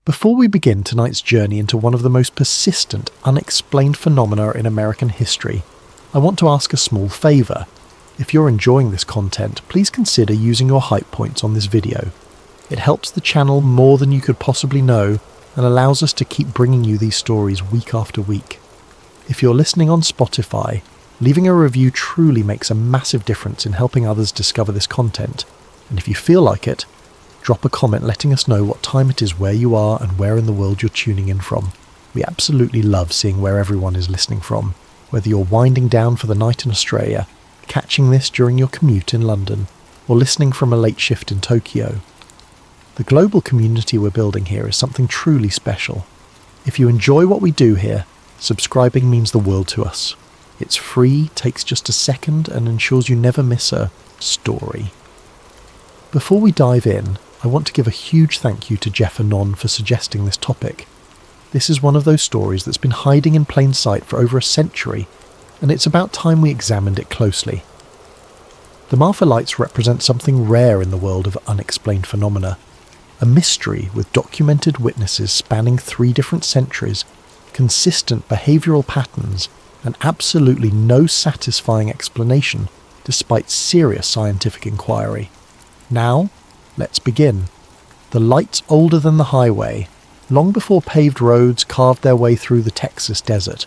Before we begin tonight's journey into one of the most persistent, unexplained phenomena in American history, I want to ask a small favour. If you're enjoying this content, please consider using your hype points on this video. It helps the channel more than you could possibly know and allows us to keep bringing you these stories week after week. If you're listening on Spotify, leaving a review truly makes a massive difference in helping others discover this content. And if you feel like it, drop a comment letting us know what time it is where you are and where in the world you're tuning in from. We absolutely love seeing where everyone is listening from, whether you're winding down for the night in Australia, catching this during your commute in London, or listening from a late shift in Tokyo. The global community we're building here is something truly special. If you enjoy what we do here, subscribing means the world to us. It's free, takes just a second, and ensures you never miss a story. Before we dive in, I want to give a huge thank you to Jeff Anon for suggesting this topic. This is one of those stories that's been hiding in plain sight for over a century, and it's about time we examined it closely. The Marfa lights represent something rare in the world of unexplained phenomena, a mystery with documented witnesses spanning 3 different centuries, consistent behavioural patterns, and absolutely no satisfying explanation despite serious scientific inquiry. Now, let's begin. The lights older than the highway, long before paved roads carved their way through the Texas desert,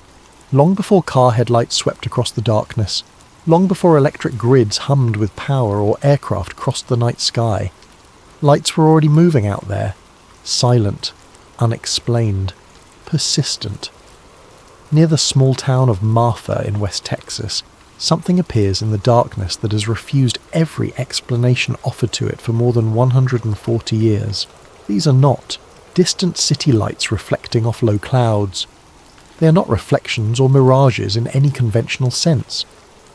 long before car headlights swept across the darkness, long before electric grids hummed with power or aircraft crossed the night sky. Lights were already moving out there, silent, unexplained, persistent. Near the small town of Marfa in West Texas, something appears in the darkness that has refused every explanation offered to it for more than 140 years. These are not distant city lights reflecting off low clouds. They are not reflections or mirages in any conventional sense.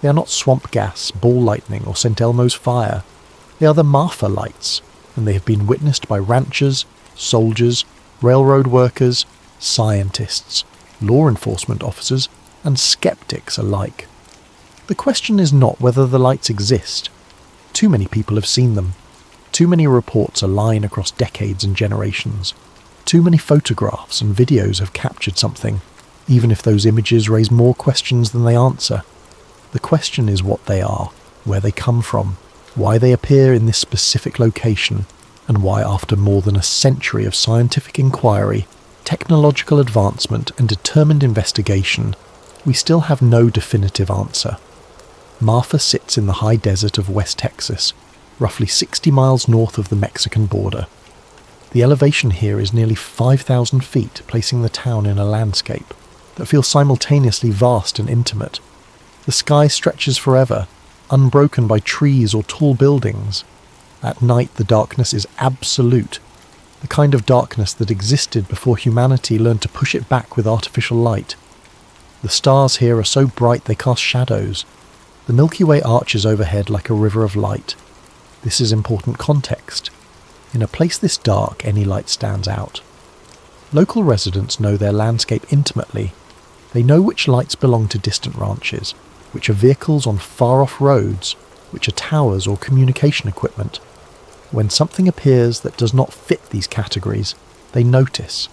They are not swamp gas, ball lightning, or St. Elmo's fire. They are the Marfa lights, and they have been witnessed by ranchers, soldiers, railroad workers, scientists, law enforcement officers, and skeptics alike. The question is not whether the lights exist. Too many people have seen them. Too many reports align across decades and generations. Too many photographs and videos have captured something, even if those images raise more questions than they answer. The question is what they are, where they come from, why they appear in this specific location, and why after more than a century of scientific inquiry, technological advancement and determined investigation, we still have no definitive answer. Marfa sits in the high desert of West Texas, roughly 60 miles north of the Mexican border. The elevation here is nearly 5,000 feet, placing the town in a landscape that feels simultaneously vast and intimate. The sky stretches forever, unbroken by trees or tall buildings. At night the darkness is absolute, the kind of darkness that existed before humanity learned to push it back with artificial light. The stars here are so bright they cast shadows. The Milky Way arches overhead like a river of light. This is important context. In a place this dark, any light stands out. Local residents know their landscape intimately. They know which lights belong to distant ranches, which are vehicles on far-off roads, which are towers or communication equipment. When something appears that does not fit these categories, they notice,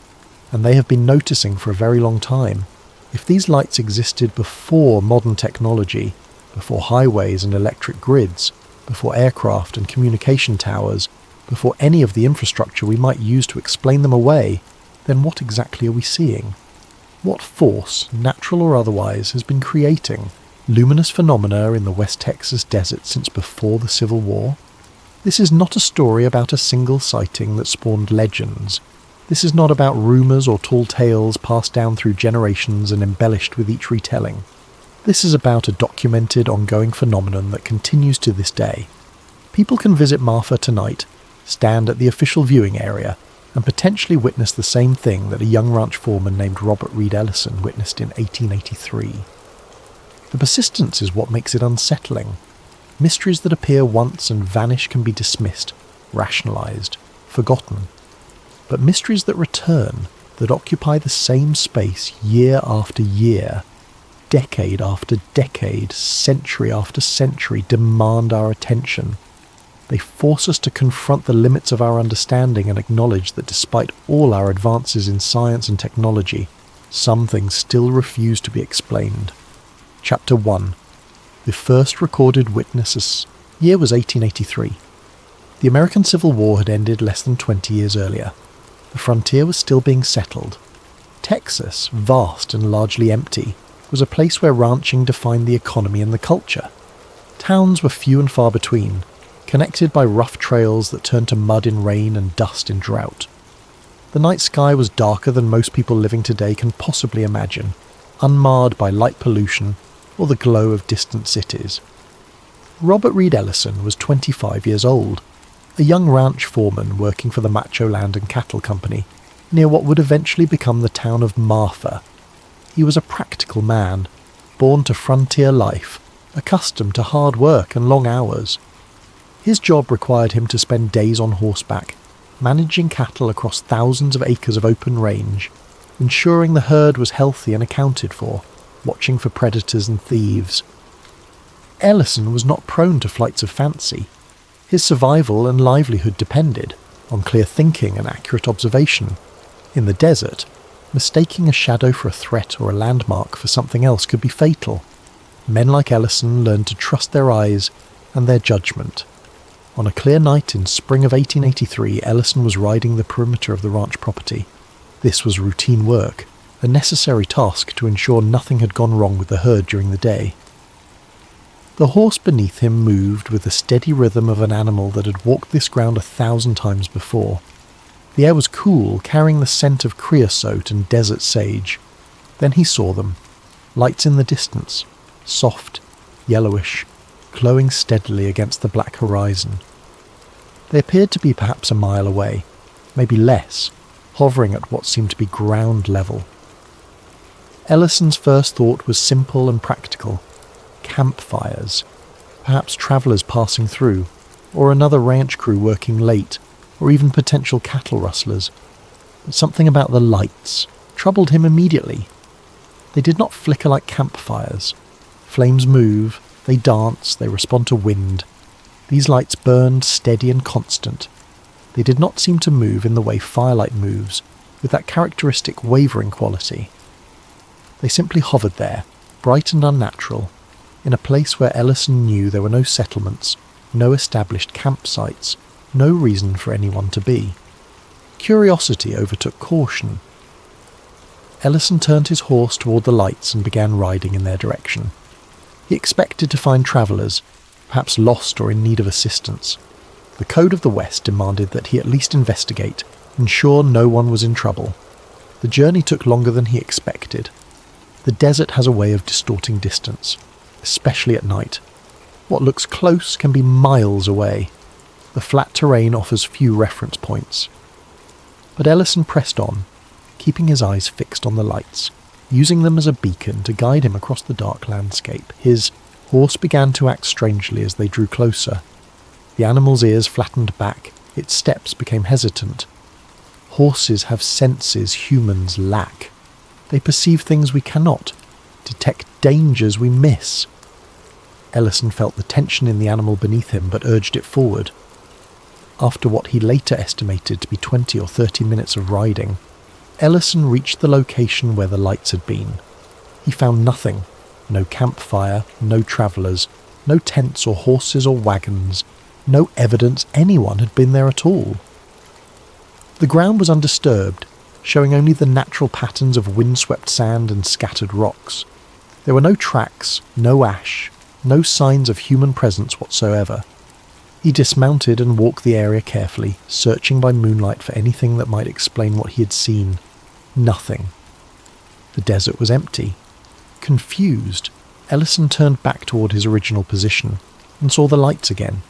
and they have been noticing for a very long time. If these lights existed before modern technology, before highways and electric grids, before aircraft and communication towers, before any of the infrastructure we might use to explain them away, then what exactly are we seeing? What force, natural or otherwise, has been creating luminous phenomena in the West Texas desert since before the Civil War? This is not a story about a single sighting that spawned legends. This is not about rumours or tall tales passed down through generations and embellished with each retelling. This is about a documented, ongoing phenomenon that continues to this day. People can visit Marfa tonight, stand at the official viewing area, and potentially witness the same thing that a young ranch foreman named Robert Reed Ellison witnessed in 1883. The persistence is what makes it unsettling. Mysteries that appear once and vanish can be dismissed, rationalised, forgotten. But mysteries that return, that occupy the same space year after year, decade after decade, century after century, demand our attention. They force us to confront the limits of our understanding and acknowledge that despite all our advances in science and technology, some things still refuse to be explained. Chapter 1. The first recorded witnesses. Year was 1883. The American Civil War had ended less than 20 years earlier. The frontier was still being settled. Texas, vast and largely empty, was a place where ranching defined the economy and the culture. Towns were few and far between, connected by rough trails that turned to mud in rain and dust in drought. The night sky was darker than most people living today can possibly imagine, unmarred by light pollution or the glow of distant cities. Robert Reed Ellison was 25 years old, a young ranch foreman working for the Macho Land and Cattle Company near what would eventually become the town of Marfa. He was a practical man, born to frontier life, accustomed to hard work and long hours. His job required him to spend days on horseback, managing cattle across thousands of acres of open range, ensuring the herd was healthy and accounted for, watching for predators and thieves. Ellison was not prone to flights of fancy. His survival and livelihood depended on clear thinking and accurate observation. In the desert, mistaking a shadow for a threat or a landmark for something else could be fatal. Men like Ellison learned to trust their eyes and their judgment. On a clear night in spring of 1883, Ellison was riding the perimeter of the ranch property. This was routine work, a necessary task to ensure nothing had gone wrong with the herd during the day. The horse beneath him moved with the steady rhythm of an animal that had walked this ground 1,000 times before. The air was cool, carrying the scent of creosote and desert sage. Then he saw them, lights in the distance, soft, yellowish, glowing steadily against the black horizon. They appeared to be perhaps a mile away, maybe less, hovering at what seemed to be ground level. Ellison's first thought was simple and practical. Campfires, perhaps travellers passing through, or another ranch crew working late, or even potential cattle rustlers. But something about the lights troubled him immediately. They did not flicker like campfires. Flames move, they dance, they respond to wind. These lights burned steady and constant. They did not seem to move in the way firelight moves, with that characteristic wavering quality. They simply hovered there, bright and unnatural, in a place where Ellison knew there were no settlements, no established campsites, no reason for anyone to be. Curiosity overtook caution. Ellison turned his horse toward the lights and began riding in their direction. He expected to find travellers, perhaps lost or in need of assistance. The code of the West demanded that he at least investigate, ensure no one was in trouble. The journey took longer than he expected. The desert has a way of distorting distance, especially at night. What looks close can be miles away. The flat terrain offers few reference points. But Ellison pressed on, keeping his eyes fixed on the lights, using them as a beacon to guide him across the dark landscape. His horse began to act strangely as they drew closer. The animal's ears flattened back, its steps became hesitant. Horses have senses humans lack. They perceive things we cannot, detect dangers we miss. Ellison felt the tension in the animal beneath him, but urged it forward. After what he later estimated to be 20 or 30 minutes of riding, Ellison reached the location where the lights had been. He found nothing. No campfire, no travellers, no tents or horses or wagons, no evidence anyone had been there at all. The ground was undisturbed, showing only the natural patterns of windswept sand and scattered rocks. There were no tracks, no ash, no signs of human presence whatsoever. He dismounted and walked the area carefully, searching by moonlight for anything that might explain what he had seen. Nothing. The desert was empty. Confused, Ellison turned back toward his original position and saw the lights again.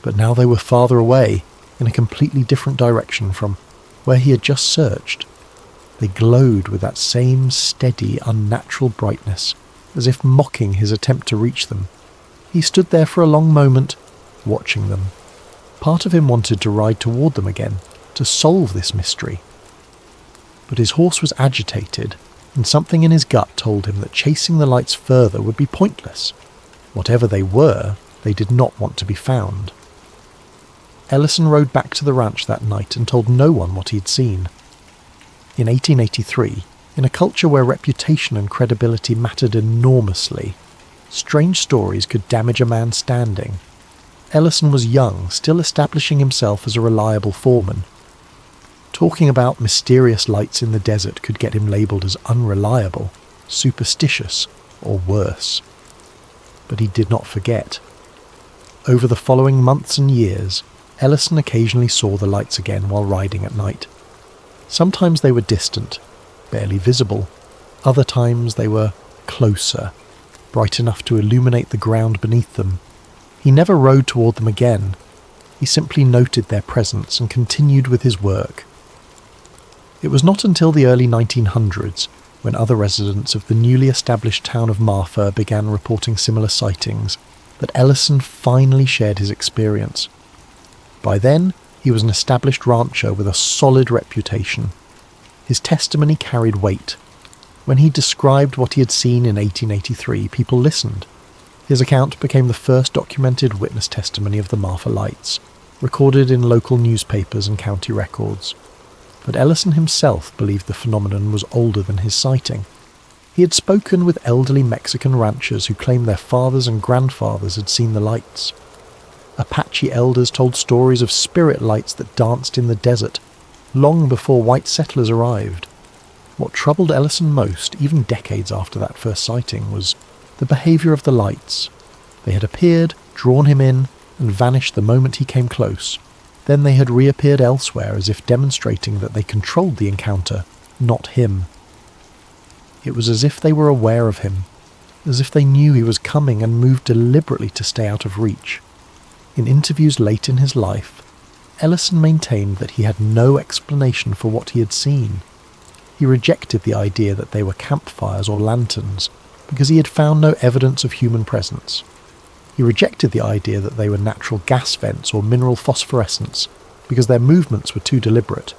But now they were farther away, in a completely different direction from where he had just searched. They glowed with that same steady, unnatural brightness, as if mocking his attempt to reach them. He stood there for a long moment, watching them. Part of him wanted to ride toward them again, to solve this mystery. But his horse was agitated, and something in his gut told him that chasing the lights further would be pointless. Whatever they were, they did not want to be found. Ellison rode back to the ranch that night and told no one what he'd seen. In 1883, in a culture where reputation and credibility mattered enormously, strange stories could damage a man's standing. Ellison was young, still establishing himself as a reliable foreman. Talking about mysterious lights in the desert could get him labelled as unreliable, superstitious, or worse. But he did not forget. Over the following months and years, Ellison occasionally saw the lights again while riding at night. Sometimes they were distant, barely visible. Other times they were closer, bright enough to illuminate the ground beneath them. He never rode toward them again. He simply noted their presence and continued with his work. It was not until the early 1900s, when other residents of the newly established town of Marfa began reporting similar sightings, that Ellison finally shared his experience. By then, he was an established rancher with a solid reputation. His testimony carried weight. When he described what he had seen in 1883, people listened. His account became the first documented witness testimony of the Marfa lights, recorded in local newspapers and county records. But Ellison himself believed the phenomenon was older than his sighting. He had spoken with elderly Mexican ranchers who claimed their fathers and grandfathers had seen the lights. Apache elders told stories of spirit lights that danced in the desert, long before white settlers arrived. What troubled Ellison most, even decades after that first sighting, was the behaviour of the lights. They had appeared, drawn him in, and vanished the moment he came close. Then they had reappeared elsewhere as if demonstrating that they controlled the encounter, not him. It was as if they were aware of him, as if they knew he was coming and moved deliberately to stay out of reach. In interviews late in his life, Ellison maintained that he had no explanation for what he had seen. He rejected the idea that they were campfires or lanterns, because he had found no evidence of human presence. He rejected the idea that they were natural gas vents or mineral phosphorescence, because their movements were too deliberate.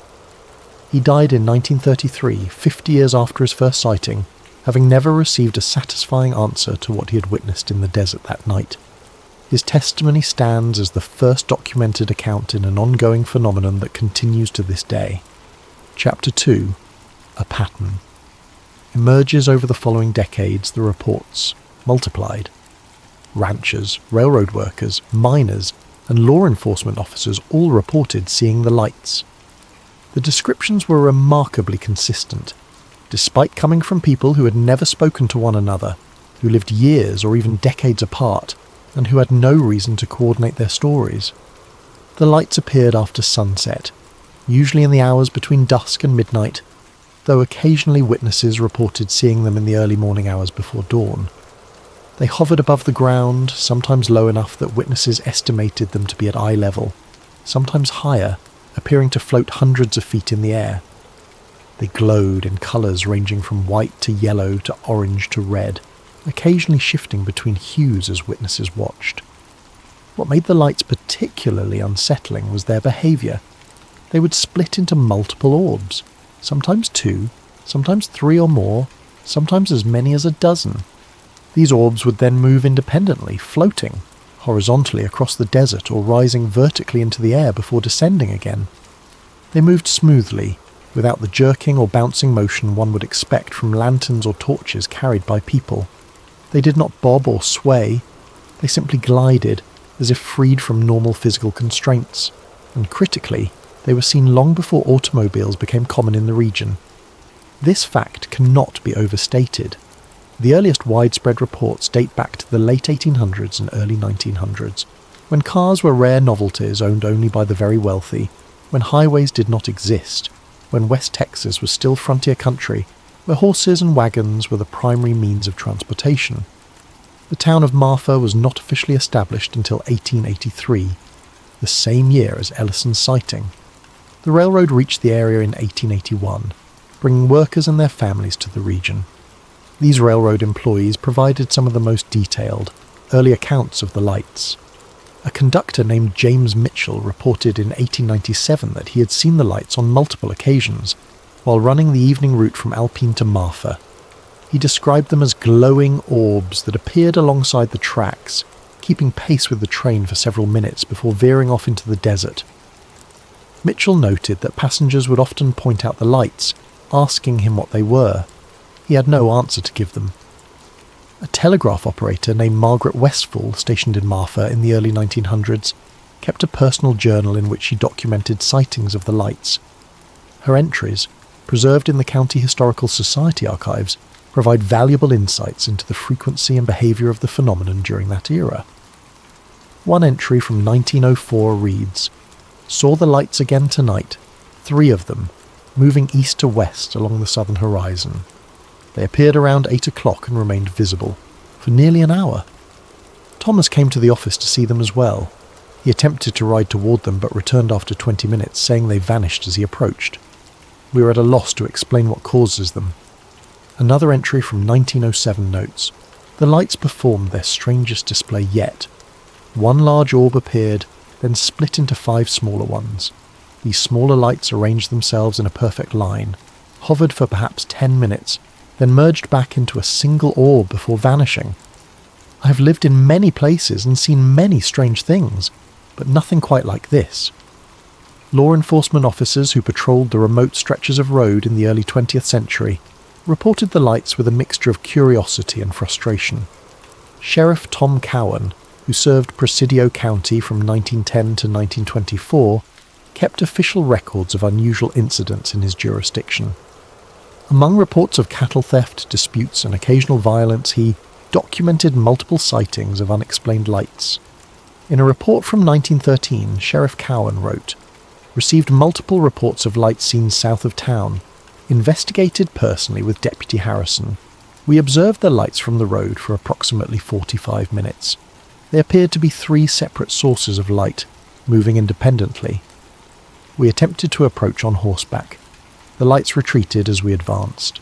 He died in 1933, 50 years after his first sighting, having never received a satisfying answer to what he had witnessed in the desert that night. His testimony stands as the first documented account in an ongoing phenomenon that continues to this day. Chapter 2. A pattern. Emerges over the following decades, the reports multiplied. Ranchers, railroad workers, miners, and law enforcement officers all reported seeing the lights. The descriptions were remarkably consistent, despite coming from people who had never spoken to one another, who lived years or even decades apart, and who had no reason to coordinate their stories. The lights appeared after sunset, usually in the hours between dusk and midnight, though occasionally witnesses reported seeing them in the early morning hours before dawn. They hovered above the ground, sometimes low enough that witnesses estimated them to be at eye level, sometimes higher, appearing to float hundreds of feet in the air. They glowed in colours ranging from white to yellow to orange to red, occasionally shifting between hues as witnesses watched. What made the lights particularly unsettling was their behaviour. They would split into multiple orbs, sometimes 2, sometimes 3 or more, sometimes as many as a dozen. These orbs would then move independently, floating horizontally across the desert or rising vertically into the air before descending again. They moved smoothly, without the jerking or bouncing motion one would expect from lanterns or torches carried by people. They did not bob or sway. They simply glided, as if freed from normal physical constraints, and critically, they were seen long before automobiles became common in the region. This fact cannot be overstated. The earliest widespread reports date back to the late 1800s and early 1900s, when cars were rare novelties owned only by the very wealthy, when highways did not exist, when West Texas was still frontier country, where horses and wagons were the primary means of transportation. The town of Marfa was not officially established until 1883, the same year as Ellison's sighting. The railroad reached the area in 1881, bringing workers and their families to the region. These railroad employees provided some of the most detailed, early accounts of the lights. A conductor named James Mitchell reported in 1897 that he had seen the lights on multiple occasions, while running the evening route from Alpine to Marfa. He described them as glowing orbs that appeared alongside the tracks, keeping pace with the train for several minutes before veering off into the desert. Mitchell noted that passengers would often point out the lights, asking him what they were. He had no answer to give them. A telegraph operator named Margaret Westfall, stationed in Marfa in the early 1900s, kept a personal journal in which she documented sightings of the lights. Her entries, preserved in the County Historical Society archives, provide valuable insights into the frequency and behaviour of the phenomenon during that era. One entry from 1904 reads, "Saw the lights again tonight, 3 of them, moving east to west along the southern horizon. They appeared around 8 o'clock and remained visible for nearly an hour. Thomas came to the office to see them as well. He attempted to ride toward them but returned after 20 minutes, saying they vanished as he approached. We were at a loss to explain what causes them." Another entry from 1907 notes, "The lights performed their strangest display yet. One large orb appeared, then split into 5 smaller ones. These smaller lights arranged themselves in a perfect line, hovered for perhaps 10 minutes, then merged back into a single orb before vanishing. I have lived in many places and seen many strange things, but nothing quite like this." Law enforcement officers who patrolled the remote stretches of road in the early 20th century reported the lights with a mixture of curiosity and frustration. Sheriff Tom Cowan, who served Presidio County from 1910 to 1924, kept official records of unusual incidents in his jurisdiction. Among reports of cattle theft, disputes, and occasional violence, he documented multiple sightings of unexplained lights. In a report from 1913, Sheriff Cowan wrote, "Received multiple reports of lights seen south of town. Investigated personally with Deputy Harrison. We observed the lights from the road for approximately 45 minutes. They appeared to be 3 separate sources of light, moving independently. We attempted to approach on horseback. The lights retreated as we advanced.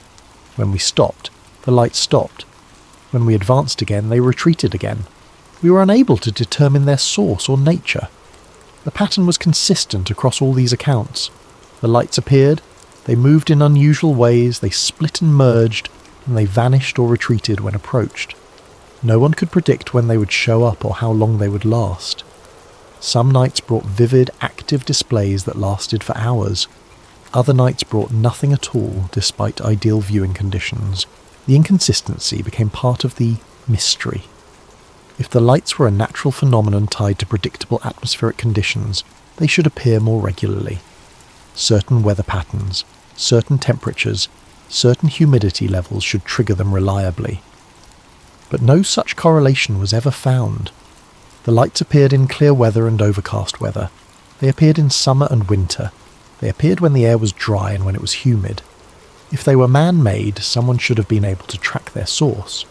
When we stopped, the lights stopped. When we advanced again, they retreated again. We were unable to determine their source or nature. The pattern was consistent across all these accounts. The lights appeared, they moved in unusual ways, they split and merged, and they vanished or retreated when approached. No one could predict when they would show up or how long they would last. Some nights brought vivid, active displays that lasted for hours. Other nights brought nothing at all, despite ideal viewing conditions. The inconsistency became part of the mystery. If the lights were a natural phenomenon tied to predictable atmospheric conditions, they should appear more regularly. Certain weather patterns, certain temperatures, certain humidity levels should trigger them reliably. But no such correlation was ever found. The lights appeared in clear weather and overcast weather. They appeared in summer and winter. They appeared when the air was dry and when it was humid. If they were man-made, someone should have been able to track their source.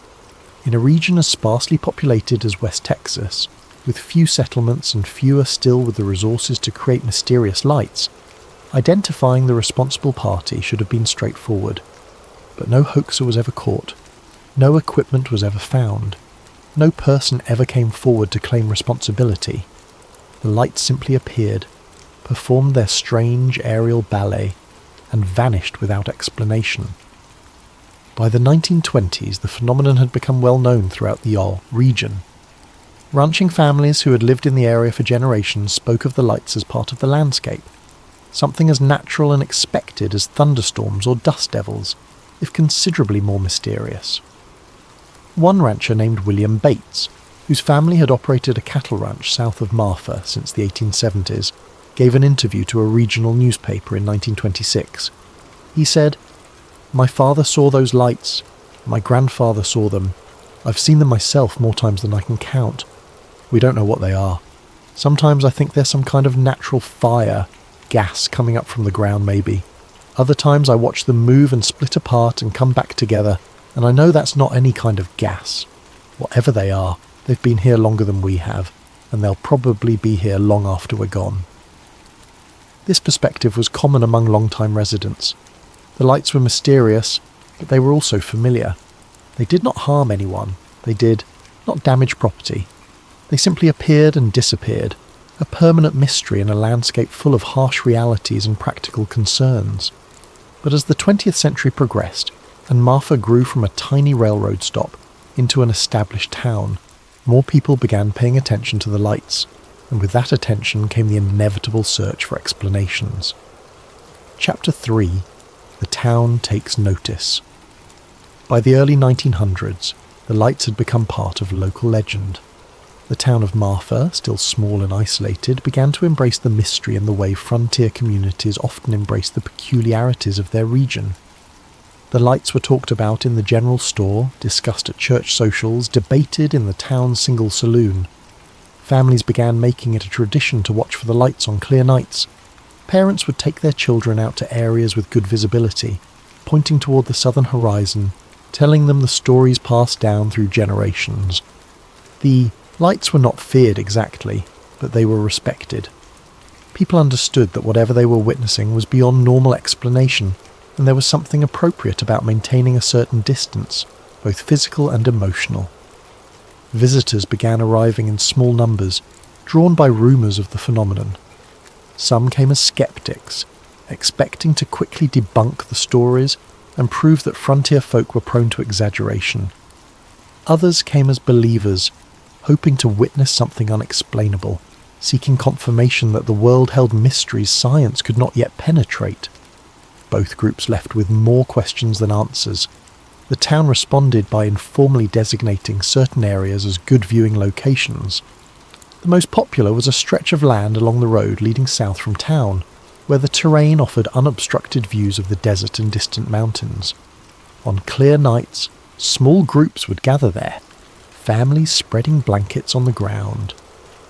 In a region as sparsely populated as West Texas, with few settlements and fewer still with the resources to create mysterious lights, identifying the responsible party should have been straightforward. But no hoaxer was ever caught. No equipment was ever found. No person ever came forward to claim responsibility. The lights simply appeared, performed their strange aerial ballet, and vanished without explanation. By the 1920s, the phenomenon had become well known throughout the Yaw region. Ranching families who had lived in the area for generations spoke of the lights as part of the landscape, something as natural and expected as thunderstorms or dust devils, if considerably more mysterious. One rancher named William Bates, whose family had operated a cattle ranch south of Marfa since the 1870s, gave an interview to a regional newspaper in 1926. He said, "My father saw those lights. My grandfather saw them. I've seen them myself more times than I can count. We don't know what they are. Sometimes I think they're some kind of natural fire, gas coming up from the ground maybe. Other times I watch them move and split apart and come back together, and I know that's not any kind of gas. Whatever they are, they've been here longer than we have, and they'll probably be here long after we're gone." This perspective was common among long-time residents. The lights were mysterious, but they were also familiar. They did not harm anyone. They did not damage property. They simply appeared and disappeared, a permanent mystery in a landscape full of harsh realities and practical concerns. But as the 20th century progressed, and Marfa grew from a tiny railroad stop into an established town, more people began paying attention to the lights, and with that attention came the inevitable search for explanations. Chapter 3: The Town Takes Notice. By the early 1900s, the lights had become part of local legend. The town of Marfa, still small and isolated, began to embrace the mystery in the way frontier communities often embrace the peculiarities of their region. The lights were talked about in the general store, discussed at church socials, debated in the town's single saloon. Families began making it a tradition to watch for the lights on clear nights. Parents would take their children out to areas with good visibility, pointing toward the southern horizon, telling them the stories passed down through generations. The lights were not feared exactly, but they were respected. People understood that whatever they were witnessing was beyond normal explanation, and there was something appropriate about maintaining a certain distance, both physical and emotional. Visitors began arriving in small numbers, drawn by rumours of the phenomenon. Some came as skeptics, expecting to quickly debunk the stories and prove that frontier folk were prone to exaggeration. Others came as believers, hoping to witness something unexplainable, seeking confirmation that the world held mysteries science could not yet penetrate. Both groups left with more questions than answers. The town responded by informally designating certain areas as good viewing locations. The most popular was a stretch of land along the road leading south from town, where the terrain offered unobstructed views of the desert and distant mountains. On clear nights, small groups would gather there, families spreading blankets on the ground,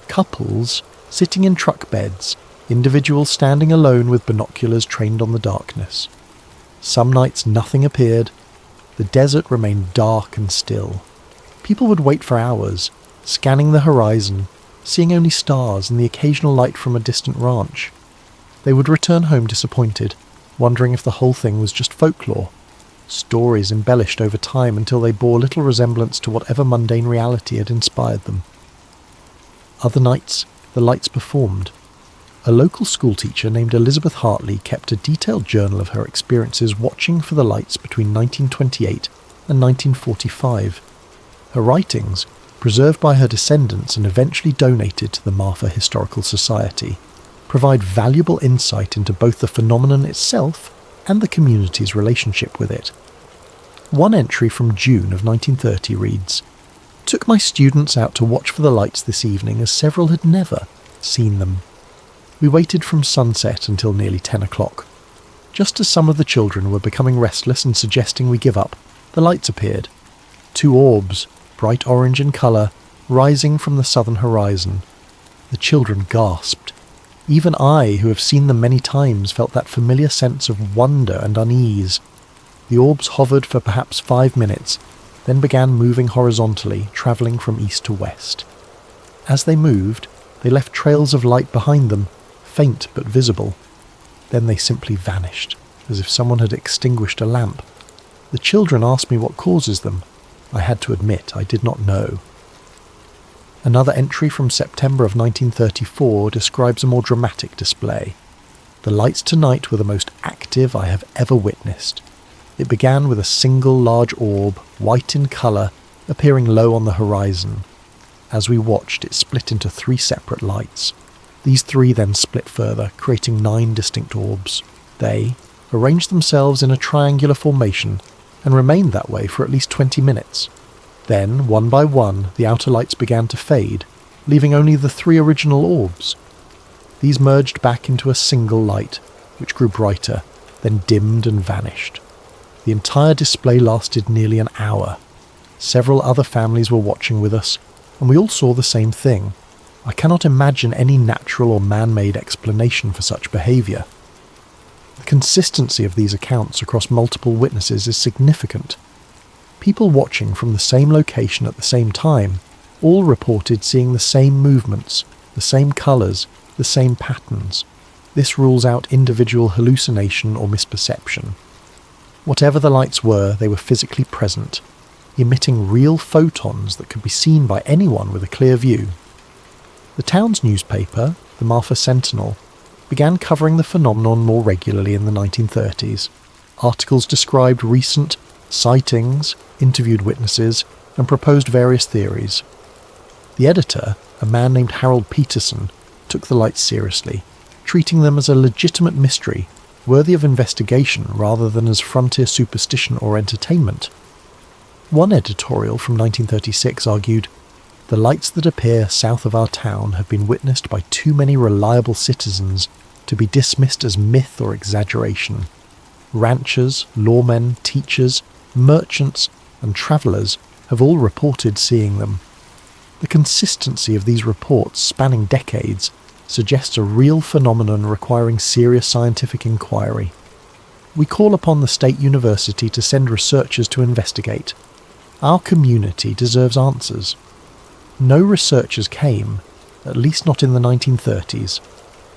couples sitting in truck beds, individuals standing alone with binoculars trained on the darkness. Some nights nothing appeared. The desert remained dark and still. People would wait for hours, scanning the horizon, seeing only stars and the occasional light from a distant ranch. They would return home disappointed, wondering if the whole thing was just folklore, stories embellished over time until they bore little resemblance to whatever mundane reality had inspired them. Other nights, the lights performed. A local schoolteacher named Elizabeth Hartley kept a detailed journal of her experiences watching for the lights between 1928 and 1945. Her writings, preserved by her descendants and eventually donated to the Marfa Historical Society, provide valuable insight into both the phenomenon itself and the community's relationship with it. One entry from June of 1930 reads, "Took my students out to watch for the lights this evening as several had never seen them. We waited from sunset until nearly 10 o'clock. Just as some of the children were becoming restless and suggesting we give up, the lights appeared. 2 orbs, bright orange in colour, rising from the southern horizon. The children gasped. Even I, who have seen them many times, felt that familiar sense of wonder and unease. The orbs hovered for perhaps 5 minutes, then began moving horizontally, travelling from east to west. As they moved, they left trails of light behind them, faint but visible. Then they simply vanished, as if someone had extinguished a lamp. The children asked me what causes them. I had to admit I did not know." Another entry from September of 1934 describes a more dramatic display. "The lights tonight were the most active I have ever witnessed. It began with a single large orb, white in colour, appearing low on the horizon. As we watched, it split into 3 separate lights. These 3 then split further, creating 9 distinct orbs. They arranged themselves in a triangular formation and remained that way for at least 20 minutes. Then, one by one, the outer lights began to fade, leaving only the 3 original orbs. These merged back into a single light, which grew brighter, then dimmed and vanished. The entire display lasted nearly an hour. Several other families were watching with us, and we all saw the same thing. I cannot imagine any natural or man-made explanation for such behaviour. The consistency of these accounts across multiple witnesses is significant. People watching from the same location at the same time all reported seeing the same movements, the same colours, the same patterns. This rules out individual hallucination or misperception. Whatever the lights were, they were physically present, emitting real photons that could be seen by anyone with a clear view. The town's newspaper, the Marfa Sentinel, began covering the phenomenon more regularly in the 1930s. Articles described recent sightings, interviewed witnesses, and proposed various theories. The editor, a man named Harold Peterson, took the lights seriously, treating them as a legitimate mystery, worthy of investigation rather than as frontier superstition or entertainment. One editorial from 1936 argued, "The lights that appear south of our town have been witnessed by too many reliable citizens to be dismissed as myth or exaggeration. Ranchers, lawmen, teachers, merchants, and travellers have all reported seeing them. The consistency of these reports spanning decades suggests a real phenomenon requiring serious scientific inquiry. We call upon the State University to send researchers to investigate. Our community deserves answers." No researchers came, at least not in the 1930s.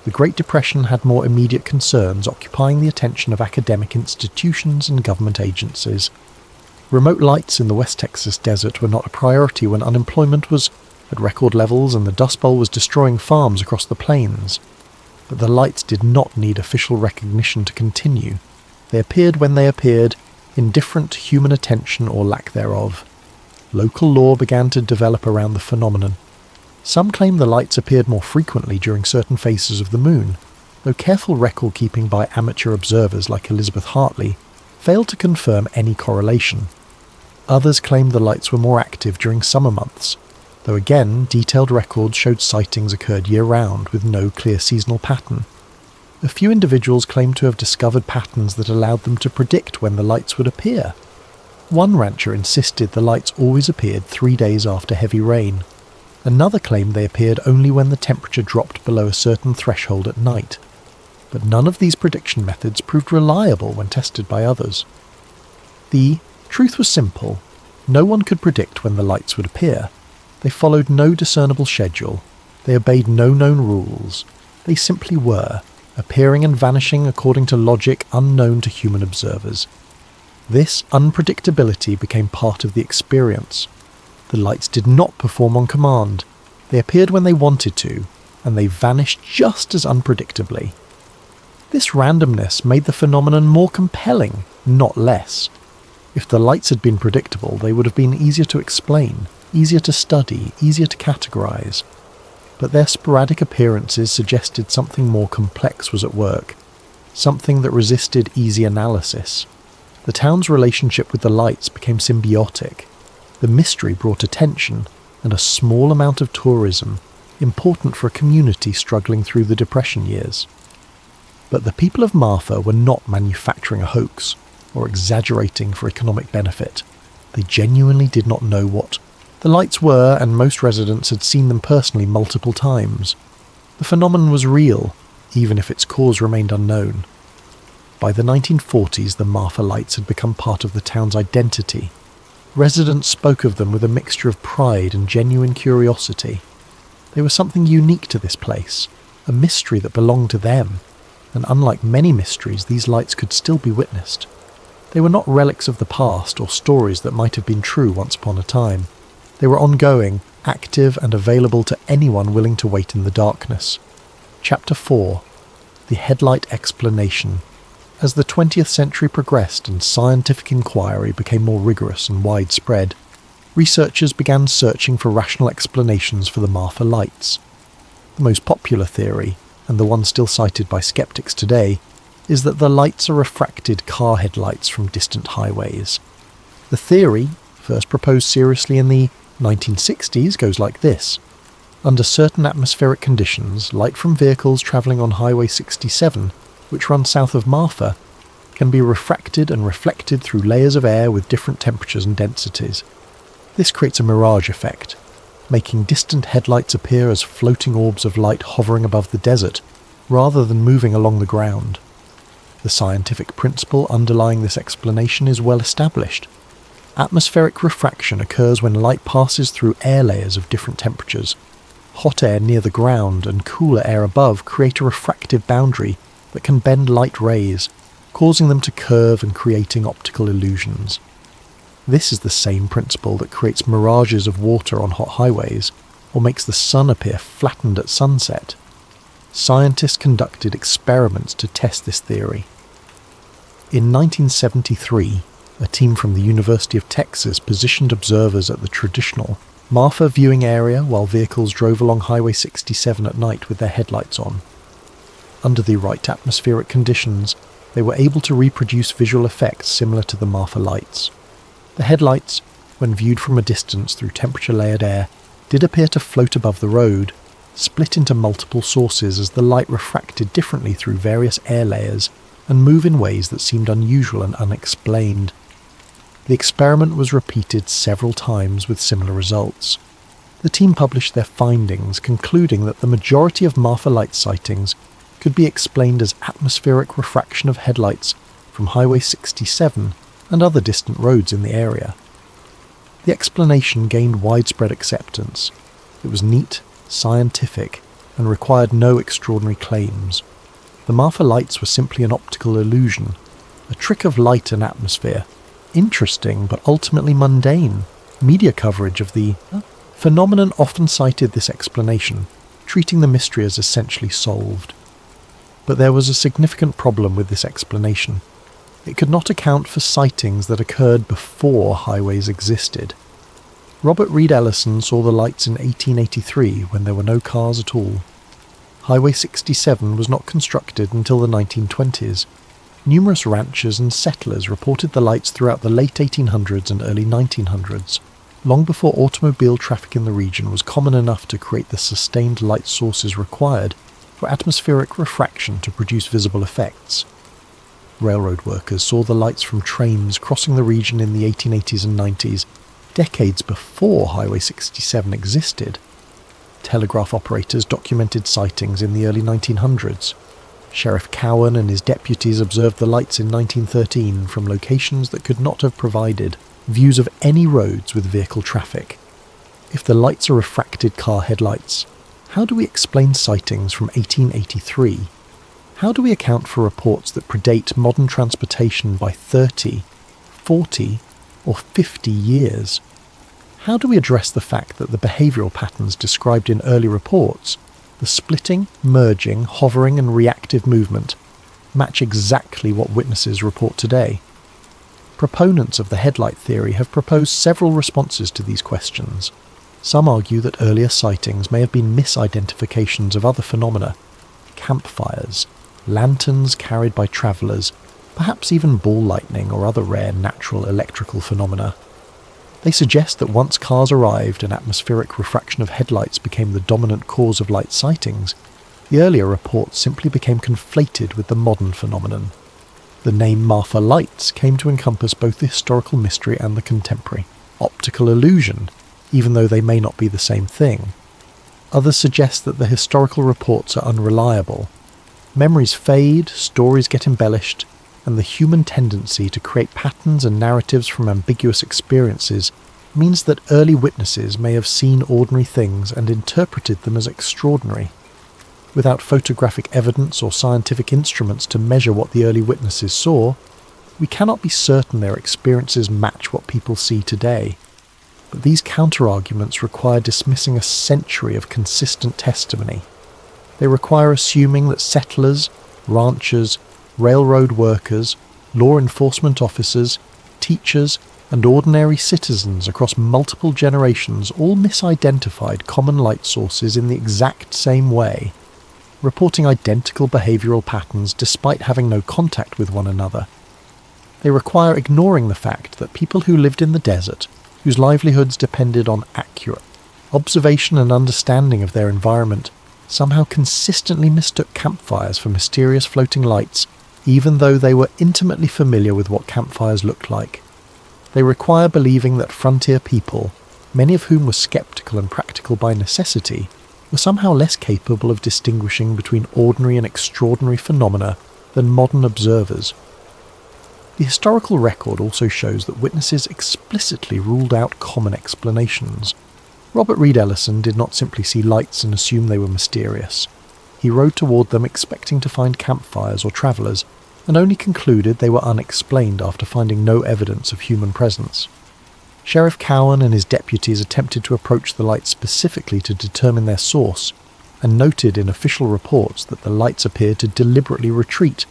The Great Depression had more immediate concerns occupying the attention of academic institutions and government agencies. Remote lights in the West Texas desert were not a priority when unemployment was at record levels and the Dust Bowl was destroying farms across the plains. But the lights did not need official recognition to continue. They appeared when they appeared, indifferent to human attention or lack thereof. Local law began to develop around the phenomenon. Some claim the lights appeared more frequently during certain phases of the moon, though careful record-keeping by amateur observers like Elizabeth Hartley failed to confirm any correlation. Others claimed the lights were more active during summer months, though again detailed records showed sightings occurred year-round with no clear seasonal pattern. A few individuals claimed to have discovered patterns that allowed them to predict when the lights would appear. One rancher insisted the lights always appeared 3 days after heavy rain. Another claimed they appeared only when the temperature dropped below a certain threshold at night. But none of these prediction methods proved reliable when tested by others. The truth was simple. No one could predict when the lights would appear. They followed no discernible schedule. They obeyed no known rules. They simply were, appearing and vanishing according to logic unknown to human observers. This unpredictability became part of the experience. The lights did not perform on command. They appeared when they wanted to, and they vanished just as unpredictably. This randomness made the phenomenon more compelling, not less. If the lights had been predictable, they would have been easier to explain, easier to study, easier to categorize. But their sporadic appearances suggested something more complex was at work, something that resisted easy analysis. The town's relationship with the lights became symbiotic. The mystery brought attention and a small amount of tourism, important for a community struggling through the Depression years. But the people of Marfa were not manufacturing a hoax or exaggerating for economic benefit. They genuinely did not know what the lights were, and most residents had seen them personally multiple times. The phenomenon was real, even if its cause remained unknown. By the 1940s, the Marfa lights had become part of the town's identity. Residents spoke of them with a mixture of pride and genuine curiosity. They were something unique to this place, a mystery that belonged to them, and unlike many mysteries, these lights could still be witnessed. They were not relics of the past or stories that might have been true once upon a time. They were ongoing, active, and available to anyone willing to wait in the darkness. Chapter 4. The Headlight Explanation. As the 20th century progressed and scientific inquiry became more rigorous and widespread, researchers began searching for rational explanations for the Marfa lights. The most popular theory, and the one still cited by skeptics today, is that the lights are refracted car headlights from distant highways. The theory, first proposed seriously in the 1960s, goes like this. Under certain atmospheric conditions, light from vehicles travelling on Highway 67, which runs south of Marfa, can be refracted and reflected through layers of air with different temperatures and densities. This creates a mirage effect, making distant headlights appear as floating orbs of light hovering above the desert, rather than moving along the ground. The scientific principle underlying this explanation is well established. Atmospheric refraction occurs when light passes through air layers of different temperatures. Hot air near the ground and cooler air above create a refractive boundary that can bend light rays, causing them to curve and creating optical illusions. This is the same principle that creates mirages of water on hot highways, or makes the sun appear flattened at sunset. Scientists conducted experiments to test this theory. In 1973, a team from the University of Texas positioned observers at the traditional Marfa viewing area while vehicles drove along Highway 67 at night with their headlights on. Under the right atmospheric conditions, they were able to reproduce visual effects similar to the Marfa lights. The headlights, when viewed from a distance through temperature-layered air, did appear to float above the road, split into multiple sources as the light refracted differently through various air layers and move in ways that seemed unusual and unexplained. The experiment was repeated several times with similar results. The team published their findings, concluding that the majority of Marfa light sightings could be explained as atmospheric refraction of headlights from Highway 67 and other distant roads in the area. The explanation gained widespread acceptance. It was neat, scientific, and required no extraordinary claims. The Marfa lights were simply an optical illusion, a trick of light and atmosphere, interesting but ultimately mundane. Media coverage of the phenomenon often cited this explanation, treating the mystery as essentially solved. But there was a significant problem with this explanation. It could not account for sightings that occurred before highways existed. Robert Reed Ellison saw the lights in 1883 when there were no cars at all. Highway 67 was not constructed until the 1920s. Numerous ranchers and settlers reported the lights throughout the late 1800s and early 1900s, long before automobile traffic in the region was common enough to create the sustained light sources required for atmospheric refraction to produce visible effects. Railroad workers saw the lights from trains crossing the region in the 1880s and 90s, decades before Highway 67 existed. Telegraph operators documented sightings in the early 1900s. Sheriff Cowan and his deputies observed the lights in 1913 from locations that could not have provided views of any roads with vehicle traffic. If the lights are refracted car headlights, how do we explain sightings from 1883? How do we account for reports that predate modern transportation by 30, 40, or 50 years? How do we address the fact that the behavioural patterns described in early reports, the splitting, merging, hovering and reactive movement, match exactly what witnesses report today? Proponents of the headlight theory have proposed several responses to these questions. Some argue that earlier sightings may have been misidentifications of other phenomena, campfires, lanterns carried by travellers, perhaps even ball lightning or other rare natural electrical phenomena. They suggest that once cars arrived and atmospheric refraction of headlights became the dominant cause of light sightings, the earlier reports simply became conflated with the modern phenomenon. The name Marfa lights came to encompass both the historical mystery and the contemporary optical illusion, even though they may not be the same thing. Others suggest that the historical reports are unreliable. Memories fade, stories get embellished, and the human tendency to create patterns and narratives from ambiguous experiences means that early witnesses may have seen ordinary things and interpreted them as extraordinary. Without photographic evidence or scientific instruments to measure what the early witnesses saw, we cannot be certain their experiences match what people see today. But these counter-arguments require dismissing a century of consistent testimony. They require assuming that settlers, ranchers, railroad workers, law enforcement officers, teachers, and ordinary citizens across multiple generations all misidentified common light sources in the exact same way, reporting identical behavioural patterns despite having no contact with one another. They require ignoring the fact that people who lived in the desert, whose livelihoods depended on accurate observation and understanding of their environment, somehow consistently mistook campfires for mysterious floating lights, even though they were intimately familiar with what campfires looked like. They require believing that frontier people, many of whom were skeptical and practical by necessity, were somehow less capable of distinguishing between ordinary and extraordinary phenomena than modern observers. The historical record also shows that witnesses explicitly ruled out common explanations. Robert Reed Ellison did not simply see lights and assume they were mysterious. He rode toward them expecting to find campfires or travellers, and only concluded they were unexplained after finding no evidence of human presence. Sheriff Cowan and his deputies attempted to approach the lights specifically to determine their source, and noted in official reports that the lights appeared to deliberately retreat,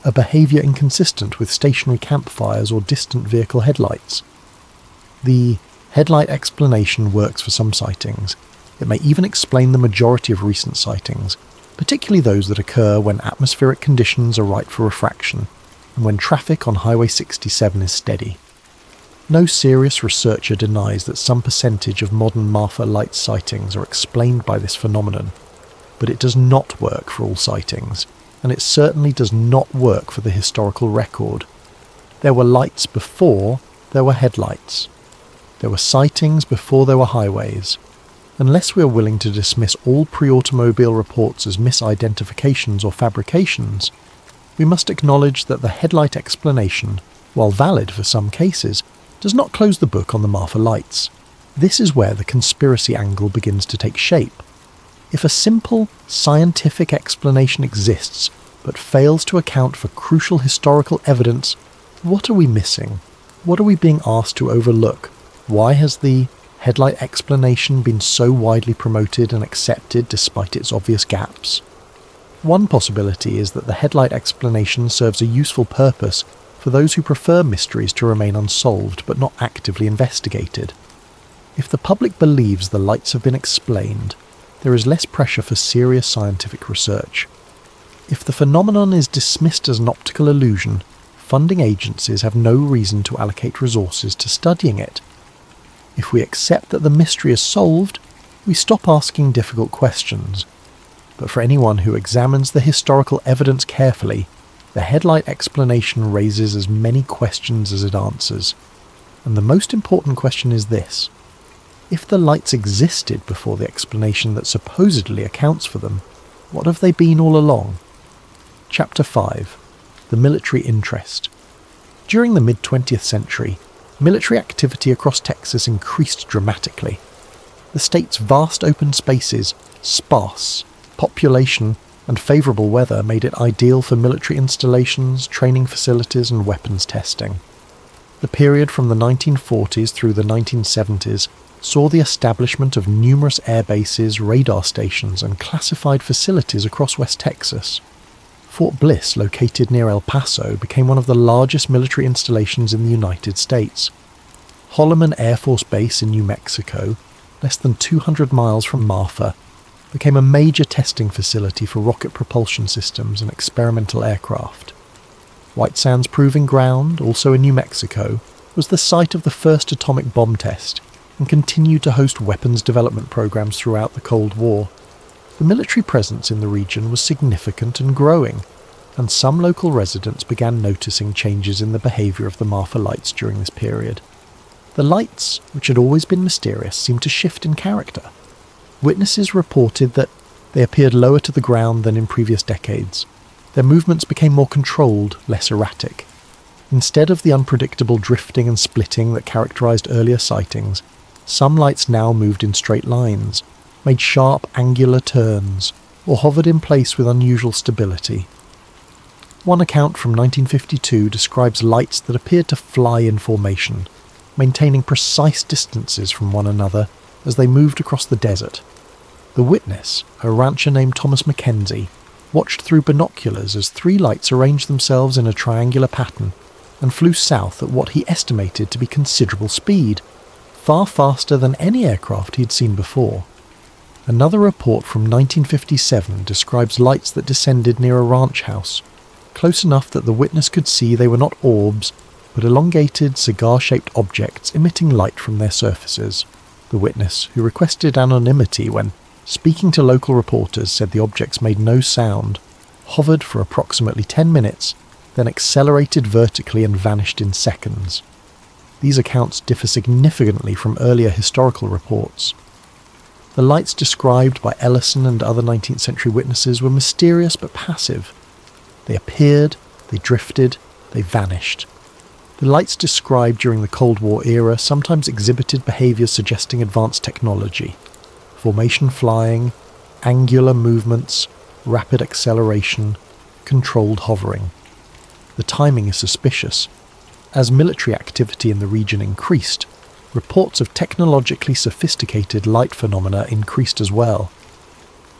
a behaviour inconsistent with stationary campfires or distant vehicle headlights. The Headlight explanation works for some sightings. It may even explain the majority of recent sightings, particularly those that occur when atmospheric conditions are right for refraction, and when traffic on Highway 67 is steady. No serious researcher denies that some percentage of modern Marfa light sightings are explained by this phenomenon, but it does not work for all sightings, and it certainly does not work for the historical record. There were lights before there were headlights. There were sightings before there were highways. Unless we are willing to dismiss all pre-automobile reports as misidentifications or fabrications, we must acknowledge that the headlight explanation, while valid for some cases, does not close the book on the Marfa lights. This is where the conspiracy angle begins to take shape. If a simple, scientific explanation exists, but fails to account for crucial historical evidence, what are we missing? What are we being asked to overlook? Why has the headlight explanation been so widely promoted and accepted despite its obvious gaps? One possibility is that the headlight explanation serves a useful purpose for those who prefer mysteries to remain unsolved but not actively investigated. If the public believes the lights have been explained, there is less pressure for serious scientific research. If the phenomenon is dismissed as an optical illusion, funding agencies have no reason to allocate resources to studying it. If we accept that the mystery is solved, we stop asking difficult questions. But for anyone who examines the historical evidence carefully, the headlight explanation raises as many questions as it answers. And the most important question is this: if the lights existed before the explanation that supposedly accounts for them, what have they been all along? Chapter 5. The Military Interest. During the mid-20th century, military activity across Texas increased dramatically. The state's vast open spaces, sparse population, and favourable weather made it ideal for military installations, training facilities, and weapons testing. The period from the 1940s through the 1970s saw the establishment of numerous air bases, radar stations, and classified facilities across West Texas. Fort Bliss, located near El Paso, became one of the largest military installations in the United States. Holloman Air Force Base in New Mexico, less than 200 miles from Marfa, became a major testing facility for rocket propulsion systems and experimental aircraft. White Sands Proving Ground, also in New Mexico, was the site of the first atomic bomb test and continued to host weapons development programs throughout the Cold War. The military presence in the region was significant and growing, and some local residents began noticing changes in the behaviour of the Marfa lights during this period. The lights, which had always been mysterious, seemed to shift in character. Witnesses reported that they appeared lower to the ground than in previous decades. Their movements became more controlled, less erratic. Instead of the unpredictable drifting and splitting that characterised earlier sightings, some lights now moved in straight lines, made sharp angular turns, or hovered in place with unusual stability. One account from 1952 describes lights that appeared to fly in formation, maintaining precise distances from one another as they moved across the desert. The witness, a rancher named Thomas Mackenzie, watched through binoculars as 3 lights arranged themselves in a triangular pattern and flew south at what he estimated to be considerable speed, far faster than any aircraft he had seen before. Another report from 1957 describes lights that descended near a ranch house, close enough that the witness could see they were not orbs, but elongated, cigar-shaped objects emitting light from their surfaces. The witness, who requested anonymity when speaking to local reporters, said the objects made no sound, hovered for approximately 10 minutes, then accelerated vertically and vanished in seconds. These accounts differ significantly from earlier historical reports. The lights described by Ellison and other 19th century witnesses were mysterious but passive. They appeared, they drifted, they vanished. The lights described during the Cold War era sometimes exhibited behaviours suggesting advanced technology: formation flying, angular movements, rapid acceleration, controlled hovering. The timing is suspicious. As military activity in the region increased, reports of technologically sophisticated light phenomena increased as well.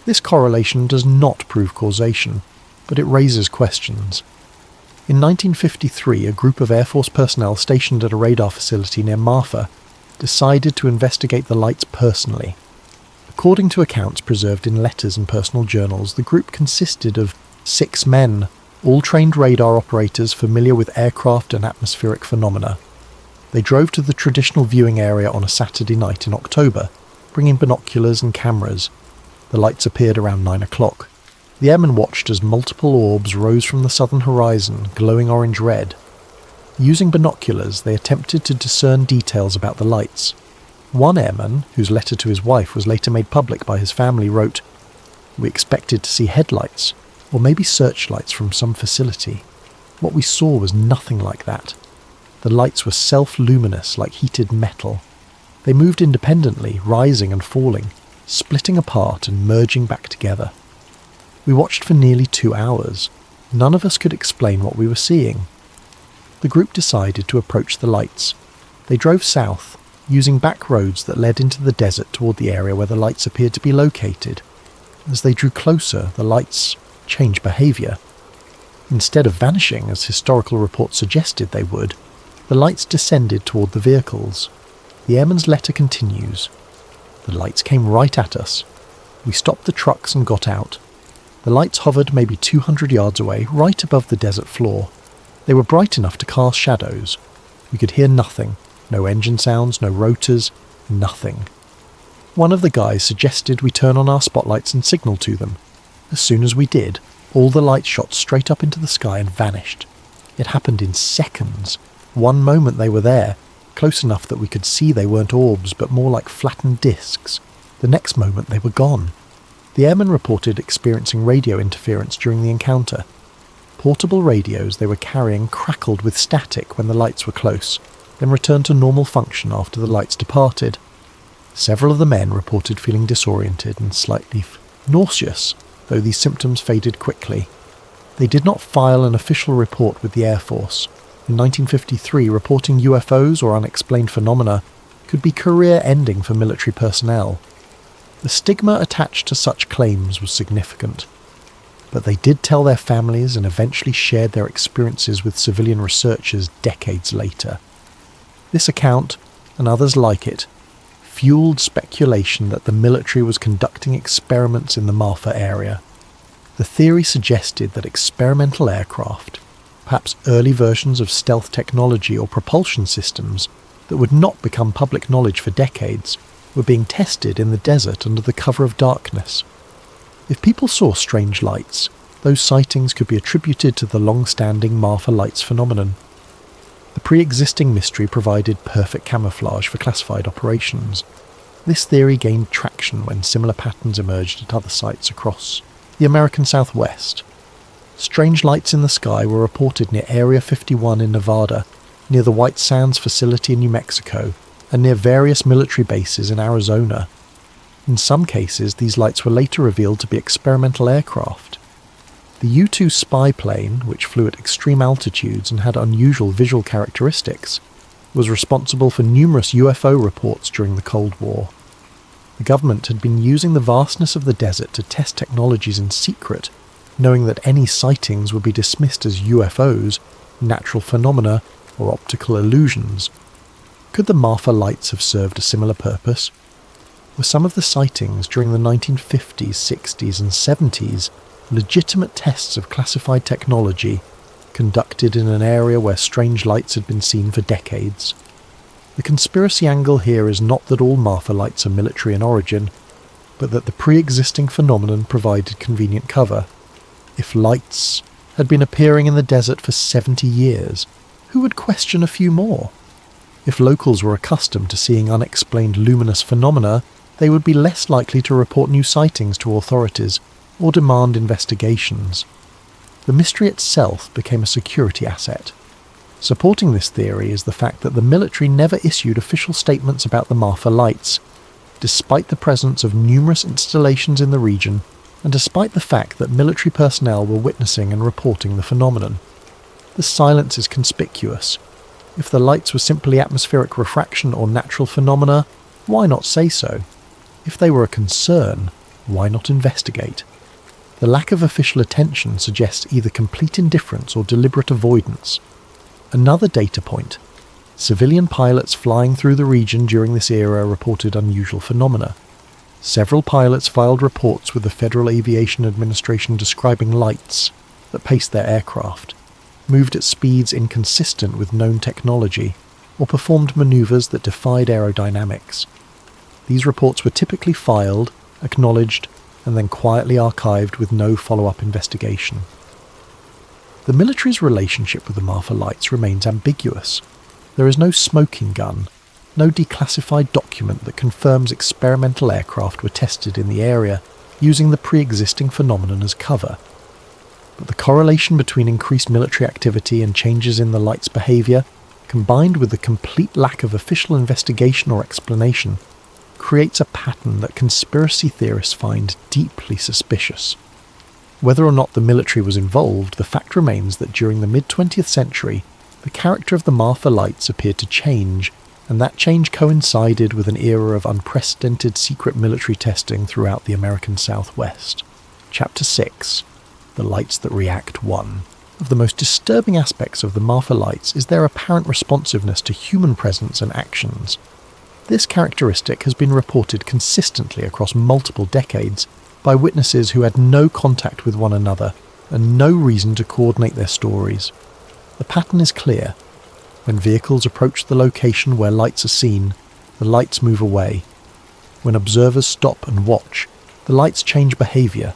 This correlation does not prove causation, but it raises questions. In 1953, a group of Air Force personnel stationed at a radar facility near Marfa decided to investigate the lights personally. According to accounts preserved in letters and personal journals, the group consisted of 6 men, all trained radar operators familiar with aircraft and atmospheric phenomena. They drove to the traditional viewing area on a Saturday night in October, bringing binoculars and cameras. The lights appeared around 9 o'clock. The airmen watched as multiple orbs rose from the southern horizon, glowing orange-red. Using binoculars, they attempted to discern details about the lights. One airman, whose letter to his wife was later made public by his family, wrote, "We expected to see headlights, or maybe searchlights from some facility. What we saw was nothing like that. The lights were self-luminous like heated metal. They moved independently, rising and falling, splitting apart and merging back together. We watched for nearly 2 hours. None of us could explain what we were seeing." The group decided to approach the lights. They drove south, using back roads that led into the desert toward the area where the lights appeared to be located. As they drew closer, the lights changed behaviour. Instead of vanishing, as historical reports suggested they would, the lights descended toward the vehicles. The airman's letter continues. "The lights came right at us. We stopped the trucks and got out. The lights hovered maybe 200 yards away, right above the desert floor. They were bright enough to cast shadows. We could hear nothing. No engine sounds, no rotors, nothing. One of the guys suggested we turn on our spotlights and signal to them. As soon as we did, all the lights shot straight up into the sky and vanished. It happened in seconds. One moment they were there, close enough that we could see they weren't orbs, but more like flattened discs. The next moment they were gone." The airmen reported experiencing radio interference during the encounter. Portable radios they were carrying crackled with static when the lights were close, then returned to normal function after the lights departed. Several of the men reported feeling disoriented and slightly nauseous, though these symptoms faded quickly. They did not file an official report with the Air Force. In 1953, reporting UFOs or unexplained phenomena could be career-ending for military personnel. The stigma attached to such claims was significant. But they did tell their families and eventually shared their experiences with civilian researchers decades later. This account, and others like it, fueled speculation that the military was conducting experiments in the Marfa area. The theory suggested that experimental aircraft, perhaps early versions of stealth technology or propulsion systems that would not become public knowledge for decades, were being tested in the desert under the cover of darkness. If people saw strange lights, those sightings could be attributed to the long-standing Marfa lights phenomenon. The pre-existing mystery provided perfect camouflage for classified operations. This theory gained traction when similar patterns emerged at other sites across the American Southwest. Strange lights in the sky were reported near Area 51 in Nevada, near the White Sands facility in New Mexico, and near various military bases in Arizona. In some cases, these lights were later revealed to be experimental aircraft. The U-2 spy plane, which flew at extreme altitudes and had unusual visual characteristics, was responsible for numerous UFO reports during the Cold War. The government had been using the vastness of the desert to test technologies in secret, knowing that any sightings would be dismissed as UFOs, natural phenomena, or optical illusions. Could the Marfa lights have served a similar purpose? Were some of the sightings during the 1950s, 60s and 70s legitimate tests of classified technology conducted in an area where strange lights had been seen for decades? The conspiracy angle here is not that all Marfa lights are military in origin, but that the pre-existing phenomenon provided convenient cover. If lights had been appearing in the desert for 70 years, who would question a few more? If locals were accustomed to seeing unexplained luminous phenomena, they would be less likely to report new sightings to authorities or demand investigations. The mystery itself became a security asset. Supporting this theory is the fact that the military never issued official statements about the Marfa lights, despite the presence of numerous installations in the region and despite the fact that military personnel were witnessing and reporting the phenomenon. The silence is conspicuous. If the lights were simply atmospheric refraction or natural phenomena, why not say so? If they were a concern, why not investigate? The lack of official attention suggests either complete indifference or deliberate avoidance. Another data point. Civilian pilots flying through the region during this era reported unusual phenomena. Several pilots filed reports with the Federal Aviation Administration describing lights that paced their aircraft, moved at speeds inconsistent with known technology, or performed maneuvers that defied aerodynamics. These reports were typically filed, acknowledged, and then quietly archived with no follow-up investigation. The military's relationship with the Marfa lights remains ambiguous. There is no smoking gun, no declassified document that confirms experimental aircraft were tested in the area, using the pre-existing phenomenon as cover. But the correlation between increased military activity and changes in the light's behaviour, combined with the complete lack of official investigation or explanation, creates a pattern that conspiracy theorists find deeply suspicious. Whether or not the military was involved, the fact remains that during the mid-20th century, the character of the Marfa lights appeared to change, and that change coincided with an era of unprecedented secret military testing throughout the American Southwest. Chapter 6. The Lights That React 1. Of the most disturbing aspects of the Marfa lights is their apparent responsiveness to human presence and actions. This characteristic has been reported consistently across multiple decades by witnesses who had no contact with one another and no reason to coordinate their stories. The pattern is clear. When vehicles approach the location where lights are seen, the lights move away. When observers stop and watch, the lights change behaviour.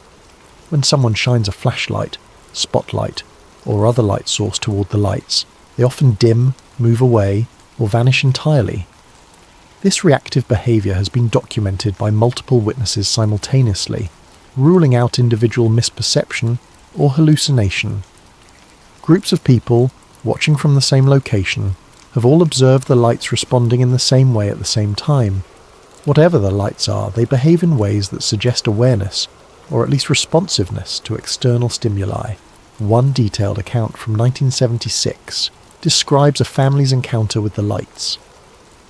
When someone shines a flashlight, spotlight, or other light source toward the lights, they often dim, move away, or vanish entirely. This reactive behaviour has been documented by multiple witnesses simultaneously, ruling out individual misperception or hallucination. Groups of people, watching from the same location, have all observed the lights responding in the same way at the same time. Whatever the lights are, they behave in ways that suggest awareness, or at least responsiveness to external stimuli. One detailed account from 1976 describes a family's encounter with the lights.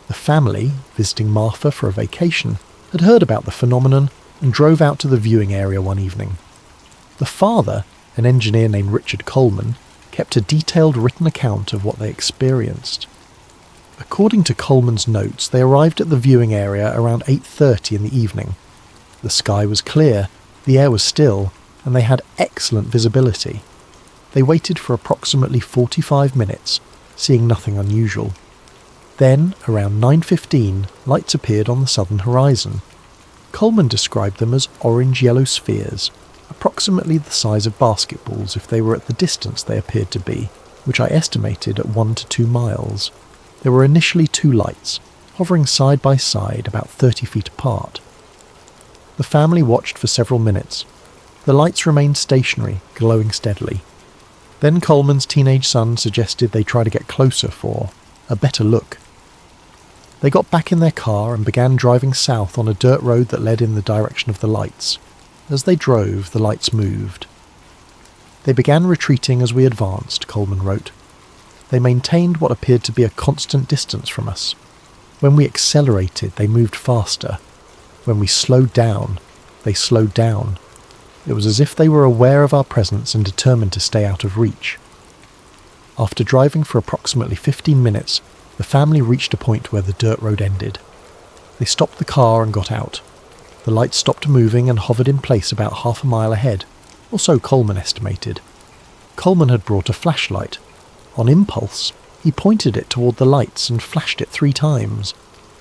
The family, visiting Marfa for a vacation, had heard about the phenomenon and drove out to the viewing area one evening. The father, an engineer named Richard Coleman, kept a detailed written account of what they experienced. According to Coleman's notes, they arrived at the viewing area around 8:30 in the evening. The sky was clear, the air was still, and they had excellent visibility. They waited for approximately 45 minutes, seeing nothing unusual. Then, around 9:15, lights appeared on the southern horizon. Coleman described them as orange-yellow spheres, approximately the size of basketballs if they were at the distance they appeared to be, which I estimated at 1 to 2 miles. There were initially 2 lights, hovering side by side about 30 feet apart. The family watched for several minutes. The lights remained stationary, glowing steadily. Then Coleman's teenage son suggested they try to get closer for a better look. They got back in their car and began driving south on a dirt road that led in the direction of the lights. As they drove, the lights moved. They began retreating as we advanced, Coleman wrote. They maintained what appeared to be a constant distance from us. When we accelerated, they moved faster. When we slowed down, they slowed down. It was as if they were aware of our presence and determined to stay out of reach. After driving for approximately 15 minutes, the family reached a point where the dirt road ended. They stopped the car and got out. The lights stopped moving and hovered in place about half a mile ahead, or so Coleman estimated. Coleman had brought a flashlight. On impulse, he pointed it toward the lights and flashed it 3 times.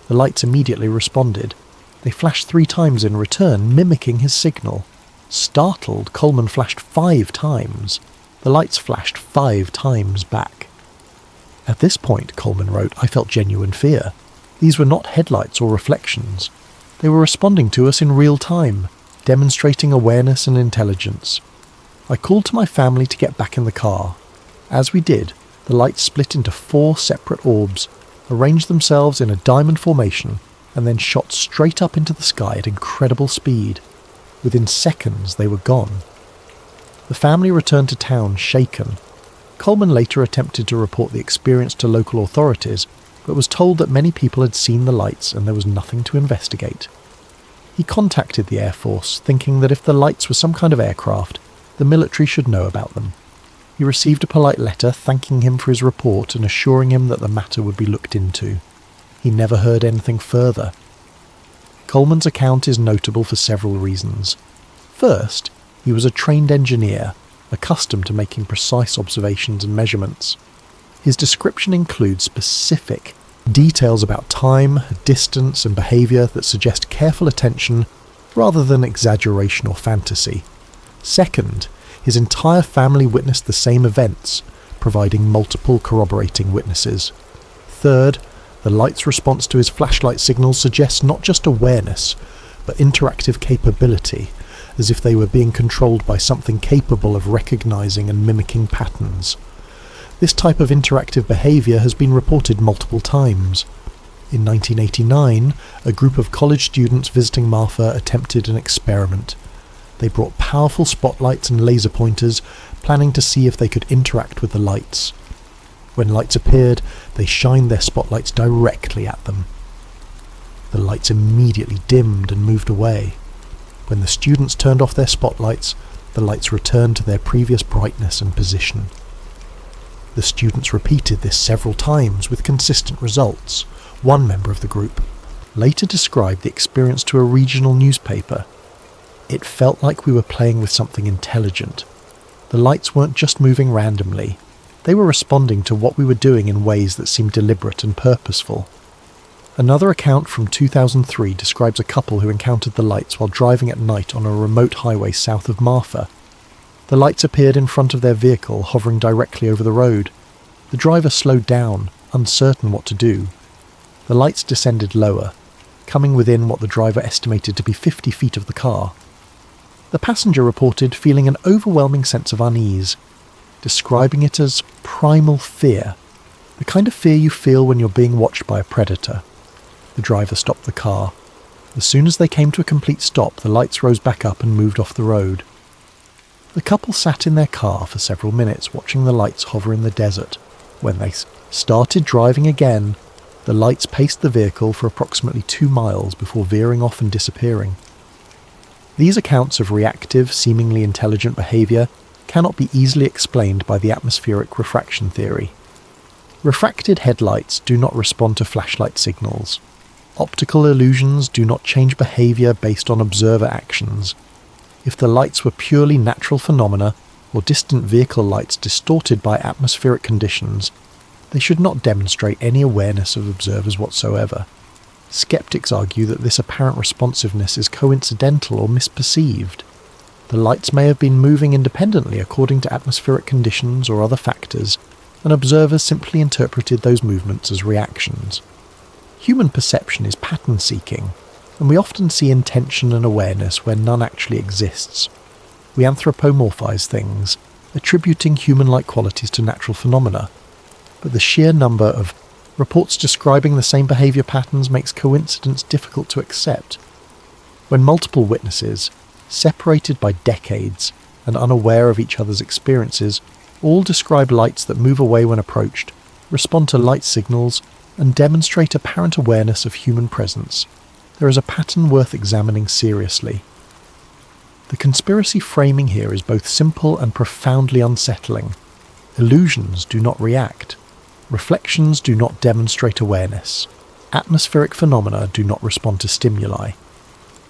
The lights immediately responded. They flashed 3 times in return, mimicking his signal. Startled, Coleman flashed 5 times. The lights flashed 5 times back. At this point, Coleman wrote, I felt genuine fear. These were not headlights or reflections. They were responding to us in real time, demonstrating awareness and intelligence. I called to my family to get back in the car. As we did, the lights split into 4 separate orbs, arranged themselves in a diamond formation, and then shot straight up into the sky at incredible speed. Within seconds, they were gone. The family returned to town shaken. Coleman later attempted to report the experience to local authorities, but was told that many people had seen the lights and there was nothing to investigate. He contacted the Air Force, thinking that if the lights were some kind of aircraft, the military should know about them. He received a polite letter thanking him for his report and assuring him that the matter would be looked into. He never heard anything further. Coleman's account is notable for several reasons. First, he was a trained engineer, accustomed to making precise observations and measurements. His description includes specific details about time, distance, and behaviour that suggest careful attention rather than exaggeration or fantasy. Second, his entire family witnessed the same events, providing multiple corroborating witnesses. Third, the light's response to his flashlight signals suggests not just awareness, but interactive capability, as if they were being controlled by something capable of recognising and mimicking patterns. This type of interactive behaviour has been reported multiple times. In 1989, a group of college students visiting Marfa attempted an experiment. They brought powerful spotlights and laser pointers, planning to see if they could interact with the lights. When lights appeared, they shined their spotlights directly at them. The lights immediately dimmed and moved away. When the students turned off their spotlights, the lights returned to their previous brightness and position. The students repeated this several times with consistent results. One member of the group later described the experience to a regional newspaper. It felt like we were playing with something intelligent. The lights weren't just moving randomly. They were responding to what we were doing in ways that seemed deliberate and purposeful. Another account from 2003 describes a couple who encountered the lights while driving at night on a remote highway south of Marfa. The lights appeared in front of their vehicle, hovering directly over the road. The driver slowed down, uncertain what to do. The lights descended lower, coming within what the driver estimated to be 50 feet of the car. The passenger reported feeling an overwhelming sense of unease, describing it as primal fear, the kind of fear you feel when you're being watched by a predator. The driver stopped the car. As soon as they came to a complete stop, the lights rose back up and moved off the road. The couple sat in their car for several minutes watching the lights hover in the desert. When they started driving again, the lights paced the vehicle for approximately 2 miles before veering off and disappearing. These accounts of reactive, seemingly intelligent behaviour cannot be easily explained by the atmospheric refraction theory. Refracted headlights do not respond to flashlight signals. Optical illusions do not change behaviour based on observer actions. If the lights were purely natural phenomena, or distant vehicle lights distorted by atmospheric conditions, they should not demonstrate any awareness of observers whatsoever. Skeptics argue that this apparent responsiveness is coincidental or misperceived. The lights may have been moving independently according to atmospheric conditions or other factors, and observers simply interpreted those movements as reactions. Human perception is pattern-seeking, and we often see intention and awareness where none actually exists. We anthropomorphize things, attributing human-like qualities to natural phenomena, but the sheer number of reports describing the same behaviour patterns makes coincidence difficult to accept. When multiple witnesses, separated by decades and unaware of each other's experiences, all describe lights that move away when approached, respond to light signals, and demonstrate apparent awareness of human presence, there is a pattern worth examining seriously. The conspiracy framing here is both simple and profoundly unsettling. Illusions do not react. Reflections do not demonstrate awareness. Atmospheric phenomena do not respond to stimuli.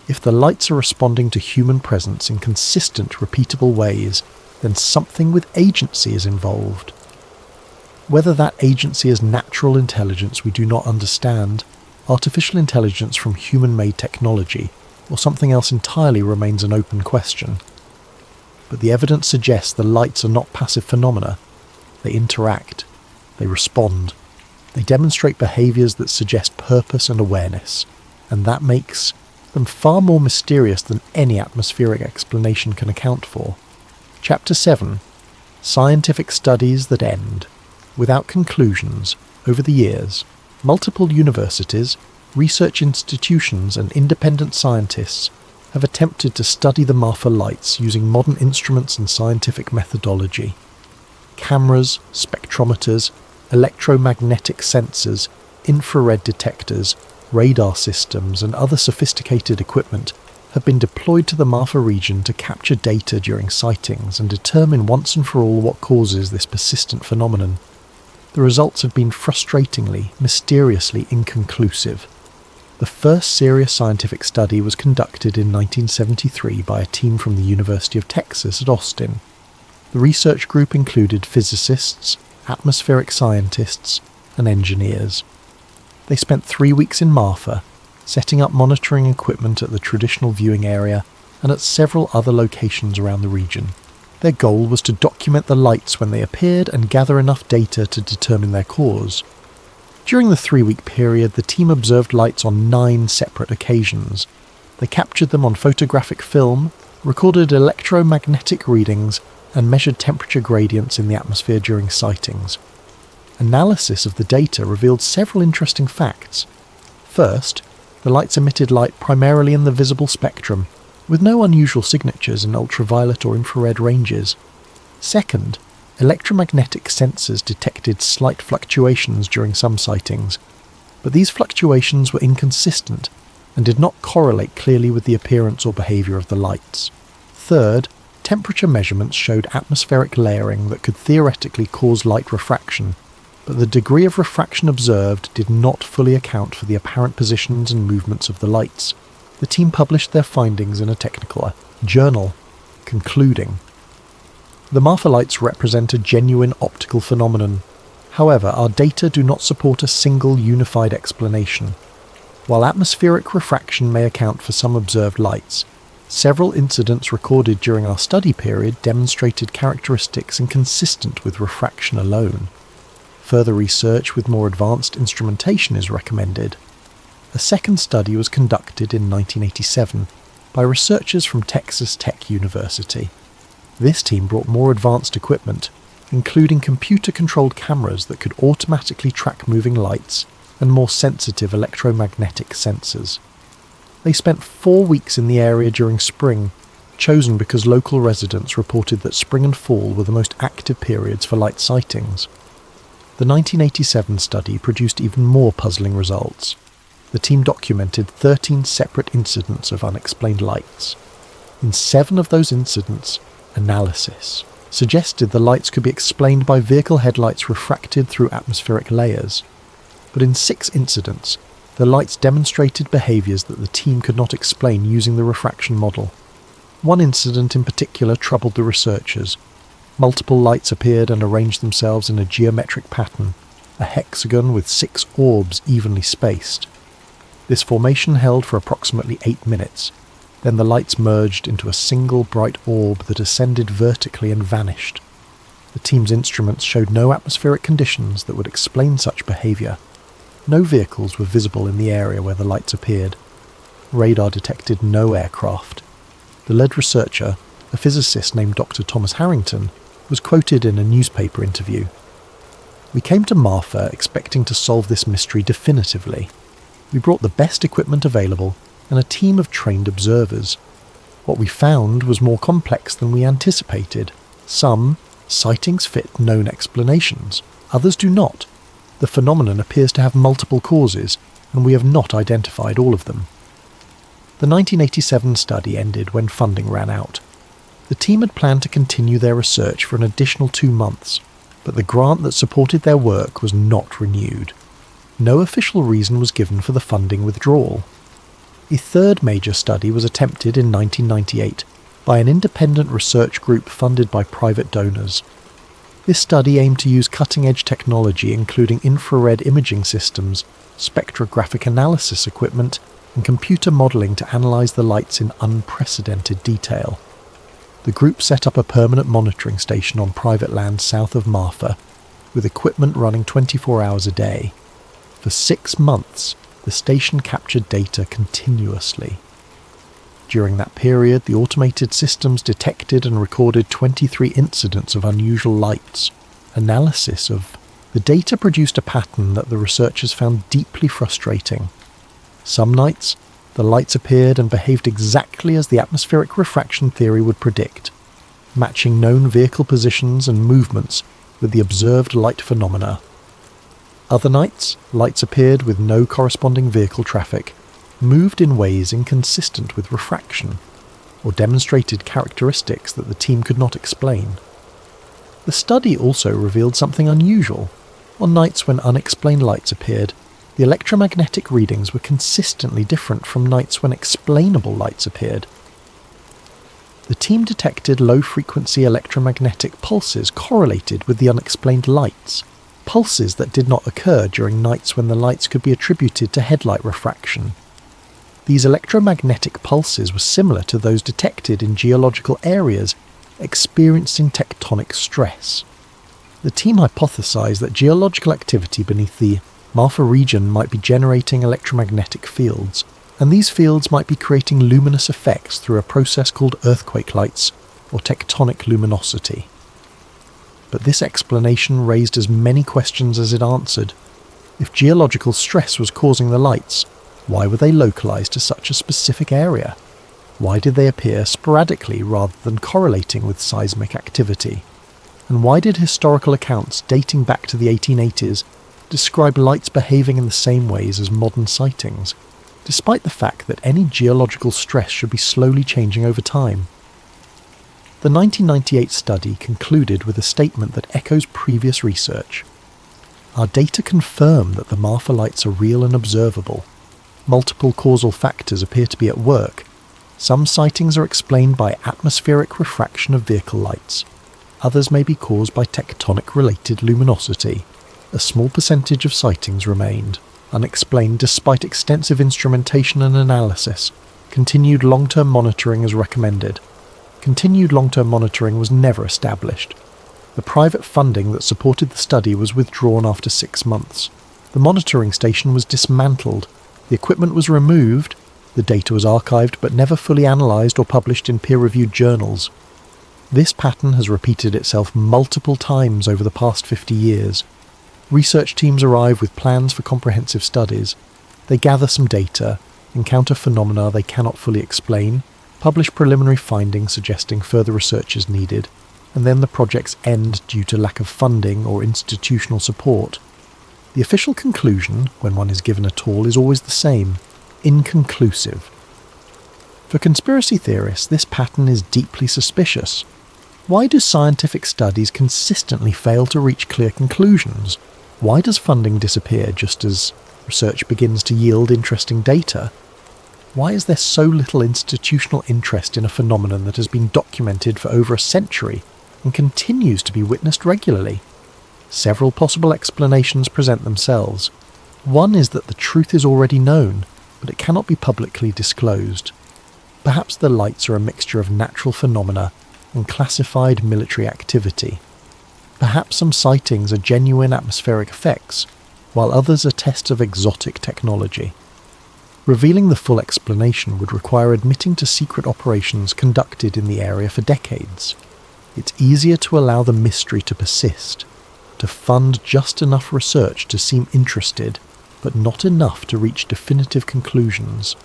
If the lights are responding to human presence in consistent, repeatable ways, then something with agency is involved. Whether that agency is natural intelligence we do not understand, artificial intelligence from human-made technology, or something else entirely remains an open question. But the evidence suggests the lights are not passive phenomena. They interact. They respond. They demonstrate behaviours that suggest purpose and awareness, and that makes them far more mysterious than any atmospheric explanation can account for. Chapter 7. Scientific Studies That End. Without conclusions, over the years, multiple universities, research institutions and independent scientists have attempted to study the Marfa lights using modern instruments and scientific methodology. Cameras, spectrometers, electromagnetic sensors, infrared detectors, radar systems and other sophisticated equipment have been deployed to the Marfa region to capture data during sightings and determine once and for all what causes this persistent phenomenon. The results have been frustratingly, mysteriously inconclusive. The first serious scientific study was conducted in 1973 by a team from the University of Texas at Austin. The research group included physicists, atmospheric scientists, and engineers. They spent 3 weeks in Marfa, setting up monitoring equipment at the traditional viewing area and at several other locations around the region. Their goal was to document the lights when they appeared and gather enough data to determine their cause. During the 3-week period, the team observed lights on 9 separate occasions. They captured them on photographic film, recorded electromagnetic readings, and measured temperature gradients in the atmosphere during sightings. Analysis of the data revealed several interesting facts. First, the lights emitted light primarily in the visible spectrum, with no unusual signatures in ultraviolet or infrared ranges. Second, electromagnetic sensors detected slight fluctuations during some sightings, but these fluctuations were inconsistent and did not correlate clearly with the appearance or behaviour of the lights. Third, temperature measurements showed atmospheric layering that could theoretically cause light refraction, but the degree of refraction observed did not fully account for the apparent positions and movements of the lights. The team published their findings in a technical journal, concluding, "The Marfa lights represent a genuine optical phenomenon. However, our data do not support a single unified explanation. While atmospheric refraction may account for some observed lights, several incidents recorded during our study period demonstrated characteristics inconsistent with refraction alone. Further research with more advanced instrumentation is recommended." A second study was conducted in 1987 by researchers from Texas Tech University. This team brought more advanced equipment, including computer-controlled cameras that could automatically track moving lights and more sensitive electromagnetic sensors. They spent 4 weeks in the area during spring, chosen because local residents reported that spring and fall were the most active periods for light sightings. The 1987 study produced even more puzzling results. The team documented 13 separate incidents of unexplained lights. In 7 of those incidents, analysis suggested the lights could be explained by vehicle headlights refracted through atmospheric layers. But in 6 incidents, the lights demonstrated behaviours that the team could not explain using the refraction model. One incident in particular troubled the researchers. Multiple lights appeared and arranged themselves in a geometric pattern, a hexagon with 6 orbs evenly spaced. This formation held for approximately 8 minutes. Then the lights merged into a single bright orb that ascended vertically and vanished. The team's instruments showed no atmospheric conditions that would explain such behaviour. No vehicles were visible in the area where the lights appeared. Radar detected no aircraft. The lead researcher, a physicist named Dr. Thomas Harrington, was quoted in a newspaper interview. "We came to Marfa expecting to solve this mystery definitively. We brought the best equipment available and a team of trained observers. What we found was more complex than we anticipated. Some sightings fit known explanations, others do not. The phenomenon appears to have multiple causes, and we have not identified all of them." The 1987 study ended when funding ran out. The team had planned to continue their research for an additional 2 months, but the grant that supported their work was not renewed. No official reason was given for the funding withdrawal. A third major study was attempted in 1998 by an independent research group funded by private donors. This study aimed to use cutting-edge technology including infrared imaging systems, spectrographic analysis equipment, and computer modelling to analyse the lights in unprecedented detail. The group set up a permanent monitoring station on private land south of Marfa, with equipment running 24 hours a day. For 6 months, the station captured data continuously. During that period, the automated systems detected and recorded 23 incidents of unusual lights. Analysis of the data produced a pattern that the researchers found deeply frustrating. Some nights, the lights appeared and behaved exactly as the atmospheric refraction theory would predict, matching known vehicle positions and movements with the observed light phenomena. Other nights, lights appeared with no corresponding vehicle traffic, moved in ways inconsistent with refraction, or demonstrated characteristics that the team could not explain. The study also revealed something unusual. On nights when unexplained lights appeared, the electromagnetic readings were consistently different from nights when explainable lights appeared. The team detected low-frequency electromagnetic pulses correlated with the unexplained lights, pulses that did not occur during nights when the lights could be attributed to headlight refraction. These electromagnetic pulses were similar to those detected in geological areas experiencing tectonic stress. The team hypothesized that geological activity beneath the Marfa region might be generating electromagnetic fields, and these fields might be creating luminous effects through a process called earthquake lights or tectonic luminosity. But this explanation raised as many questions as it answered. If geological stress was causing the lights, why were they localized to such a specific area? Why did they appear sporadically rather than correlating with seismic activity? And why did historical accounts dating back to the 1880s describe lights behaving in the same ways as modern sightings, despite the fact that any geological stress should be slowly changing over time? The 1998 study concluded with a statement that echoes previous research. Our data confirm that the Marfa lights are real and observable. Multiple causal factors appear to be at work. Some sightings are explained by atmospheric refraction of vehicle lights. Others may be caused by tectonic-related luminosity. A small percentage of sightings remained unexplained despite extensive instrumentation and analysis. Continued long-term monitoring is recommended. Continued long-term monitoring was never established. The private funding that supported the study was withdrawn after 6 months. The monitoring station was dismantled. The equipment was removed. The data was archived but never fully analysed or published in peer-reviewed journals. This pattern has repeated itself multiple times over the past 50 years. Research teams arrive with plans for comprehensive studies. They gather some data, encounter phenomena they cannot fully explain, publish preliminary findings suggesting further research is needed, and then the projects end due to lack of funding or institutional support. The official conclusion, when one is given at all, is always the same: inconclusive. For conspiracy theorists, this pattern is deeply suspicious. Why do scientific studies consistently fail to reach clear conclusions? Why does funding disappear just as research begins to yield interesting data? Why is there so little institutional interest in a phenomenon that has been documented for over a century and continues to be witnessed regularly? Several possible explanations present themselves. One is that the truth is already known, but it cannot be publicly disclosed. Perhaps the lights are a mixture of natural phenomena and classified military activity. Perhaps some sightings are genuine atmospheric effects, while others are tests of exotic technology. Revealing the full explanation would require admitting to secret operations conducted in the area for decades. It's easier to allow the mystery to persist, to fund just enough research to seem interested, but not enough to reach definitive conclusions.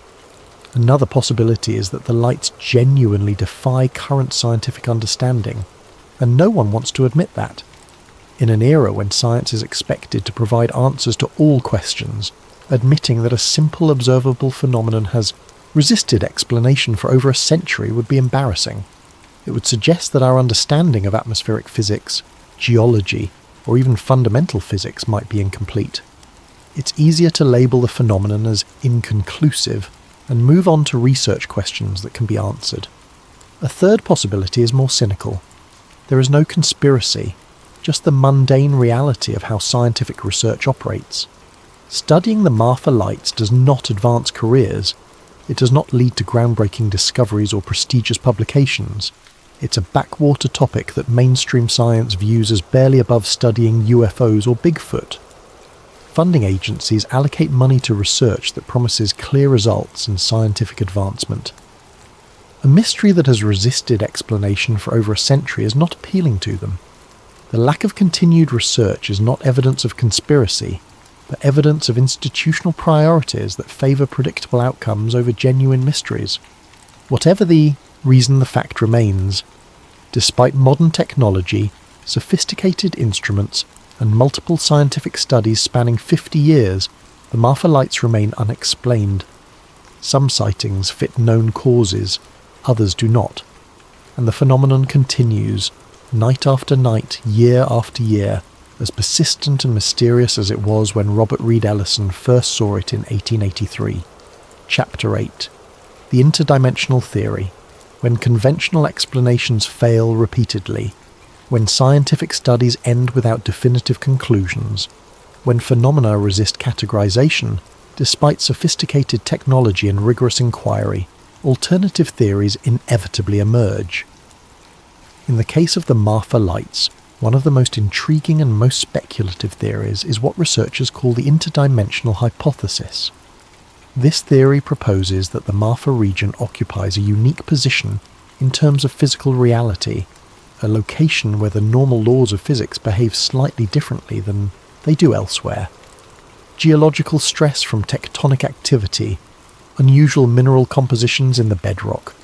Another possibility is that the lights genuinely defy current scientific understanding, and no one wants to admit that. In an era when science is expected to provide answers to all questions, admitting that a simple observable phenomenon has resisted explanation for over a century would be embarrassing. It would suggest that our understanding of atmospheric physics, geology, or even fundamental physics might be incomplete. It's easier to label the phenomenon as inconclusive and move on to research questions that can be answered. A third possibility is more cynical. There is no conspiracy, just the mundane reality of how scientific research operates. Studying the Marfa lights does not advance careers. It does not lead to groundbreaking discoveries or prestigious publications. It's a backwater topic that mainstream science views as barely above studying UFOs or Bigfoot. Funding agencies allocate money to research that promises clear results and scientific advancement. A mystery that has resisted explanation for over a century is not appealing to them. The lack of continued research is not evidence of conspiracy, but evidence of institutional priorities that favour predictable outcomes over genuine mysteries. Whatever the reason, the fact remains. Despite modern technology, sophisticated instruments, and multiple scientific studies spanning 50 years, the Marfa lights remain unexplained. Some sightings fit known causes, others do not, and the phenomenon continues, night after night, year after year, as persistent and mysterious as it was when Robert Reed Ellison first saw it in 1883. Chapter 8. The Interdimensional Theory. When conventional explanations fail repeatedly, when scientific studies end without definitive conclusions, when phenomena resist categorization, despite sophisticated technology and rigorous inquiry, alternative theories inevitably emerge. In the case of the Marfa lights, one of the most intriguing and most speculative theories is what researchers call the interdimensional hypothesis. This theory proposes that the Marfa region occupies a unique position in terms of physical reality, a location where the normal laws of physics behave slightly differently than they do elsewhere. Geological stress from tectonic activity, unusual mineral compositions in the bedrock,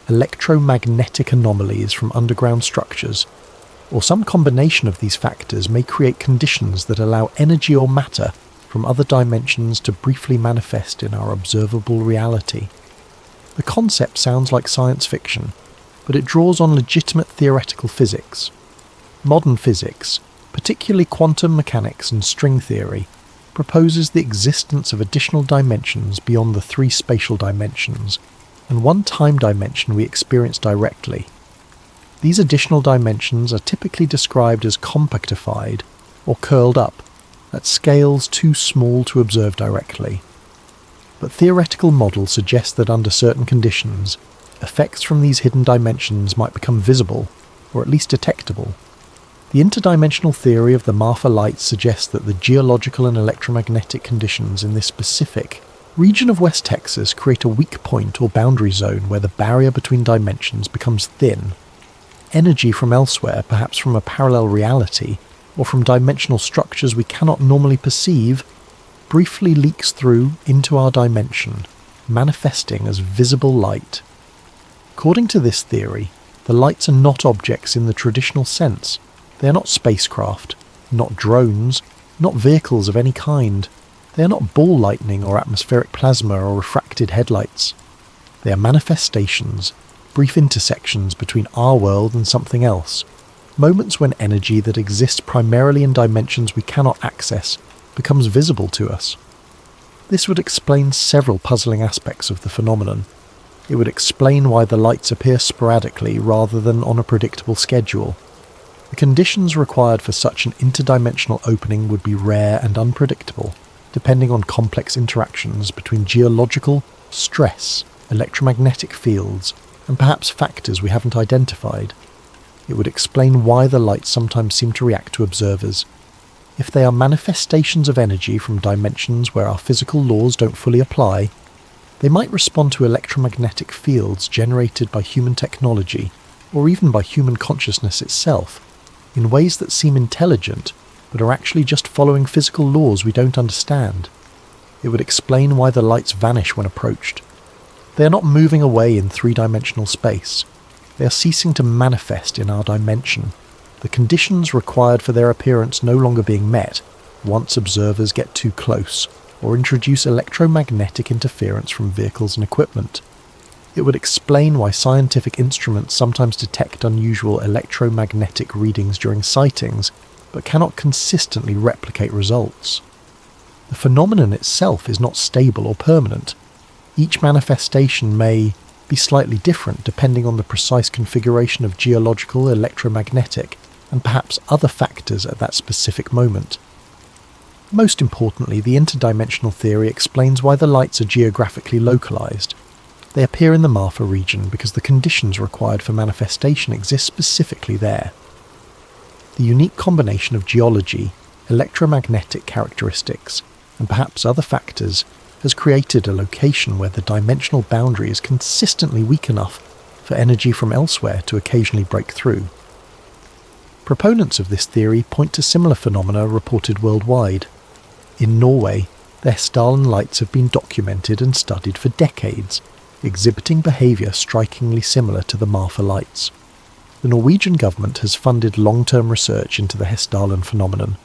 electromagnetic anomalies from underground structures, or some combination of these factors may create conditions that allow energy or matter from other dimensions to briefly manifest in our observable reality. The concept sounds like science fiction, but it draws on legitimate theoretical physics. Modern physics, particularly quantum mechanics and string theory, proposes the existence of additional dimensions beyond the three spatial dimensions, and one time dimension we experience directly. These additional dimensions are typically described as compactified or curled up, at scales too small to observe directly. But theoretical models suggest that under certain conditions, effects from these hidden dimensions might become visible, or at least detectable. The interdimensional theory of the Marfa lights suggests that the geological and electromagnetic conditions in this specific region of West Texas create a weak point or boundary zone where the barrier between dimensions becomes thin. Energy from elsewhere, perhaps from a parallel reality, or from dimensional structures we cannot normally perceive, briefly leaks through into our dimension, manifesting as visible light. According to this theory, the lights are not objects in the traditional sense. They are not spacecraft, not drones, not vehicles of any kind. They are not ball lightning or atmospheric plasma or refracted headlights. They are manifestations, brief intersections between our world and something else, moments when energy that exists primarily in dimensions we cannot access becomes visible to us. This would explain several puzzling aspects of the phenomenon. It would explain why the lights appear sporadically rather than on a predictable schedule. The conditions required for such an interdimensional opening would be rare and unpredictable, depending on complex interactions between geological, stress, electromagnetic fields, and perhaps factors we haven't identified. It would explain why the lights sometimes seem to react to observers. If they are manifestations of energy from dimensions where our physical laws don't fully apply, they might respond to electromagnetic fields generated by human technology, or even by human consciousness itself, in ways that seem intelligent, but are actually just following physical laws we don't understand. It would explain why the lights vanish when approached. They are not moving away in three-dimensional space. They are ceasing to manifest in our dimension, the conditions required for their appearance no longer being met once observers get too close or introduce electromagnetic interference from vehicles and equipment. It would explain why scientific instruments sometimes detect unusual electromagnetic readings during sightings, but cannot consistently replicate results. The phenomenon itself is not stable or permanent. Each manifestation may be slightly different depending on the precise configuration of geological, electromagnetic, and perhaps other factors at that specific moment. Most importantly, the interdimensional theory explains why the lights are geographically localized. They appear in the Marfa region because the conditions required for manifestation exist specifically there. The unique combination of geology, electromagnetic characteristics, and perhaps other factors has created a location where the dimensional boundary is consistently weak enough for energy from elsewhere to occasionally break through. Proponents of this theory point to similar phenomena reported worldwide. In Norway, the Hessdalen lights have been documented and studied for decades, exhibiting behaviour strikingly similar to the Marfa lights. The Norwegian government has funded long-term research into the Hessdalen phenomenon,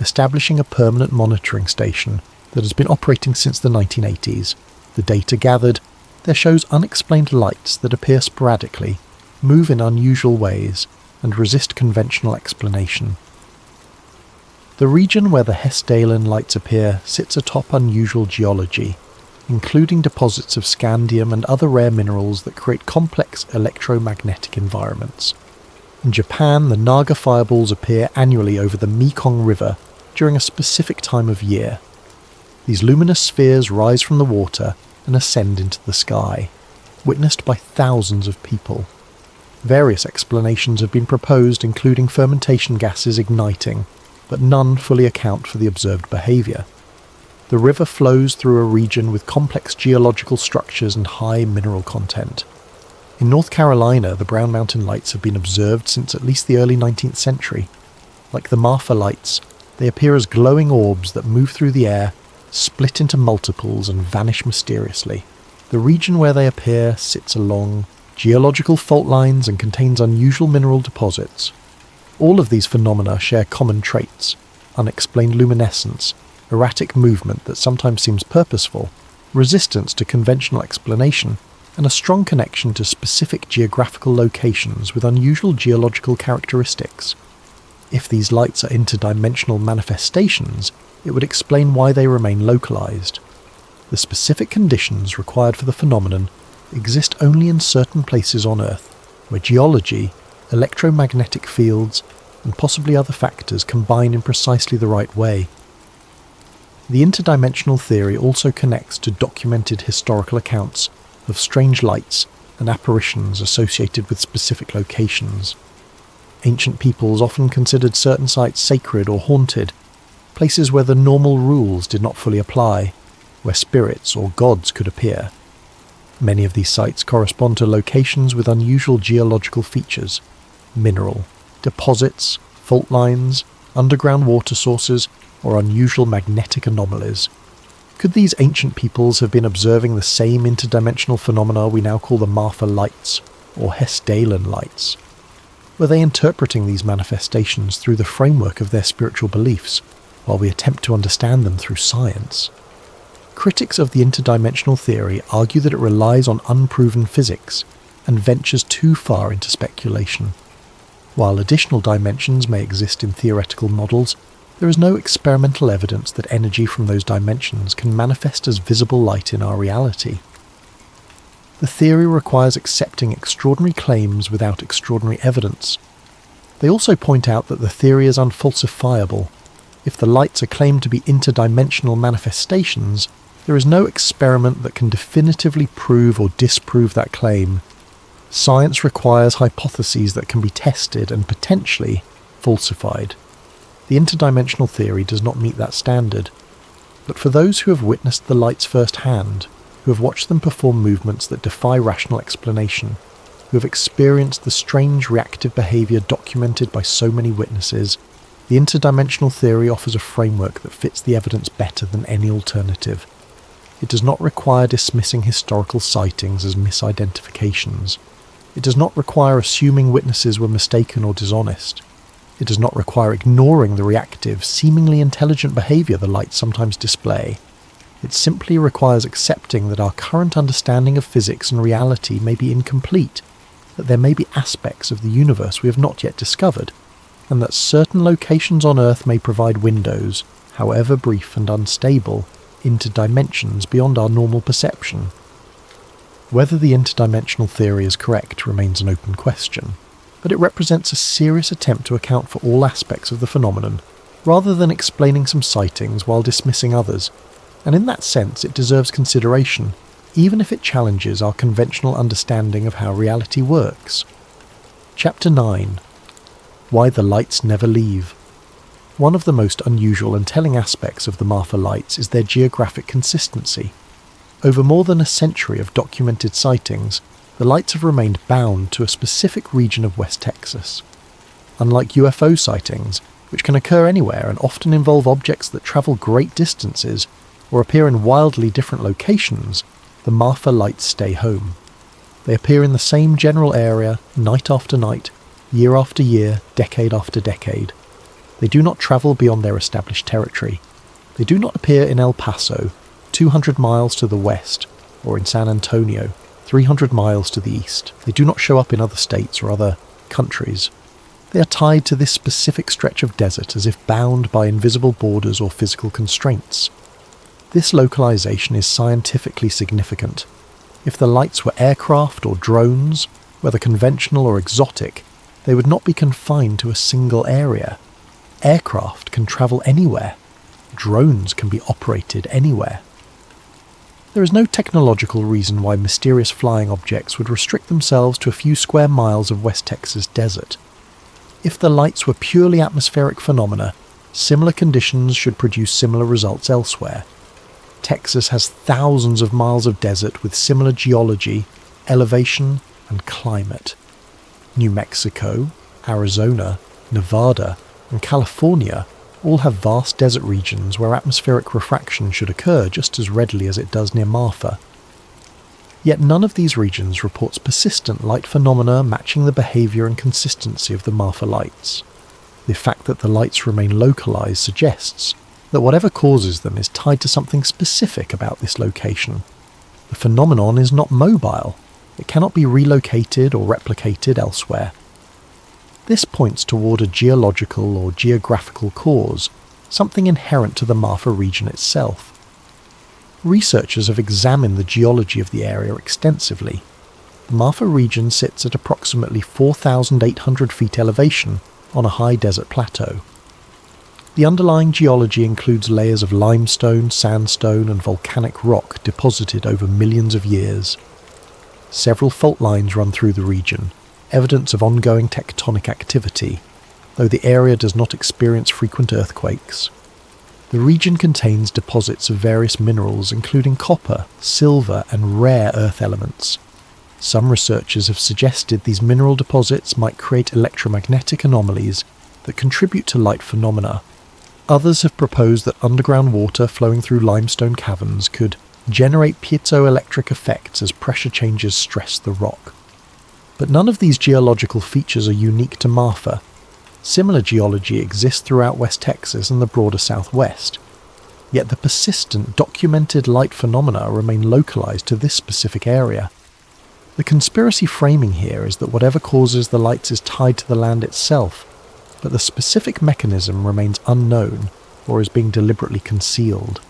establishing a permanent monitoring station that has been operating since the 1980s. The data gathered, there shows unexplained lights that appear sporadically, move in unusual ways, and resist conventional explanation. The region where the Hessdalen lights appear sits atop unusual geology, including deposits of scandium and other rare minerals that create complex electromagnetic environments. In Japan, the Naga fireballs appear annually over the Mekong River during a specific time of year. These luminous spheres rise from the water and ascend into the sky, witnessed by thousands of people. Various explanations have been proposed, including fermentation gases igniting, but none fully account for the observed behaviour. The river flows through a region with complex geological structures and high mineral content. In North Carolina, the Brown Mountain Lights have been observed since at least the early 19th century. Like the Marfa lights, they appear as glowing orbs that move through the air, split into multiples and vanish mysteriously. The region where they appear sits along geological fault lines and contains unusual mineral deposits. All of these phenomena share common traits: unexplained luminescence, erratic movement that sometimes seems purposeful, resistance to conventional explanation, and a strong connection to specific geographical locations with unusual geological characteristics. If these lights are interdimensional manifestations, it would explain why they remain localized. The specific conditions required for the phenomenon exist only in certain places on Earth, where geology, electromagnetic fields, and possibly other factors combine in precisely the right way. The interdimensional theory also connects to documented historical accounts of strange lights and apparitions associated with specific locations. Ancient peoples often considered certain sites sacred or haunted, places where the normal rules did not fully apply, where spirits or gods could appear. Many of these sites correspond to locations with unusual geological features: mineral, deposits, fault lines, underground water sources, or unusual magnetic anomalies. Could these ancient peoples have been observing the same interdimensional phenomena we now call the Marfa lights, or Hessdalen lights? Were they interpreting these manifestations through the framework of their spiritual beliefs, while we attempt to understand them through science? Critics of the interdimensional theory argue that it relies on unproven physics, and ventures too far into speculation. While additional dimensions may exist in theoretical models, there is no experimental evidence that energy from those dimensions can manifest as visible light in our reality. The theory requires accepting extraordinary claims without extraordinary evidence. They also point out that the theory is unfalsifiable. If the lights are claimed to be interdimensional manifestations, there is no experiment that can definitively prove or disprove that claim. Science requires hypotheses that can be tested and potentially falsified. The interdimensional theory does not meet that standard. But for those who have witnessed the lights firsthand, who have watched them perform movements that defy rational explanation, who have experienced the strange reactive behaviour documented by so many witnesses, the interdimensional theory offers a framework that fits the evidence better than any alternative. It does not require dismissing historical sightings as misidentifications. It does not require assuming witnesses were mistaken or dishonest. It does not require ignoring the reactive, seemingly intelligent behaviour the lights sometimes display. It simply requires accepting that our current understanding of physics and reality may be incomplete, that there may be aspects of the universe we have not yet discovered, and that certain locations on Earth may provide windows, however brief and unstable, into dimensions beyond our normal perception. Whether the interdimensional theory is correct remains an open question, but it represents a serious attempt to account for all aspects of the phenomenon, rather than explaining some sightings while dismissing others, and in that sense it deserves consideration, even if it challenges our conventional understanding of how reality works. Chapter 9. Why the Lights Never Leave. One of the most unusual and telling aspects of the Marfa lights is their geographic consistency. Over more than a century of documented sightings, the lights have remained bound to a specific region of West Texas. Unlike UFO sightings, which can occur anywhere and often involve objects that travel great distances or appear in wildly different locations, the Marfa lights stay home. They appear in the same general area, night after night, year after year, decade after decade. They do not travel beyond their established territory. They do not appear in El Paso, 200 miles to the west, or in San Antonio, 300 miles to the east. They do not show up in other states or other countries. They are tied to this specific stretch of desert as if bound by invisible borders or physical constraints. This localization is scientifically significant. If the lights were aircraft or drones, whether conventional or exotic, they would not be confined to a single area. Aircraft can travel anywhere. Drones can be operated anywhere. There is no technological reason why mysterious flying objects would restrict themselves to a few square miles of West Texas desert. If the lights were purely atmospheric phenomena, similar conditions should produce similar results elsewhere. Texas has thousands of miles of desert with similar geology, elevation, and climate. New Mexico, Arizona, Nevada, and California all have vast desert regions where atmospheric refraction should occur just as readily as it does near Marfa. Yet none of these regions reports persistent light phenomena matching the behaviour and consistency of the Marfa lights. The fact that the lights remain localised suggests that whatever causes them is tied to something specific about this location. The phenomenon is not mobile. It cannot be relocated or replicated elsewhere. This points toward a geological or geographical cause, something inherent to the Marfa region itself. Researchers have examined the geology of the area extensively. The Marfa region sits at approximately 4,800 feet elevation on a high desert plateau. The underlying geology includes layers of limestone, sandstone, and volcanic rock deposited over millions of years. Several fault lines run through the region, evidence of ongoing tectonic activity, though the area does not experience frequent earthquakes. The region contains deposits of various minerals including copper, silver, and rare earth elements. Some researchers have suggested these mineral deposits might create electromagnetic anomalies that contribute to light phenomena. Others have proposed that underground water flowing through limestone caverns could generate piezoelectric effects as pressure changes stress the rock. But none of these geological features are unique to Marfa. Similar geology exists throughout West Texas and the broader Southwest. Yet the persistent, documented light phenomena remain localized to this specific area. The conspiracy framing here is that whatever causes the lights is tied to the land itself, but the specific mechanism remains unknown or is being deliberately concealed.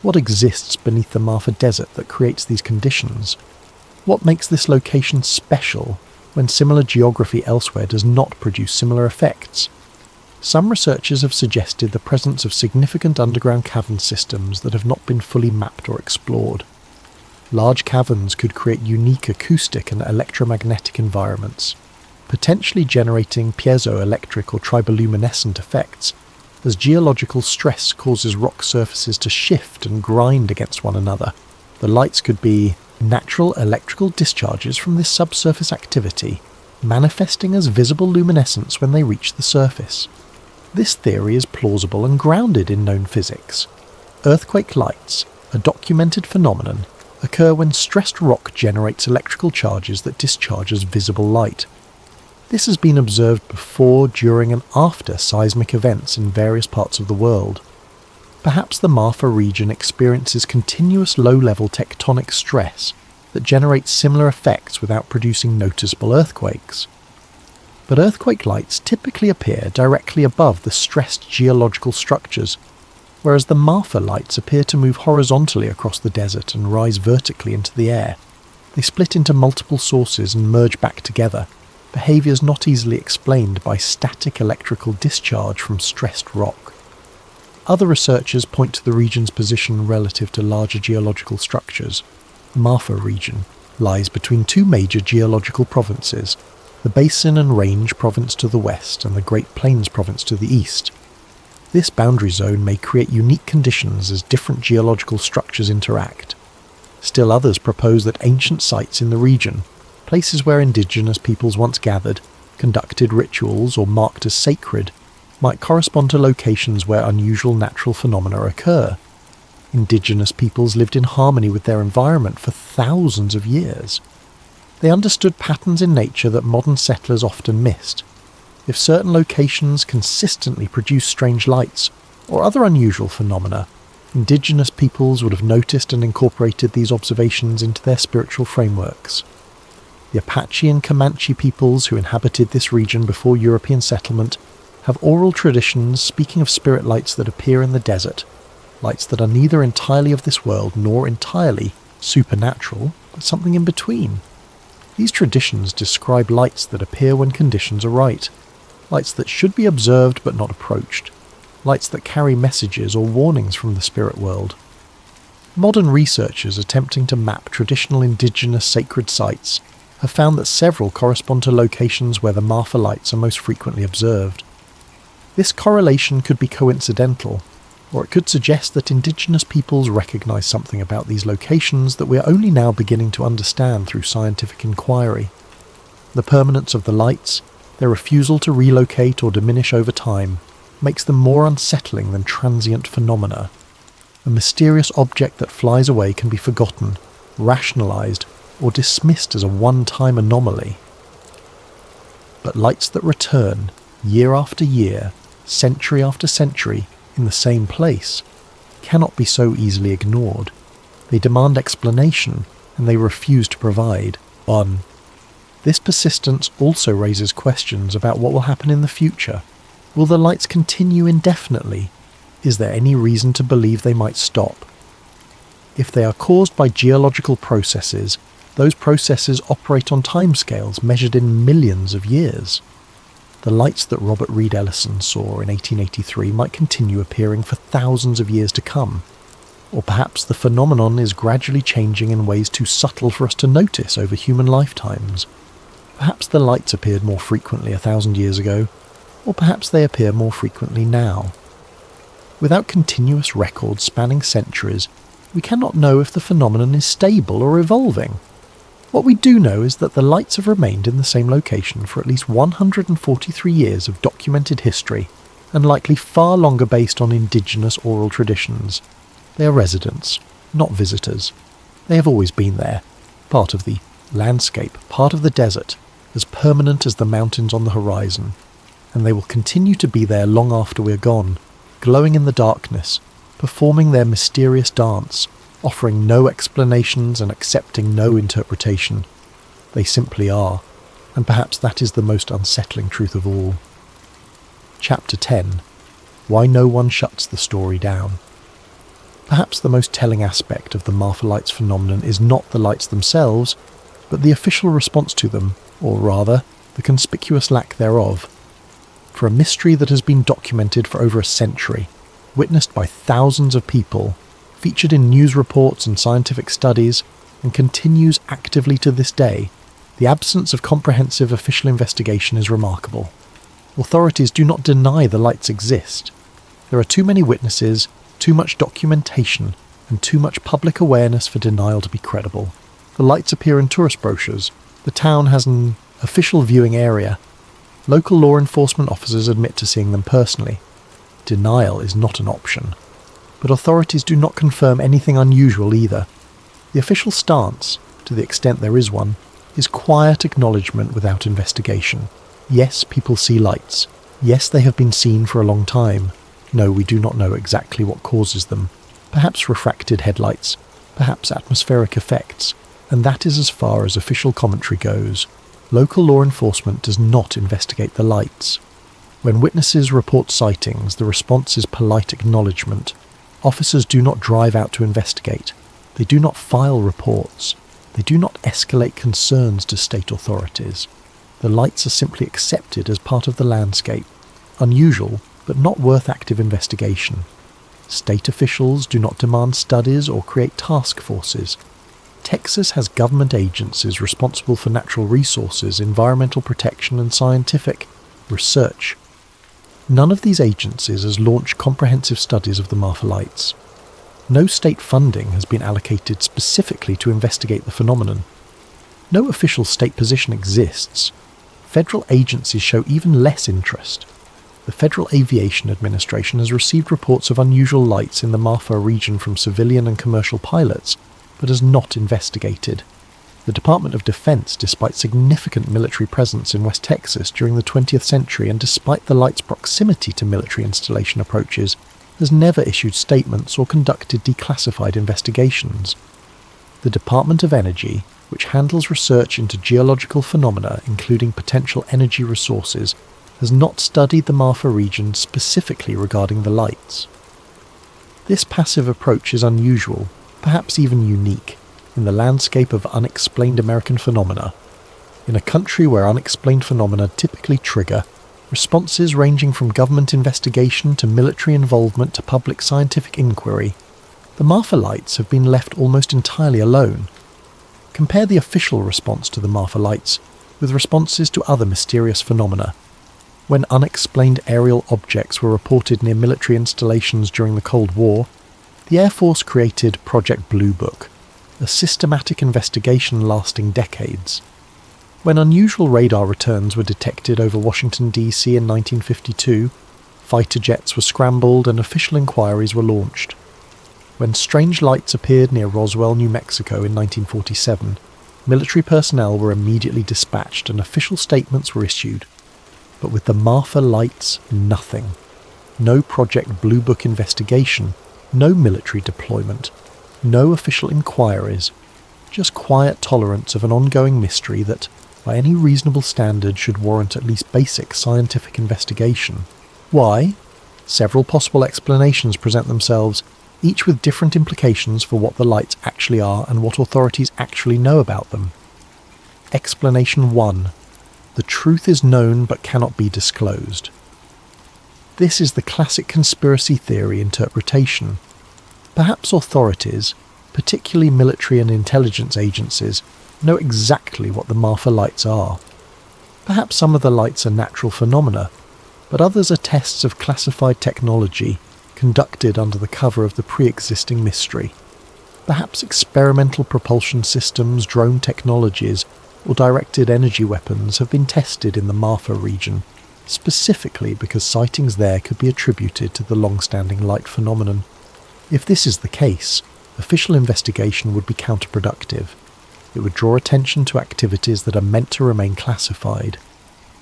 What exists beneath the Marfa Desert that creates these conditions? What makes this location special when similar geography elsewhere does not produce similar effects? Some researchers have suggested the presence of significant underground cavern systems that have not been fully mapped or explored. Large caverns could create unique acoustic and electromagnetic environments, potentially generating piezoelectric or triboluminescent effects, as geological stress causes rock surfaces to shift and grind against one another. The lights could be natural electrical discharges from this subsurface activity, manifesting as visible luminescence when they reach the surface. This theory is plausible and grounded in known physics. Earthquake lights, a documented phenomenon, occur when stressed rock generates electrical charges that discharge as visible light. This has been observed before, during, and after seismic events in various parts of the world. Perhaps the Marfa region experiences continuous low-level tectonic stress that generates similar effects without producing noticeable earthquakes. But earthquake lights typically appear directly above the stressed geological structures, whereas the Marfa lights appear to move horizontally across the desert and rise vertically into the air. They split into multiple sources and merge back together, behaviours not easily explained by static electrical discharge from stressed rock. Other researchers point to the region's position relative to larger geological structures. The Marfa region lies between two major geological provinces, the Basin and Range province to the west and the Great Plains province to the east. This boundary zone may create unique conditions as different geological structures interact. Still others propose that ancient sites in the region, places where indigenous peoples once gathered, conducted rituals, or marked as sacred, might correspond to locations where unusual natural phenomena occur. Indigenous peoples lived in harmony with their environment for thousands of years. They understood patterns in nature that modern settlers often missed. If certain locations consistently produce strange lights or other unusual phenomena, Indigenous peoples would have noticed and incorporated these observations into their spiritual frameworks. The Apache and Comanche peoples who inhabited this region before European settlement have oral traditions speaking of spirit lights that appear in the desert, lights that are neither entirely of this world nor entirely supernatural, but something in between. These traditions describe lights that appear when conditions are right, lights that should be observed but not approached, lights that carry messages or warnings from the spirit world. Modern researchers attempting to map traditional indigenous sacred sites have found that several correspond to locations where the Marfa lights are most frequently observed. This correlation could be coincidental, or it could suggest that indigenous peoples recognise something about these locations that we are only now beginning to understand through scientific inquiry. The permanence of the lights, their refusal to relocate or diminish over time, makes them more unsettling than transient phenomena. A mysterious object that flies away can be forgotten, rationalised, or dismissed as a one-time anomaly. But lights that return, year after year, century after century, in the same place, cannot be so easily ignored. They demand explanation, and they refuse to provide one. This persistence also raises questions about what will happen in the future. Will the lights continue indefinitely? Is there any reason to believe they might stop? If they are caused by geological processes, those processes operate on timescales measured in millions of years. The lights that Robert Reed Ellison saw in 1883 might continue appearing for thousands of years to come. Or perhaps the phenomenon is gradually changing in ways too subtle for us to notice over human lifetimes. Perhaps the lights appeared more frequently 1,000 years ago, or perhaps they appear more frequently now. Without continuous records spanning centuries, we cannot know if the phenomenon is stable or evolving. What we do know is that the lights have remained in the same location for at least 143 years of documented history, and likely far longer based on indigenous oral traditions. They are residents, not visitors. They have always been there, part of the landscape, part of the desert, as permanent as the mountains on the horizon, and they will continue to be there long after we're gone, glowing in the darkness, performing their mysterious dance, offering no explanations and accepting no interpretation. They simply are, and perhaps that is the most unsettling truth of all. Chapter 10. Why no one shuts the story down. Perhaps the most telling aspect of the Marfa lights phenomenon is not the lights themselves, but the official response to them, or rather, the conspicuous lack thereof. For a mystery that has been documented for over a century, witnessed by thousands of people, featured in news reports and scientific studies, and continues actively to this day, the absence of comprehensive official investigation is remarkable. Authorities do not deny the lights exist. There are too many witnesses, too much documentation, and too much public awareness for denial to be credible. The lights appear in tourist brochures. The town has an official viewing area. Local law enforcement officers admit to seeing them personally. Denial is not an option. But authorities do not confirm anything unusual either. The official stance, to the extent there is one, is quiet acknowledgement without investigation. Yes, people see lights. Yes, they have been seen for a long time. No, we do not know exactly what causes them. Perhaps refracted headlights, perhaps atmospheric effects, and that is as far as official commentary goes. Local law enforcement does not investigate the lights. When witnesses report sightings, the response is polite acknowledgement. Officers do not drive out to investigate. They do not file reports. They do not escalate concerns to state authorities. The lights are simply accepted as part of the landscape. Unusual, but not worth active investigation. State officials do not demand studies or create task forces. Texas has government agencies responsible for natural resources, environmental protection, and scientific research. None of these agencies has launched comprehensive studies of the Marfa lights. No state funding has been allocated specifically to investigate the phenomenon. No official state position exists. Federal agencies show even less interest. The Federal Aviation Administration has received reports of unusual lights in the Marfa region from civilian and commercial pilots, but has not investigated. The Department of Defense, despite significant military presence in West Texas during the 20th century and despite the light's proximity to military installation approaches, has never issued statements or conducted declassified investigations. The Department of Energy, which handles research into geological phenomena including potential energy resources, has not studied the Marfa region specifically regarding the lights. This passive approach is unusual, perhaps even unique, in the landscape of unexplained American phenomena. In a country where unexplained phenomena typically trigger responses ranging from government investigation to military involvement to public scientific inquiry, the Marfa lights have been left almost entirely alone. Compare the official response to the Marfa lights with responses to other mysterious phenomena. When unexplained aerial objects were reported near military installations during the Cold War, the Air Force created Project Blue Book, a systematic investigation lasting decades. When unusual radar returns were detected over Washington, D.C. in 1952, fighter jets were scrambled and official inquiries were launched. When strange lights appeared near Roswell, New Mexico in 1947, military personnel were immediately dispatched and official statements were issued. But with the Marfa lights, nothing. No Project Blue Book investigation, no military deployment, no official inquiries, just quiet tolerance of an ongoing mystery that, by any reasonable standard, should warrant at least basic scientific investigation. Why? Several possible explanations present themselves, each with different implications for what the lights actually are and what authorities actually know about them. Explanation 1. The truth is known but cannot be disclosed. This is the classic conspiracy theory interpretation. Perhaps authorities, particularly military and intelligence agencies, know exactly what the Marfa lights are. Perhaps some of the lights are natural phenomena, but others are tests of classified technology conducted under the cover of the pre-existing mystery. Perhaps experimental propulsion systems, drone technologies, or directed energy weapons have been tested in the Marfa region, specifically because sightings there could be attributed to the long-standing light phenomenon. If this is the case, official investigation would be counterproductive. It would draw attention to activities that are meant to remain classified.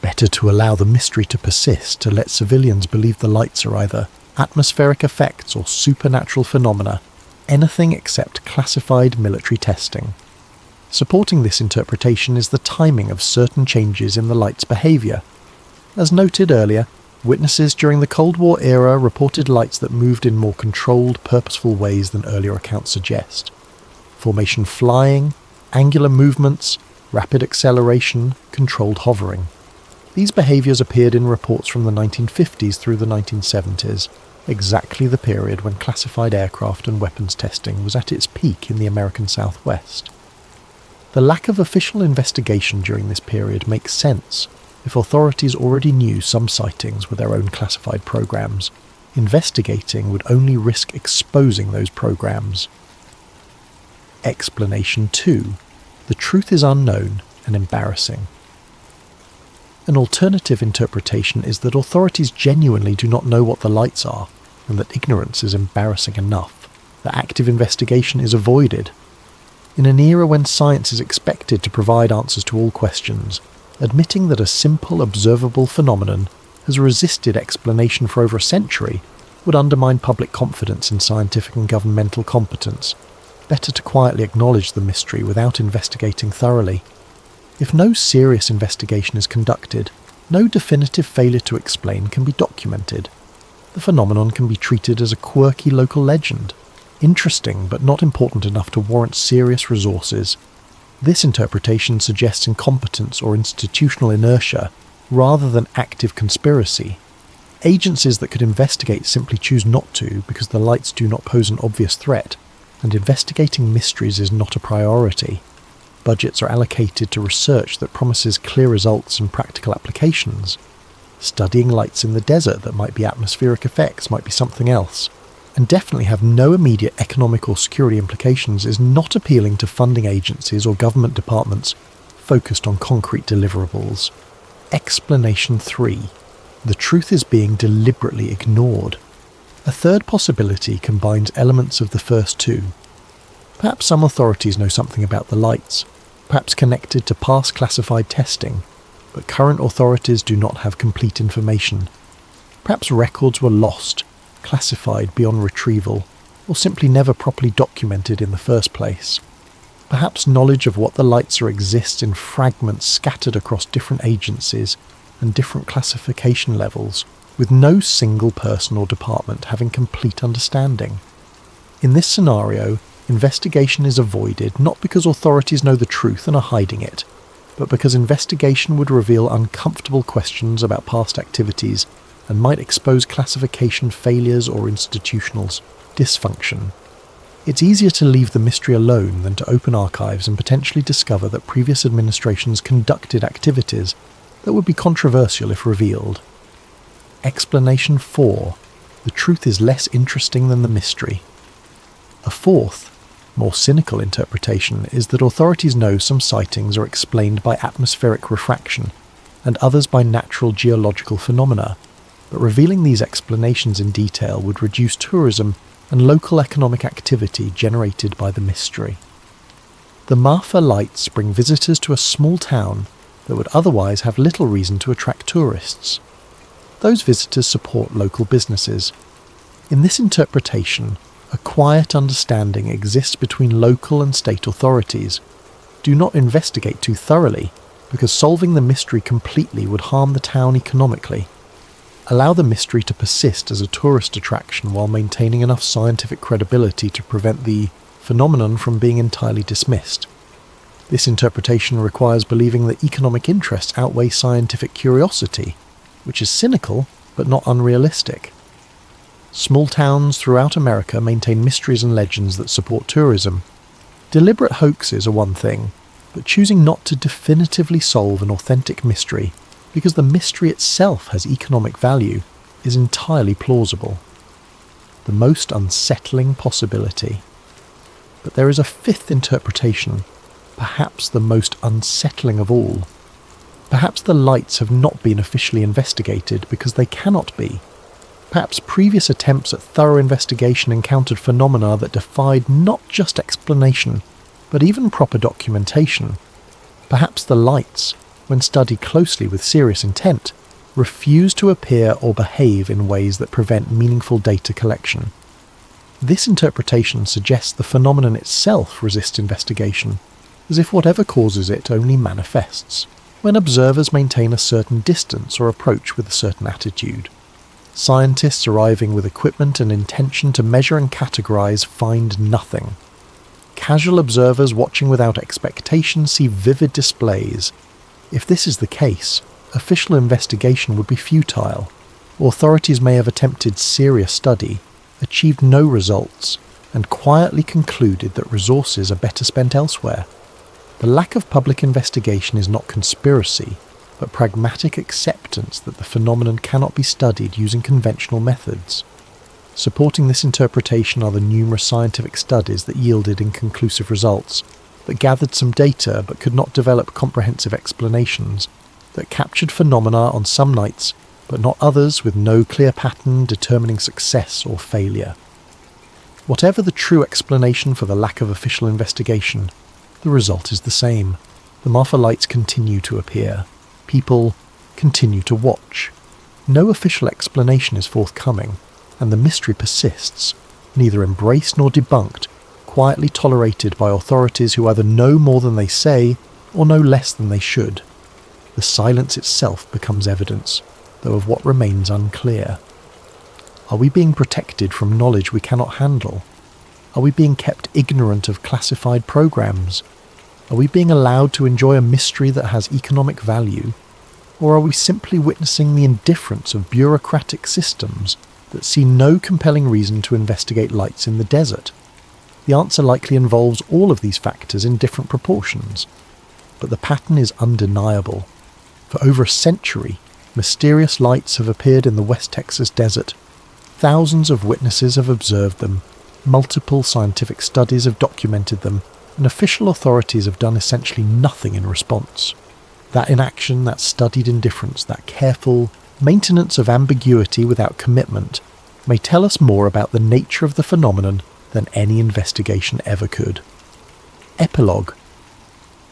Better to allow the mystery to persist, to let civilians believe the lights are either atmospheric effects or supernatural phenomena, anything except classified military testing. Supporting this interpretation is the timing of certain changes in the light's behaviour. As noted earlier, witnesses during the Cold War era reported lights that moved in more controlled, purposeful ways than earlier accounts suggest. Formation flying, angular movements, rapid acceleration, controlled hovering. These behaviours appeared in reports from the 1950s through the 1970s, exactly the period when classified aircraft and weapons testing was at its peak in the American Southwest. The lack of official investigation during this period makes sense. If authorities already knew some sightings were their own classified programs, investigating would only risk exposing those programs. Explanation 2. The truth is unknown and embarrassing. An alternative interpretation is that authorities genuinely do not know what the lights are, and that ignorance is embarrassing enough, that active investigation is avoided. In an era when science is expected to provide answers to all questions, admitting that a simple, observable phenomenon has resisted explanation for over a century would undermine public confidence in scientific and governmental competence. Better to quietly acknowledge the mystery without investigating thoroughly. If no serious investigation is conducted, no definitive failure to explain can be documented. The phenomenon can be treated as a quirky local legend, interesting but not important enough to warrant serious resources. This interpretation suggests incompetence or institutional inertia rather than active conspiracy. Agencies that could investigate simply choose not to because the lights do not pose an obvious threat, and investigating mysteries is not a priority. Budgets are allocated to research that promises clear results and practical applications. Studying lights in the desert that might be atmospheric effects might be something else, and definitely have no immediate economic or security implications is not appealing to funding agencies or government departments focused on concrete deliverables. Explanation 3. The truth is being deliberately ignored. A third possibility combines elements of the first two. Perhaps some authorities know something about the lights, perhaps connected to past classified testing, but current authorities do not have complete information. Perhaps records were lost, classified beyond retrieval, or simply never properly documented in the first place. Perhaps knowledge of what the lights are exists in fragments scattered across different agencies and different classification levels, with no single person or department having complete understanding. In this scenario, investigation is avoided not because authorities know the truth and are hiding it, but because investigation would reveal uncomfortable questions about past activities and might expose classification failures or institutional dysfunction. It's easier to leave the mystery alone than to open archives and potentially discover that previous administrations conducted activities that would be controversial if revealed. Explanation 4. The truth is less interesting than the mystery. A fourth, more cynical interpretation is that authorities know some sightings are explained by atmospheric refraction and others by natural geological phenomena, but revealing these explanations in detail would reduce tourism and local economic activity generated by the mystery. The Marfa lights bring visitors to a small town that would otherwise have little reason to attract tourists. Those visitors support local businesses. In this interpretation, a quiet understanding exists between local and state authorities. Do not investigate too thoroughly, because solving the mystery completely would harm the town economically. Allow the mystery to persist as a tourist attraction while maintaining enough scientific credibility to prevent the phenomenon from being entirely dismissed. This interpretation requires believing that economic interests outweigh scientific curiosity, which is cynical but not unrealistic. Small towns throughout America maintain mysteries and legends that support tourism. Deliberate hoaxes are one thing, but choosing not to definitively solve an authentic mystery because the mystery itself has economic value is entirely plausible. The most unsettling possibility. But there is a fifth interpretation, perhaps the most unsettling of all. Perhaps the lights have not been officially investigated because they cannot be. Perhaps previous attempts at thorough investigation encountered phenomena that defied not just explanation, but even proper documentation. Perhaps the lights, when studied closely with serious intent, refuse to appear or behave in ways that prevent meaningful data collection. This interpretation suggests the phenomenon itself resists investigation, as if whatever causes it only manifests, when observers maintain a certain distance or approach with a certain attitude. Scientists arriving with equipment and intention to measure and categorize find nothing. Casual observers watching without expectation see vivid displays. If this is the case, official investigation would be futile. Authorities may have attempted serious study, achieved no results, and quietly concluded that resources are better spent elsewhere. The lack of public investigation is not conspiracy, but pragmatic acceptance that the phenomenon cannot be studied using conventional methods. Supporting this interpretation are the numerous scientific studies that yielded inconclusive results, that gathered some data but could not develop comprehensive explanations, that captured phenomena on some nights but not others, with no clear pattern determining success or failure. Whatever the true explanation for the lack of official investigation, the result is the same. The Marfa lights continue to appear. People continue to watch. No official explanation is forthcoming, and the mystery persists, neither embraced nor debunked, quietly tolerated by authorities who either know more than they say or know less than they should. The silence itself becomes evidence, though of what remains unclear. Are we being protected from knowledge we cannot handle? Are we being kept ignorant of classified programs? Are we being allowed to enjoy a mystery that has economic value? Or are we simply witnessing the indifference of bureaucratic systems that see no compelling reason to investigate lights in the desert? The answer likely involves all of these factors in different proportions, but the pattern is undeniable. For over a century, mysterious lights have appeared in the West Texas desert. Thousands of witnesses have observed them, multiple scientific studies have documented them, and official authorities have done essentially nothing in response. That inaction, that studied indifference, that careful maintenance of ambiguity without commitment may tell us more about the nature of the phenomenon than any investigation ever could. Epilogue.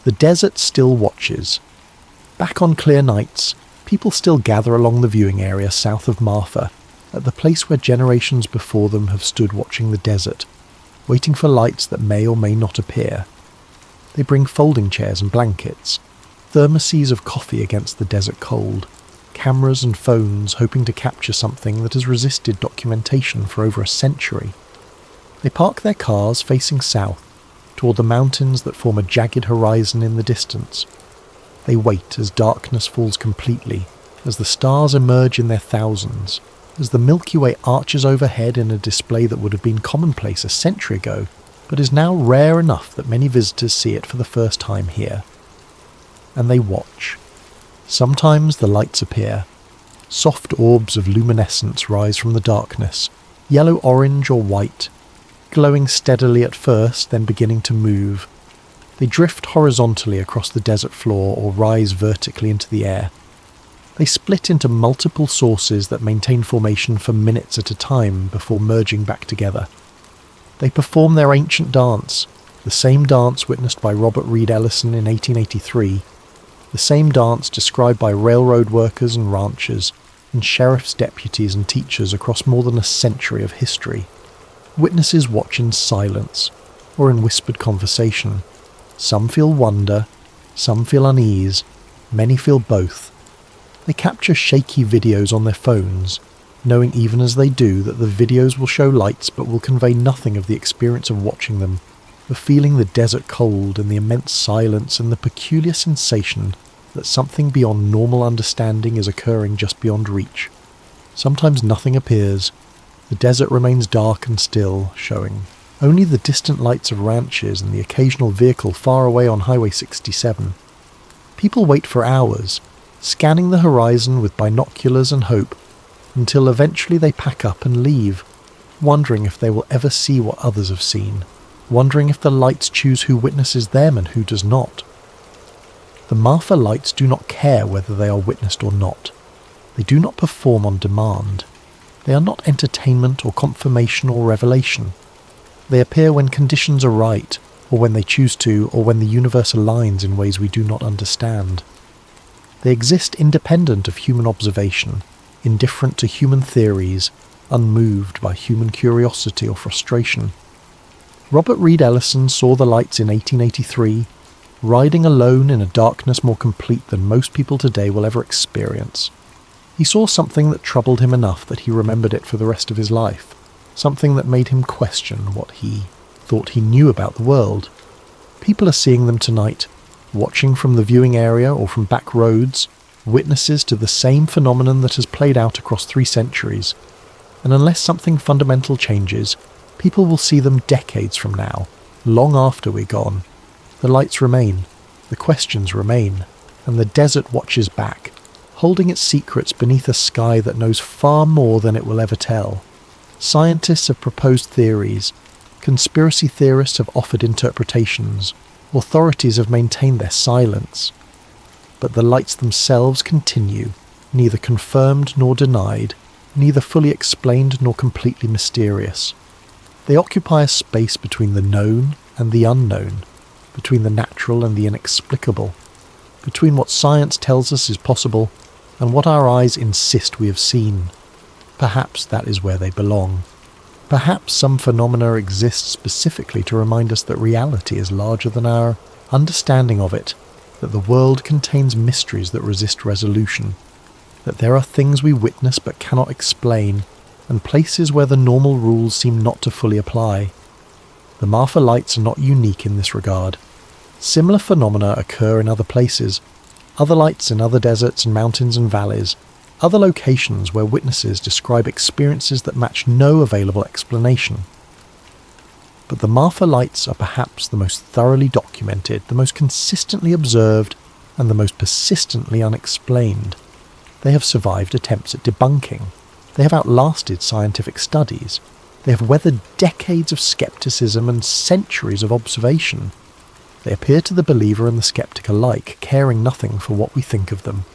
The desert still watches. Back on clear nights, people still gather along the viewing area south of Marfa, at the place where generations before them have stood watching the desert, waiting for lights that may or may not appear. They bring folding chairs and blankets, thermoses of coffee against the desert cold, cameras and phones hoping to capture something that has resisted documentation for over a century. They park their cars facing south, toward the mountains that form a jagged horizon in the distance. They wait as darkness falls completely, as the stars emerge in their thousands, as the Milky Way arches overhead in a display that would have been commonplace a century ago, but is now rare enough that many visitors see it for the first time here. And they watch. Sometimes the lights appear. Soft orbs of luminescence rise from the darkness, yellow, orange or white, glowing steadily at first, then beginning to move. They drift horizontally across the desert floor or rise vertically into the air. They split into multiple sources that maintain formation for minutes at a time before merging back together. They perform their ancient dance, the same dance witnessed by Robert Reed Ellison in 1883, the same dance described by railroad workers and ranchers, and sheriff's deputies and teachers across more than a century of history. Witnesses watch in silence, or in whispered conversation. Some feel wonder, some feel unease, many feel both. They capture shaky videos on their phones, knowing even as they do that the videos will show lights but will convey nothing of the experience of watching them, of feeling the desert cold and the immense silence and the peculiar sensation that something beyond normal understanding is occurring just beyond reach. Sometimes nothing appears. The desert remains dark and still, showing only the distant lights of ranches and the occasional vehicle far away on Highway 67. People wait for hours, scanning the horizon with binoculars and hope, until eventually they pack up and leave, wondering if they will ever see what others have seen, wondering if the lights choose who witnesses them and who does not. The Marfa lights do not care whether they are witnessed or not. They do not perform on demand. They are not entertainment or confirmation or revelation. They appear when conditions are right, or when they choose to, or when the universe aligns in ways we do not understand. They exist independent of human observation, indifferent to human theories, unmoved by human curiosity or frustration. Robert Reed Ellison saw the lights in 1883, riding alone in a darkness more complete than most people today will ever experience. He saw something that troubled him enough that he remembered it for the rest of his life, something that made him question what he thought he knew about the world. People are seeing them tonight, watching from the viewing area or from back roads, witnesses to the same phenomenon that has played out across 3 centuries. And unless something fundamental changes, people will see them decades from now, long after we're gone. The lights remain, the questions remain, and the desert watches back, holding its secrets beneath a sky that knows far more than it will ever tell. Scientists have proposed theories, conspiracy theorists have offered interpretations, authorities have maintained their silence. But the lights themselves continue, neither confirmed nor denied, neither fully explained nor completely mysterious. They occupy a space between the known and the unknown, between the natural and the inexplicable, between what science tells us is possible and what our eyes insist we have seen. Perhaps that is where they belong. Perhaps some phenomena exist specifically to remind us that reality is larger than our understanding of it, that the world contains mysteries that resist resolution, that there are things we witness but cannot explain, and places where the normal rules seem not to fully apply. The Marfa lights are not unique in this regard. Similar phenomena occur in other places, other lights in other deserts and mountains and valleys, other locations where witnesses describe experiences that match no available explanation. But the Marfa lights are perhaps the most thoroughly documented, the most consistently observed, and the most persistently unexplained. They have survived attempts at debunking. They have outlasted scientific studies. They have weathered decades of skepticism and centuries of observation. They appear to the believer and the skeptic alike, caring nothing for what we think of them.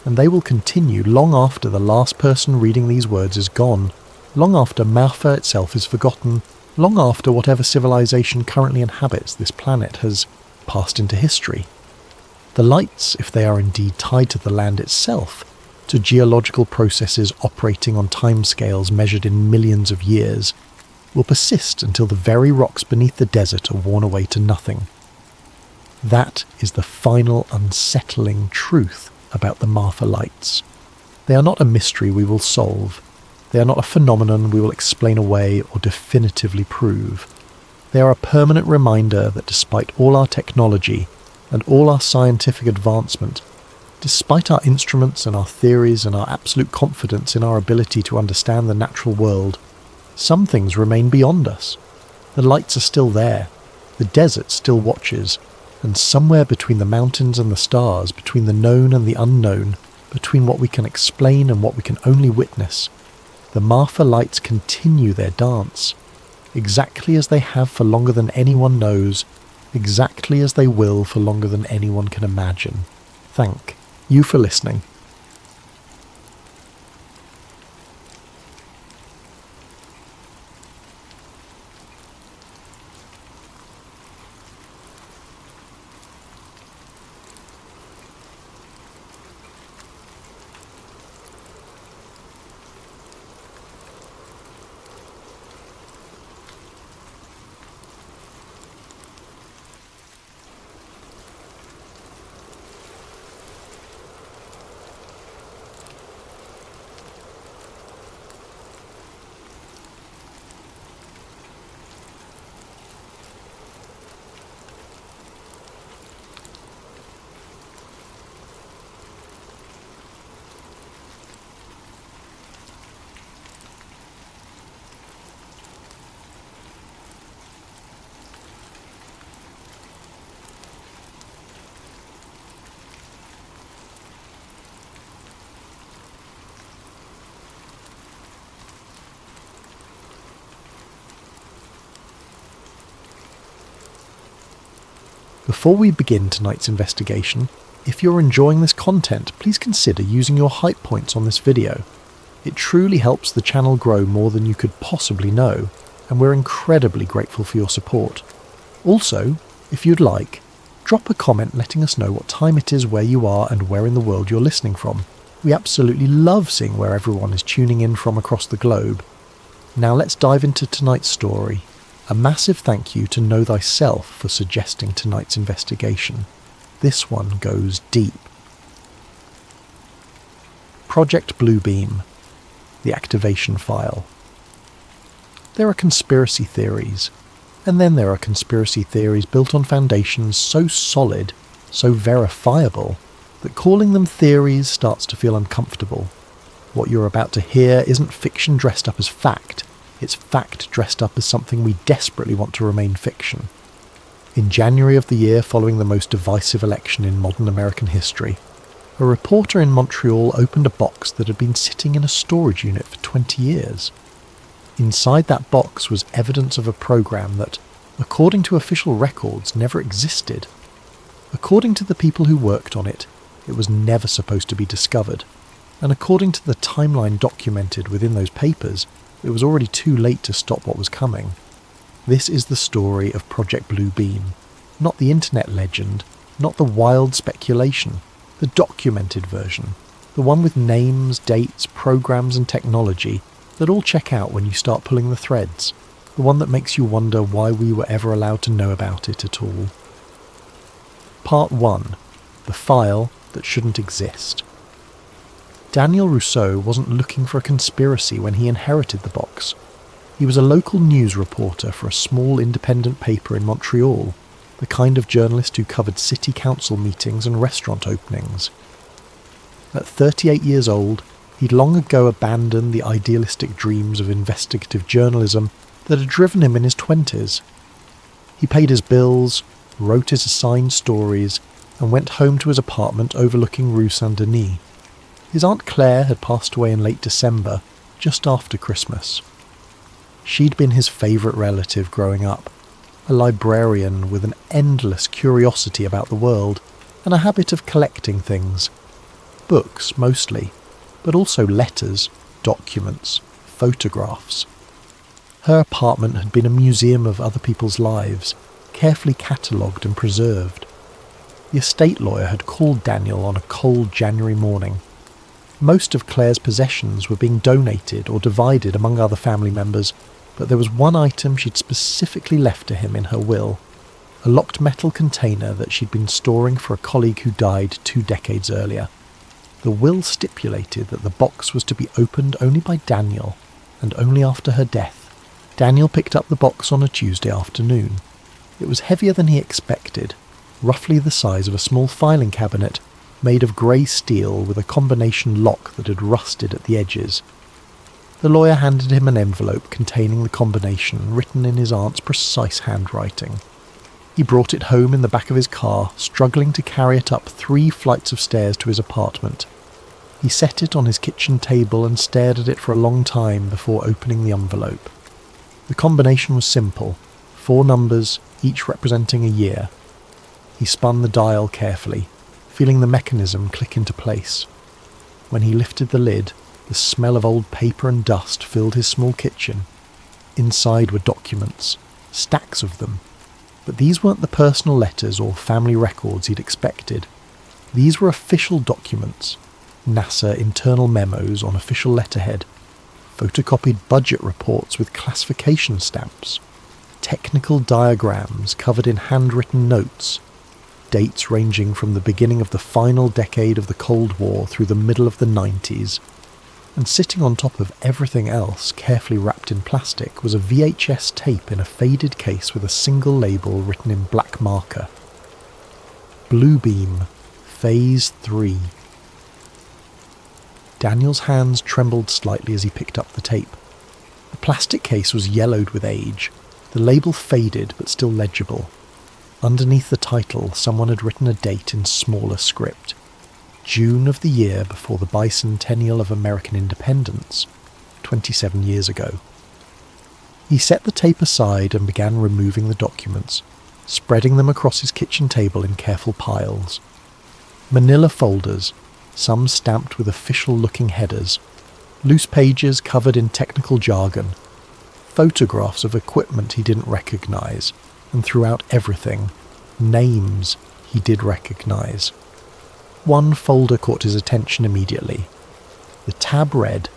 And they will continue long after the last person reading these words is gone, long after Marfa itself is forgotten, long after whatever civilization currently inhabits this planet has passed into history. The lights, if they are indeed tied to the land itself, to geological processes operating on timescales measured in millions of years, will persist until the very rocks beneath the desert are worn away to nothing. That is the final unsettling truth about the Marfa lights. They are not a mystery we will solve. They are not a phenomenon we will explain away or definitively prove. They are a permanent reminder that despite all our technology and all our scientific advancement, despite our instruments and our theories and our absolute confidence in our ability to understand the natural world, some things remain beyond us. The lights are still there, the desert still watches, and somewhere between the mountains and the stars, between the known and the unknown, between what we can explain and what we can only witness, the Marfa lights continue their dance, exactly as they have for longer than anyone knows, exactly as they will for longer than anyone can imagine. Thank you for listening. Before we begin tonight's investigation, if you're enjoying this content, please consider using your hype points on this video. It truly helps the channel grow more than you could possibly know, and we're incredibly grateful for your support. Also, if you'd like, drop a comment letting us know what time it is where you are and where in the world you're listening from. We absolutely love seeing where everyone is tuning in from across the globe. Now let's dive into tonight's story. A massive thank you to Know Thyself for suggesting tonight's investigation. This one goes deep. Project Bluebeam. The activation file. There are conspiracy theories, and then there are conspiracy theories built on foundations so solid, so verifiable, that calling them theories starts to feel uncomfortable. What you're about to hear isn't fiction dressed up as fact. It's fact dressed up as something we desperately want to remain fiction. In January of the year following the most divisive election in modern American history, a reporter in Montreal opened a box that had been sitting in a storage unit for 20 years. Inside that box was evidence of a program that, according to official records, never existed. According to the people who worked on it, it was never supposed to be discovered. And according to the timeline documented within those papers, it was already too late to stop what was coming. This is the story of Project Bluebeam, not the internet legend, not the wild speculation, the documented version, the one with names, dates, programs and technology that all check out when you start pulling the threads, the one that makes you wonder why we were ever allowed to know about it at all. Part 1. The file that shouldn't exist. Daniel Rousseau wasn't looking for a conspiracy when he inherited the box. He was a local news reporter for a small independent paper in Montreal, the kind of journalist who covered city council meetings and restaurant openings. At 38 years old, he'd long ago abandoned the idealistic dreams of investigative journalism that had driven him in his 20s. He paid his bills, wrote his assigned stories, and went home to his apartment overlooking Rue Saint-Denis. His Aunt Claire had passed away in late December, just after Christmas. She'd been his favourite relative growing up, a librarian with an endless curiosity about the world and a habit of collecting things. Books, mostly, but also letters, documents, photographs. Her apartment had been a museum of other people's lives, carefully catalogued and preserved. The estate lawyer had called Daniel on a cold January morning. Most of Claire's possessions were being donated or divided among other family members, but there was one item she'd specifically left to him in her will, a locked metal container that she'd been storing for a colleague who died 2 decades earlier. The will stipulated that the box was to be opened only by Daniel, and only after her death. Daniel picked up the box on a Tuesday afternoon. It was heavier than he expected, roughly the size of a small filing cabinet, made of grey steel with a combination lock that had rusted at the edges. The lawyer handed him an envelope containing the combination, written in his aunt's precise handwriting. He brought it home in the back of his car, struggling to carry it up 3 flights of stairs to his apartment. He set it on his kitchen table and stared at it for a long time before opening the envelope. The combination was simple, 4 numbers, each representing a year. He spun the dial carefully, feeling the mechanism click into place. When he lifted the lid, the smell of old paper and dust filled his small kitchen. Inside were documents, stacks of them. But these weren't the personal letters or family records he'd expected. These were official documents, NASA internal memos on official letterhead, photocopied budget reports with classification stamps, technical diagrams covered in handwritten notes, dates ranging from the beginning of the final decade of the Cold War through the middle of the 90s. And sitting on top of everything else, carefully wrapped in plastic, was a VHS tape in a faded case with a single label written in black marker. Bluebeam, Phase 3. Daniel's hands trembled slightly as he picked up the tape. The plastic case was yellowed with age, the label faded but still legible. Underneath the title, someone had written a date in smaller script. June of the year before the bicentennial of American independence, 27 years ago. He set the tape aside and began removing the documents, spreading them across his kitchen table in careful piles. Manila folders, some stamped with official-looking headers, loose pages covered in technical jargon, photographs of equipment he didn't recognize, and throughout everything, names he did recognize. One folder caught his attention immediately. The tab read,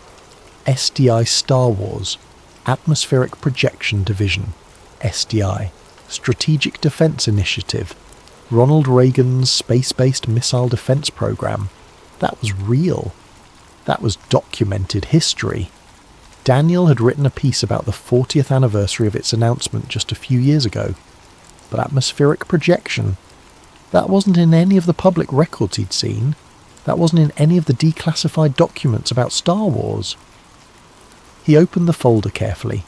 SDI Star Wars, Atmospheric Projection Division, SDI, Strategic Defense Initiative, Ronald Reagan's space-based missile defense program. That was real. That was documented history. Daniel had written a piece about the 40th anniversary of its announcement just a few years ago. But atmospheric projection, that wasn't in any of the public records he'd seen. That wasn't in any of the declassified documents about Star Wars. He opened the folder carefully.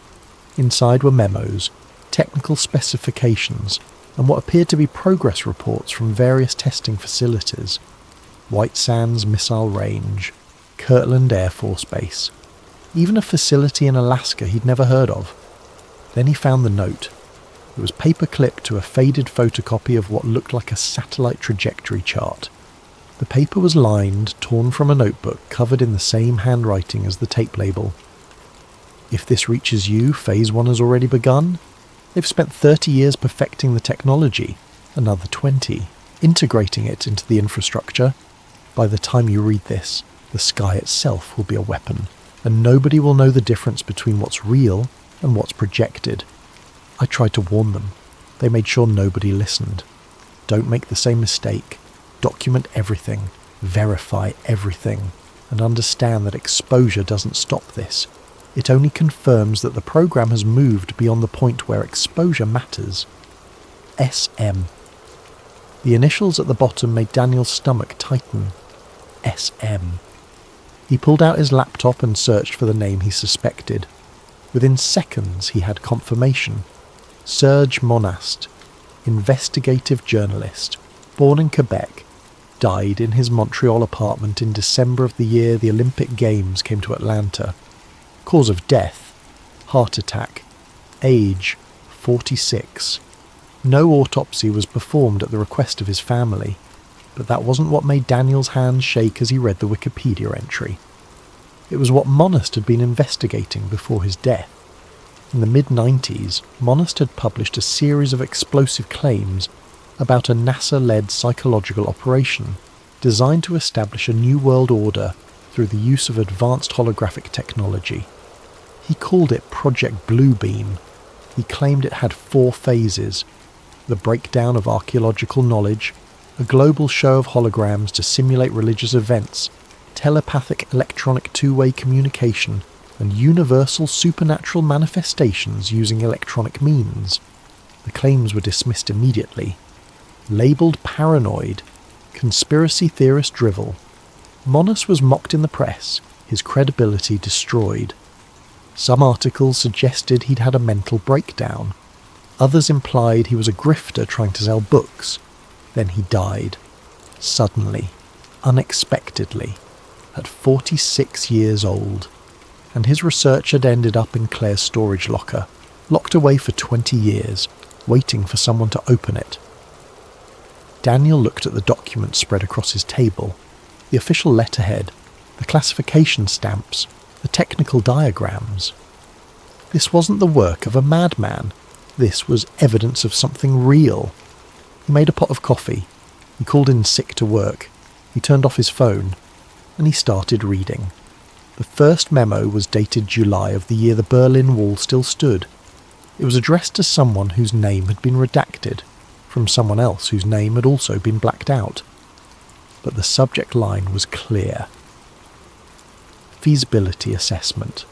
Inside were memos, technical specifications, and what appeared to be progress reports from various testing facilities. White Sands Missile Range, Kirtland Air Force Base, even a facility in Alaska he'd never heard of. Then he found the note. It was paper-clipped to a faded photocopy of what looked like a satellite trajectory chart. The paper was lined, torn from a notebook, covered in the same handwriting as the tape label. If this reaches you, Phase 1 has already begun. They've spent 30 years perfecting the technology, another 20, integrating it into the infrastructure. By the time you read this, the sky itself will be a weapon, and nobody will know the difference between what's real and what's projected. I tried to warn them. They made sure nobody listened. Don't make the same mistake. Document everything, verify everything, and understand that exposure doesn't stop this. It only confirms that the program has moved beyond the point where exposure matters. SM. The initials at the bottom made Daniel's stomach tighten. SM. He pulled out his laptop and searched for the name he suspected. Within seconds he had confirmation. Serge Monast, investigative journalist, born in Quebec, died in his Montreal apartment in December of the year the Olympic Games came to Atlanta. Cause of death, heart attack. Age, 46. No autopsy was performed at the request of his family, but that wasn't what made Daniel's hands shake as he read the Wikipedia entry. It was what Monast had been investigating before his death. In the mid-90s, Monast had published a series of explosive claims about a NASA-led psychological operation designed to establish a new world order through the use of advanced holographic technology. He called it Project Bluebeam. He claimed it had 4 phases: the breakdown of archaeological knowledge, a global show of holograms to simulate religious events, telepathic electronic two-way communication, and universal supernatural manifestations using electronic means. The claims were dismissed immediately. Labelled paranoid, conspiracy theorist drivel, Monas was mocked in the press, his credibility destroyed. Some articles suggested he'd had a mental breakdown. Others implied he was a grifter trying to sell books. Then he died. Suddenly. Unexpectedly. At 46 years old. And his research had ended up in Claire's storage locker, locked away for 20 years, waiting for someone to open it. Daniel looked at the documents spread across his table. The official letterhead, the classification stamps, the technical diagrams. This wasn't the work of a madman. This was evidence of something real. He made a pot of coffee. He called in sick to work. He turned off his phone. And he started reading. The first memo was dated July of the year the Berlin Wall still stood. It was addressed to someone whose name had been redacted, from someone else whose name had also been blacked out. But the subject line was clear. Feasibility assessment.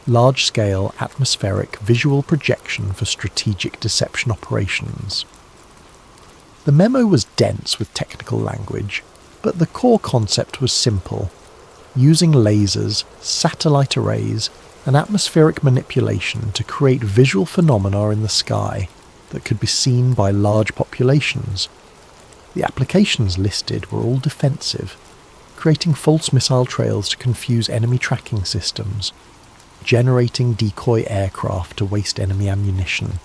Large-scale atmospheric visual projection for strategic deception operations. The memo was dense with technical language, but the core concept was simple. Using lasers, satellite arrays, and atmospheric manipulation to create visual phenomena in the sky that could be seen by large populations. The applications listed were all defensive, creating false missile trails to confuse enemy tracking systems, generating decoy aircraft to waste enemy ammunition,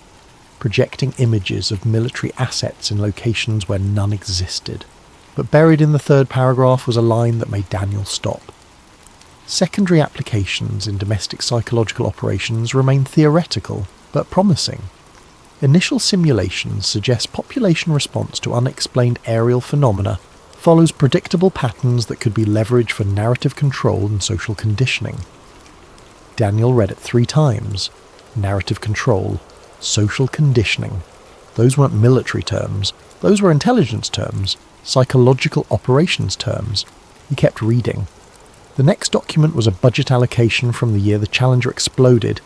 projecting images of military assets in locations where none existed. But buried in the third paragraph was a line that made Daniel stop. Secondary applications in domestic psychological operations remain theoretical, but promising. Initial simulations suggest population response to unexplained aerial phenomena follows predictable patterns that could be leveraged for narrative control and social conditioning. Daniel read it 3 times. Narrative control, social conditioning. Those weren't military terms. Those were intelligence terms, psychological operations terms. He kept reading. The next document was a budget allocation from the year the Challenger exploded.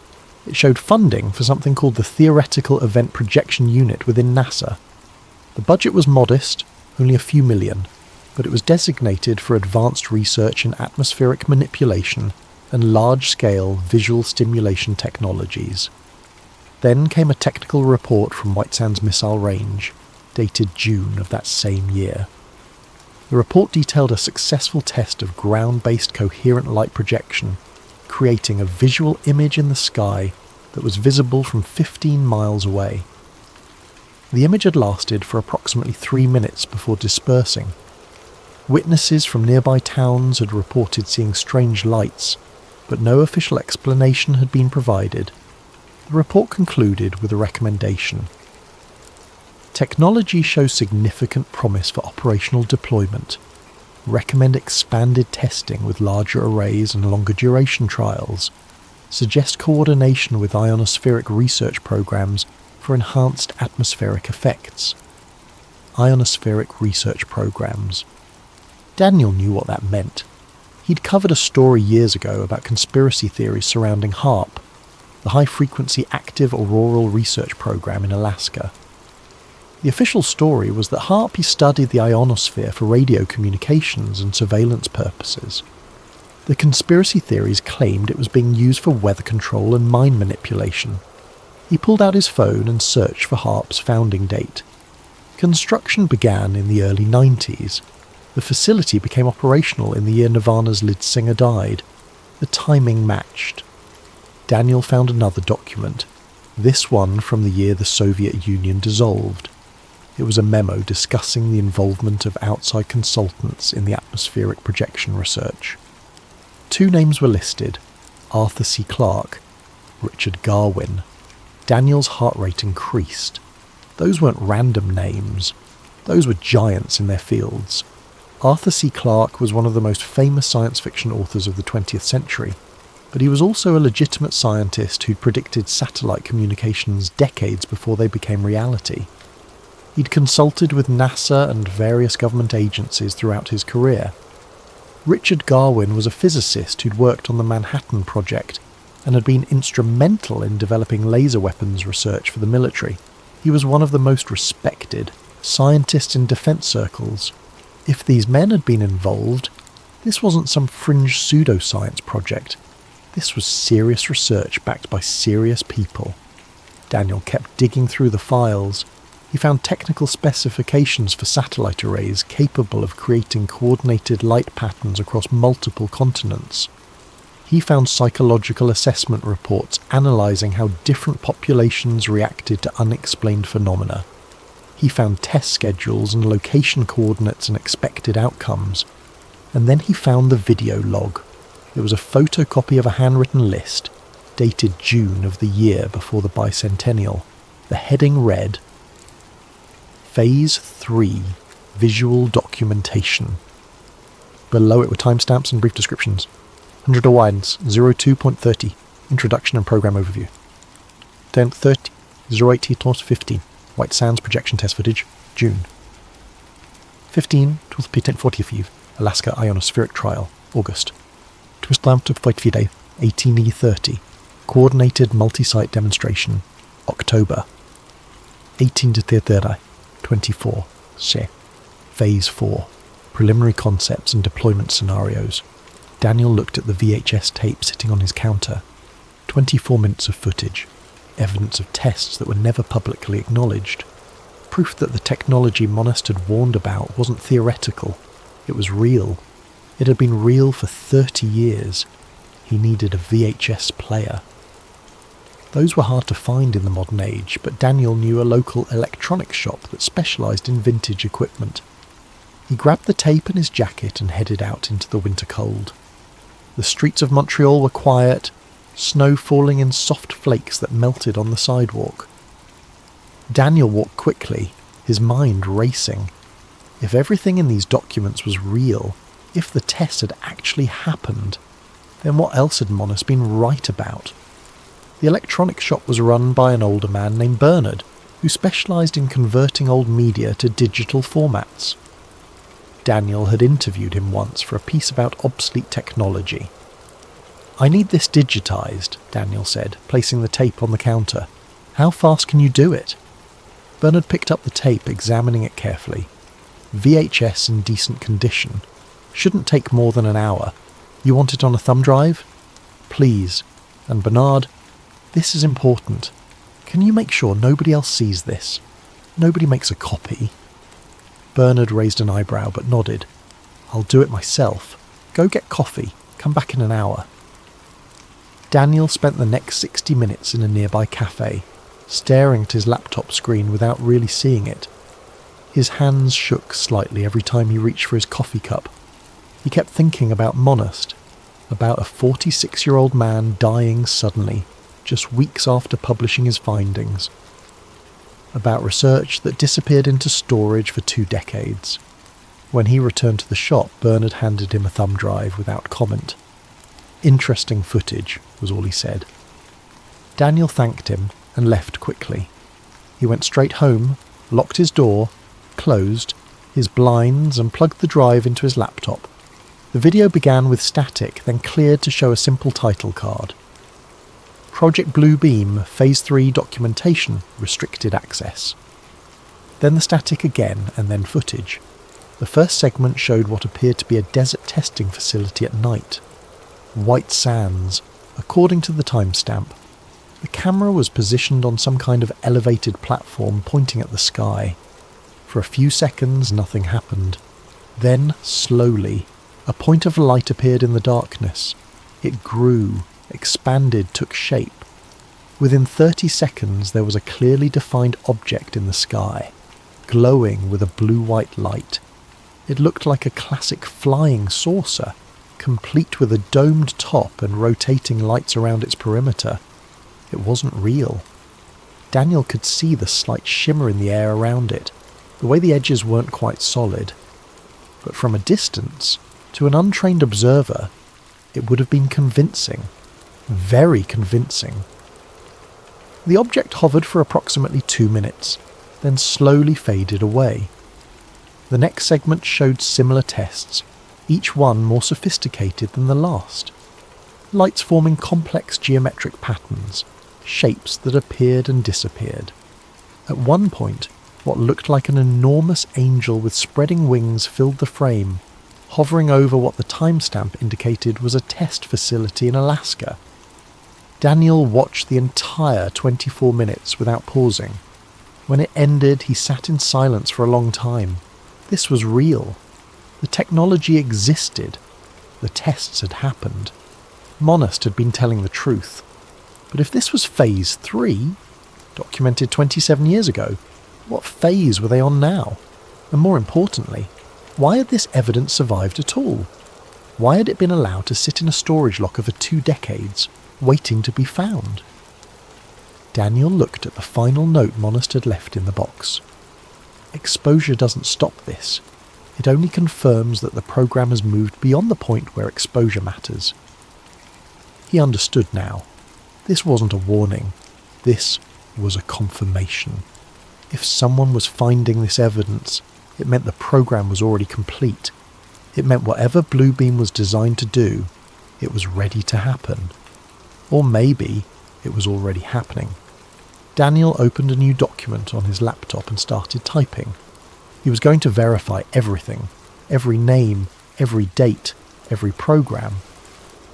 It showed funding for something called the Theoretical Event Projection Unit within NASA. The budget was modest, only a few million, but it was designated for advanced research in atmospheric manipulation and large-scale visual stimulation technologies. Then came a technical report from White Sands Missile Range, dated June of that same year. The report detailed a successful test of ground-based coherent light projection, creating a visual image in the sky that was visible from 15 miles away. The image had lasted for approximately 3 minutes before dispersing. Witnesses from nearby towns had reported seeing strange lights, but no official explanation had been provided. The report concluded with a recommendation. Technology shows significant promise for operational deployment. Recommend expanded testing with larger arrays and longer duration trials. Suggest coordination with ionospheric research programs for enhanced atmospheric effects. Ionospheric research programs. Daniel knew what that meant. He'd covered a story years ago about conspiracy theories surrounding HAARP, the high-frequency active auroral research program in Alaska. The official story was that HAARP studied the ionosphere for radio communications and surveillance purposes. The conspiracy theories claimed it was being used for weather control and mind manipulation. He pulled out his phone and searched for HAARP's founding date. Construction began in the early 90s. The facility became operational in the year Nirvana's lead singer died. The timing matched. Daniel found another document, this one from the year the Soviet Union dissolved. It was a memo discussing the involvement of outside consultants in the atmospheric projection research. 2 names were listed, Arthur C. Clarke, Richard Garwin. Daniel's heart rate increased. Those weren't random names. Those were giants in their fields. Arthur C. Clarke was one of the most famous science fiction authors of the 20th century, but he was also a legitimate scientist who'd predicted satellite communications decades before they became reality. He'd consulted with NASA and various government agencies throughout his career. Richard Garwin was a physicist who'd worked on the Manhattan Project and had been instrumental in developing laser weapons research for the military. He was one of the most respected scientists in defense circles. If these men had been involved, this wasn't some fringe pseudoscience project. This was serious research backed by serious people. Daniel kept digging through the files. He found technical specifications for satellite arrays capable of creating coordinated light patterns across multiple continents. He found psychological assessment reports analysing how different populations reacted to unexplained phenomena. He found test schedules and location coordinates and expected outcomes. And then he found the video log. It was a photocopy of a handwritten list, dated June of the year before the bicentennial. The heading read, Phase 3, Visual Documentation. Below it were timestamps and brief descriptions. 100 Wines, 02.30, Introduction and Program Overview. 10.30, 08:15, White Sands Projection Test Footage, June. 15, 12:40, Alaska Ionospheric Trial, August. Twistlamp to Fight Fide, 18E30, Coordinated Multi-Site Demonstration, October. 18 to 30, 24, Se. Phase 4, Preliminary Concepts and Deployment Scenarios. Daniel looked at the VHS tape sitting on his counter. 24 minutes of footage, evidence of tests that were never publicly acknowledged. Proof that the technology Monast had warned about wasn't theoretical, it was real. It had been real for 30 years. He needed a VHS player. Those were hard to find in the modern age, but Daniel knew a local electronics shop that specialised in vintage equipment. He grabbed the tape in his jacket and headed out into the winter cold. The streets of Montreal were quiet, snow falling in soft flakes that melted on the sidewalk. Daniel walked quickly, his mind racing. If everything in these documents was real, if the test had actually happened, then what else had Monast been right about? The electronics shop was run by an older man named Bernard, who specialised in converting old media to digital formats. Daniel had interviewed him once for a piece about obsolete technology. "I need this digitised," Daniel said, placing the tape on the counter. "How fast can you do it?" Bernard picked up the tape, examining it carefully. VHS in decent condition. Shouldn't take more than an hour. You want it on a thumb drive? Please. And Bernard, this is important. Can you make sure nobody else sees this? Nobody makes a copy. Bernard raised an eyebrow but nodded. "I'll do it myself. Go get coffee. Come back in an hour." Daniel spent the next 60 minutes in a nearby cafe, staring at his laptop screen without really seeing it. His hands shook slightly every time he reached for his coffee cup. He kept thinking about Monast, about a 46-year-old man dying suddenly, just weeks after publishing his findings. About research that disappeared into storage for 2 decades. When he returned to the shop, Bernard handed him a thumb drive without comment. "Interesting footage," was all he said. Daniel thanked him and left quickly. He went straight home, locked his door, closed his blinds and plugged the drive into his laptop. The video began with static, then cleared to show a simple title card. Project Blue Beam, Phase 3 Documentation, Restricted Access. Then the static again, and then footage. The first segment showed what appeared to be a desert testing facility at night. White Sands, according to the timestamp. The camera was positioned on some kind of elevated platform pointing at the sky. For a few seconds, nothing happened. Then, slowly, a point of light appeared in the darkness. It grew, expanded, took shape. Within 30 seconds, there was a clearly defined object in the sky, glowing with a blue-white light. It looked like a classic flying saucer, complete with a domed top and rotating lights around its perimeter. It wasn't real. Daniel could see the slight shimmer in the air around it, the way the edges weren't quite solid. but from a distance, to an untrained observer, it would have been convincing. Very convincing. The object hovered for approximately 2 minutes, then slowly faded away. The next segment showed similar tests, each one more sophisticated than the last. Lights forming complex geometric patterns, shapes that appeared and disappeared. At one point, what looked like an enormous angel with spreading wings filled the frame, hovering over what the timestamp indicated was a test facility in Alaska. Daniel watched the entire 24 minutes without pausing. When it ended, he sat in silence for a long time. This was real. The technology existed. The tests had happened. Monast had been telling the truth. But if this was Phase 3, documented 27 years ago, what phase were they on now? And more importantly, why had this evidence survived at all? Why had it been allowed to sit in a storage locker for 2 decades, waiting to be found? Daniel looked at the final note Monast had left in the box. Exposure doesn't stop this. It only confirms that the program has moved beyond the point where exposure matters. He understood now. This wasn't a warning. This was a confirmation. If someone was finding this evidence, it meant the program was already complete. It meant whatever Bluebeam was designed to do, it was ready to happen. Or maybe it was already happening. Daniel opened a new document on his laptop and started typing. He was going to verify everything, every name, every date, every program.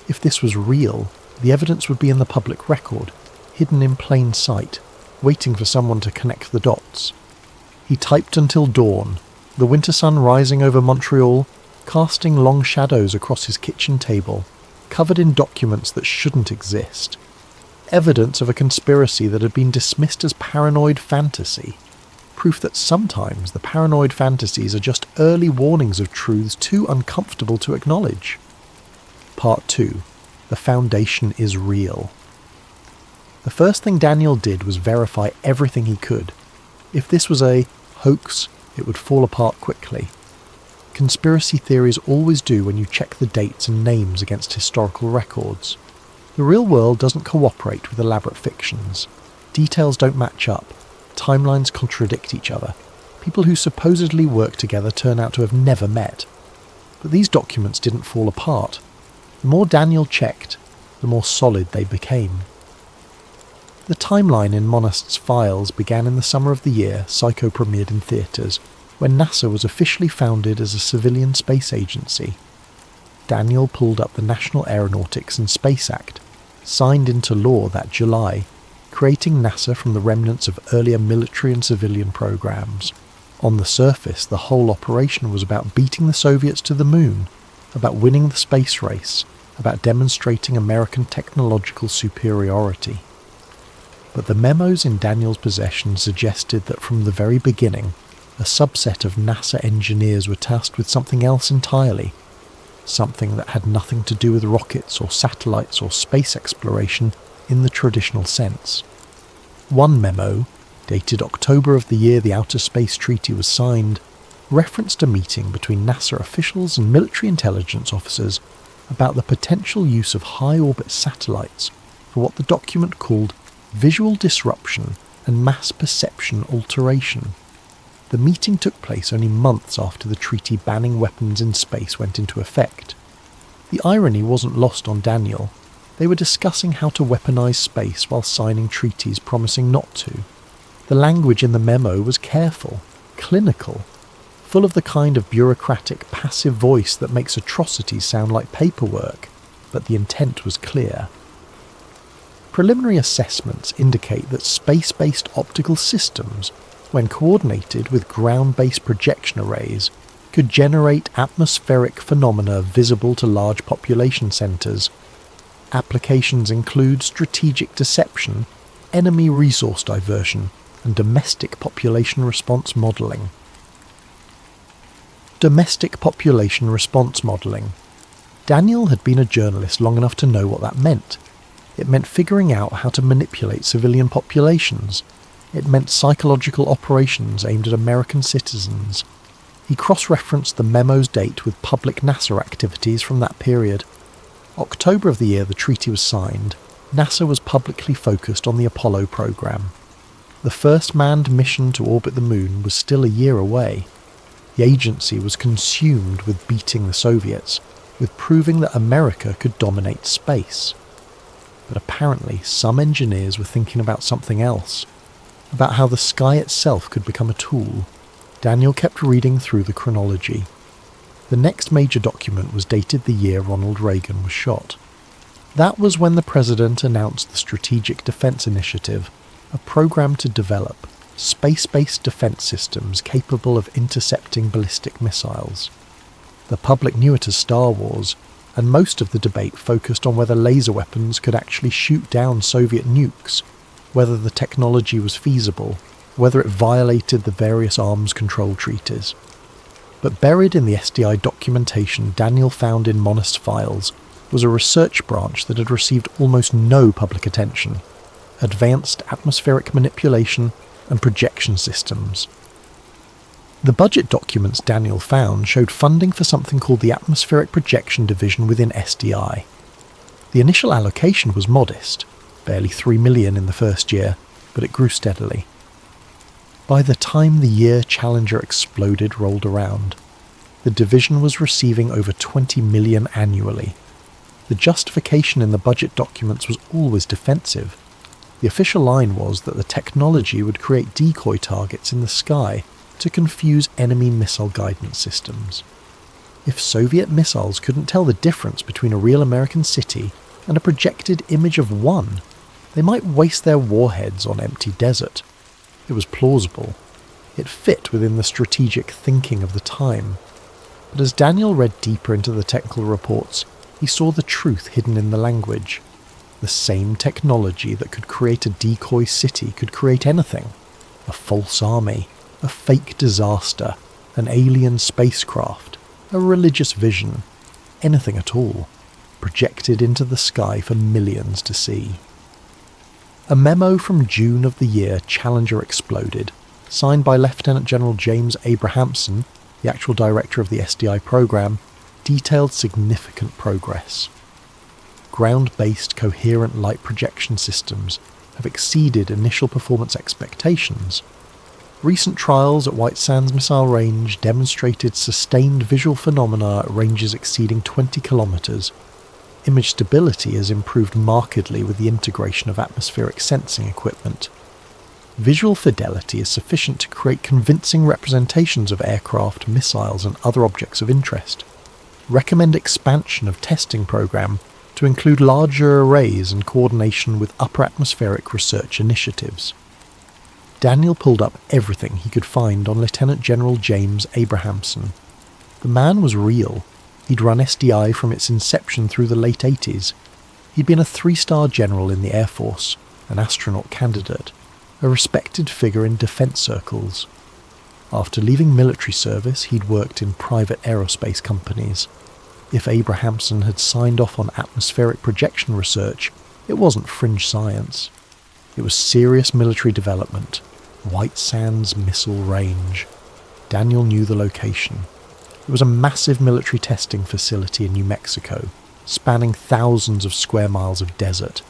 If this was real, the evidence would be in the public record, hidden in plain sight, waiting for someone to connect the dots. He typed until dawn, the winter sun rising over Montreal, casting long shadows across his kitchen table, covered in documents that shouldn't exist. Evidence of a conspiracy that had been dismissed as paranoid fantasy. Proof that sometimes the paranoid fantasies are just early warnings of truths too uncomfortable to acknowledge. Part 2. The foundation is real. The first thing Daniel did was verify everything he could. If this was a hoax, it would fall apart quickly. Conspiracy theories always do when you check the dates and names against historical records. The real world doesn't cooperate with elaborate fictions. Details don't match up. Timelines contradict each other. People who supposedly work together turn out to have never met. But these documents didn't fall apart. The more Daniel checked, the more solid they became. The timeline in Monast's files began in the summer of the year Psycho premiered in theatres, when NASA was officially founded as a civilian space agency. Daniel pulled up the National Aeronautics and Space Act, signed into law that July, creating NASA from the remnants of earlier military and civilian programs. On the surface, the whole operation was about beating the Soviets to the moon, about winning the space race, about demonstrating American technological superiority. But the memos in Daniel's possession suggested that from the very beginning, a subset of NASA engineers were tasked with something else entirely, something that had nothing to do with rockets or satellites or space exploration in the traditional sense. One memo, dated October of the year the Outer Space Treaty was signed, referenced a meeting between NASA officials and military intelligence officers about the potential use of high-orbit satellites for what the document called visual disruption and mass perception alteration. The meeting took place only months after the treaty banning weapons in space went into effect. The irony wasn't lost on Daniel. They were discussing how to weaponize space while signing treaties promising not to. The language in the memo was careful, clinical, full of the kind of bureaucratic, passive voice that makes atrocities sound like paperwork, but the intent was clear. Preliminary assessments indicate that space-based optical systems, when coordinated with ground-based projection arrays, could generate atmospheric phenomena visible to large population centres. Applications include strategic deception, enemy resource diversion, and domestic population response modelling. Domestic population response modelling. Daniel had been a journalist long enough to know what that meant. It meant figuring out how to manipulate civilian populations. It meant psychological operations aimed at American citizens. He cross-referenced the memo's date with public NASA activities from that period. October of the year the treaty was signed, NASA was publicly focused on the Apollo program. The first manned mission to orbit the moon was still a year away. The agency was consumed with beating the Soviets, with proving that America could dominate space. But apparently some engineers were thinking about something else, about how the sky itself could become a tool. Daniel kept reading through the chronology. The next major document was dated the year Ronald Reagan was shot. That was when the president announced the Strategic Defense Initiative, a program to develop space-based defense systems capable of intercepting ballistic missiles. The public knew it as Star Wars, and most of the debate focused on whether laser weapons could actually shoot down Soviet nukes, whether the technology was feasible, whether it violated the various arms control treaties. But buried in the SDI documentation Daniel found in Monist files was a research branch that had received almost no public attention: advanced atmospheric manipulation and projection systems. The budget documents Daniel found showed funding for something called the Atmospheric Projection Division within SDI. The initial allocation was modest, barely $3 million in the first year, but it grew steadily. By the time the year Challenger exploded rolled around, the division was receiving over $20 million annually. The justification in the budget documents was always defensive. The official line was that the technology would create decoy targets in the sky to confuse enemy missile guidance systems. If Soviet missiles couldn't tell the difference between a real American city and a projected image of one, they might waste their warheads on empty desert. It was plausible. It fit within the strategic thinking of the time. But as Daniel read deeper into the technical reports, he saw the truth hidden in the language. The same technology that could create a decoy city could create anything: a false army, a fake disaster, an alien spacecraft, a religious vision, anything at all, projected into the sky for millions to see. A memo from June of the year Challenger exploded, signed by Lieutenant General James Abrahamson, the actual director of the SDI program, detailed significant progress. Ground-based coherent light projection systems have exceeded initial performance expectations. Recent trials at White Sands Missile Range demonstrated sustained visual phenomena at ranges exceeding 20 kilometers. Image stability has improved markedly with the integration of atmospheric sensing equipment. Visual fidelity is sufficient to create convincing representations of aircraft, missiles, and other objects of interest. Recommend expansion of testing program to include larger arrays and coordination with upper atmospheric research initiatives. Daniel pulled up everything he could find on Lieutenant General James Abrahamson. The man was real. He'd run SDI from its inception through the late 80s. He'd been a 3-star general in the Air Force, an astronaut candidate, a respected figure in defense circles. After leaving military service, he'd worked in private aerospace companies. If Abrahamson had signed off on atmospheric projection research, it wasn't fringe science. It was serious military development. White Sands Missile Range. Daniel knew the location. It was a massive military testing facility in New Mexico, spanning thousands of square miles of desert.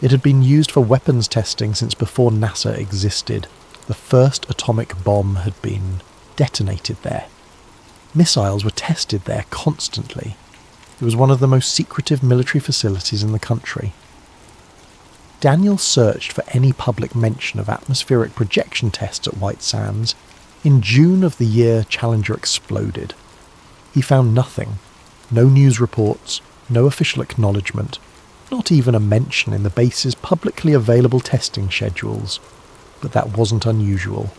It had been used for weapons testing since before NASA existed. The first atomic bomb had been detonated there. Missiles were tested there constantly. It was one of the most secretive military facilities in the country. Daniel searched for any public mention of atmospheric projection tests at White Sands in June of the year Challenger exploded. He found nothing. No news reports, no official acknowledgement, not even a mention in the base's publicly available testing schedules. But that wasn't unusual.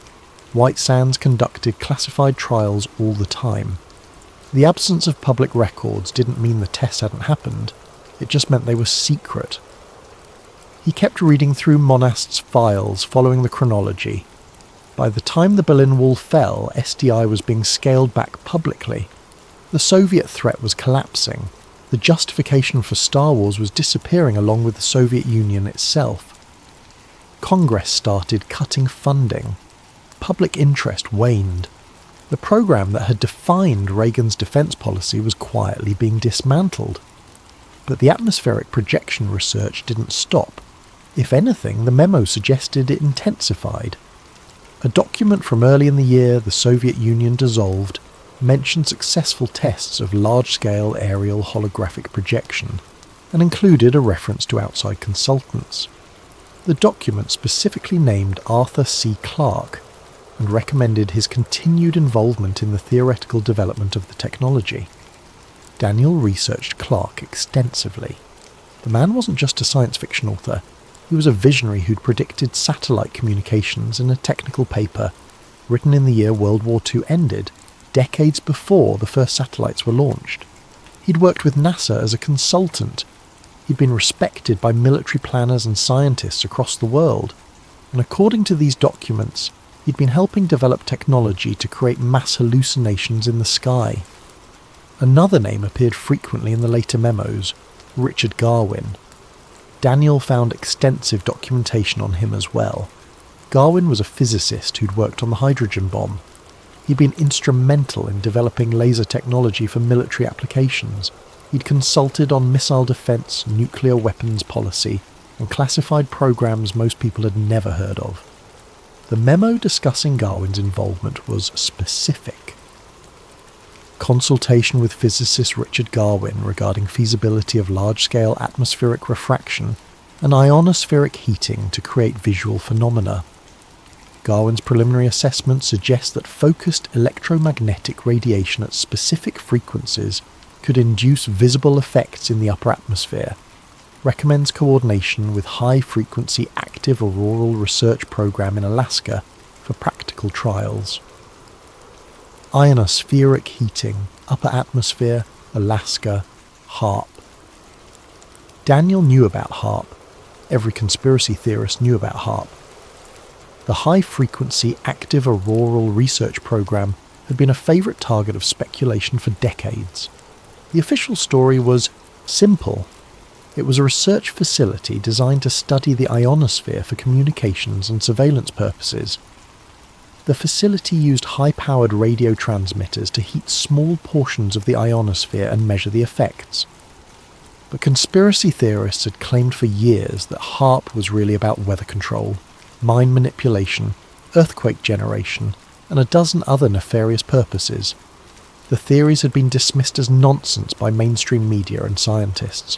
White Sands conducted classified trials all the time. The absence of public records didn't mean the tests hadn't happened, it just meant they were secret. He kept reading through Monast's files following the chronology. By the time the Berlin Wall fell, SDI was being scaled back publicly. The Soviet threat was collapsing. The justification for Star Wars was disappearing along with the Soviet Union itself. Congress started cutting funding. Public interest waned. The program that had defined Reagan's defense policy was quietly being dismantled. But the atmospheric projection research didn't stop. If anything, the memo suggested it intensified. A document from early in the year the Soviet Union dissolved mentioned successful tests of large-scale aerial holographic projection and included a reference to outside consultants. The document specifically named Arthur C. Clarke and recommended his continued involvement in the theoretical development of the technology. Daniel researched Clarke extensively. The man wasn't just a science fiction author, he was a visionary who'd predicted satellite communications in a technical paper written in the year World War II ended, decades before the first satellites were launched. He'd worked with NASA as a consultant. He'd been respected by military planners and scientists across the world, and according to these documents, he'd been helping develop technology to create mass hallucinations in the sky. Another name appeared frequently in the later memos, Richard Garwin. Daniel found extensive documentation on him as well. Garwin was a physicist who'd worked on the hydrogen bomb. He'd been instrumental in developing laser technology for military applications. He'd consulted on missile defense, nuclear weapons policy, and classified programs most people had never heard of. The memo discussing Garwin's involvement was specific. Consultation with physicist Richard Garwin regarding feasibility of large-scale atmospheric refraction and ionospheric heating to create visual phenomena. Garwin's preliminary assessment suggests that focused electromagnetic radiation at specific frequencies could induce visible effects in the upper atmosphere. Recommends coordination with high-frequency active auroral research program in Alaska for practical trials. Ionospheric heating, upper atmosphere, Alaska, HAARP. Daniel knew about HAARP. Every conspiracy theorist knew about HAARP. The high-frequency active auroral research program had been a favourite target of speculation for decades. The official story was simple. It was a research facility designed to study the ionosphere for communications and surveillance purposes. The facility used high-powered radio transmitters to heat small portions of the ionosphere and measure the effects. But conspiracy theorists had claimed for years that HAARP was really about weather control, mind manipulation, earthquake generation, and a dozen other nefarious purposes. The theories had been dismissed as nonsense by mainstream media and scientists.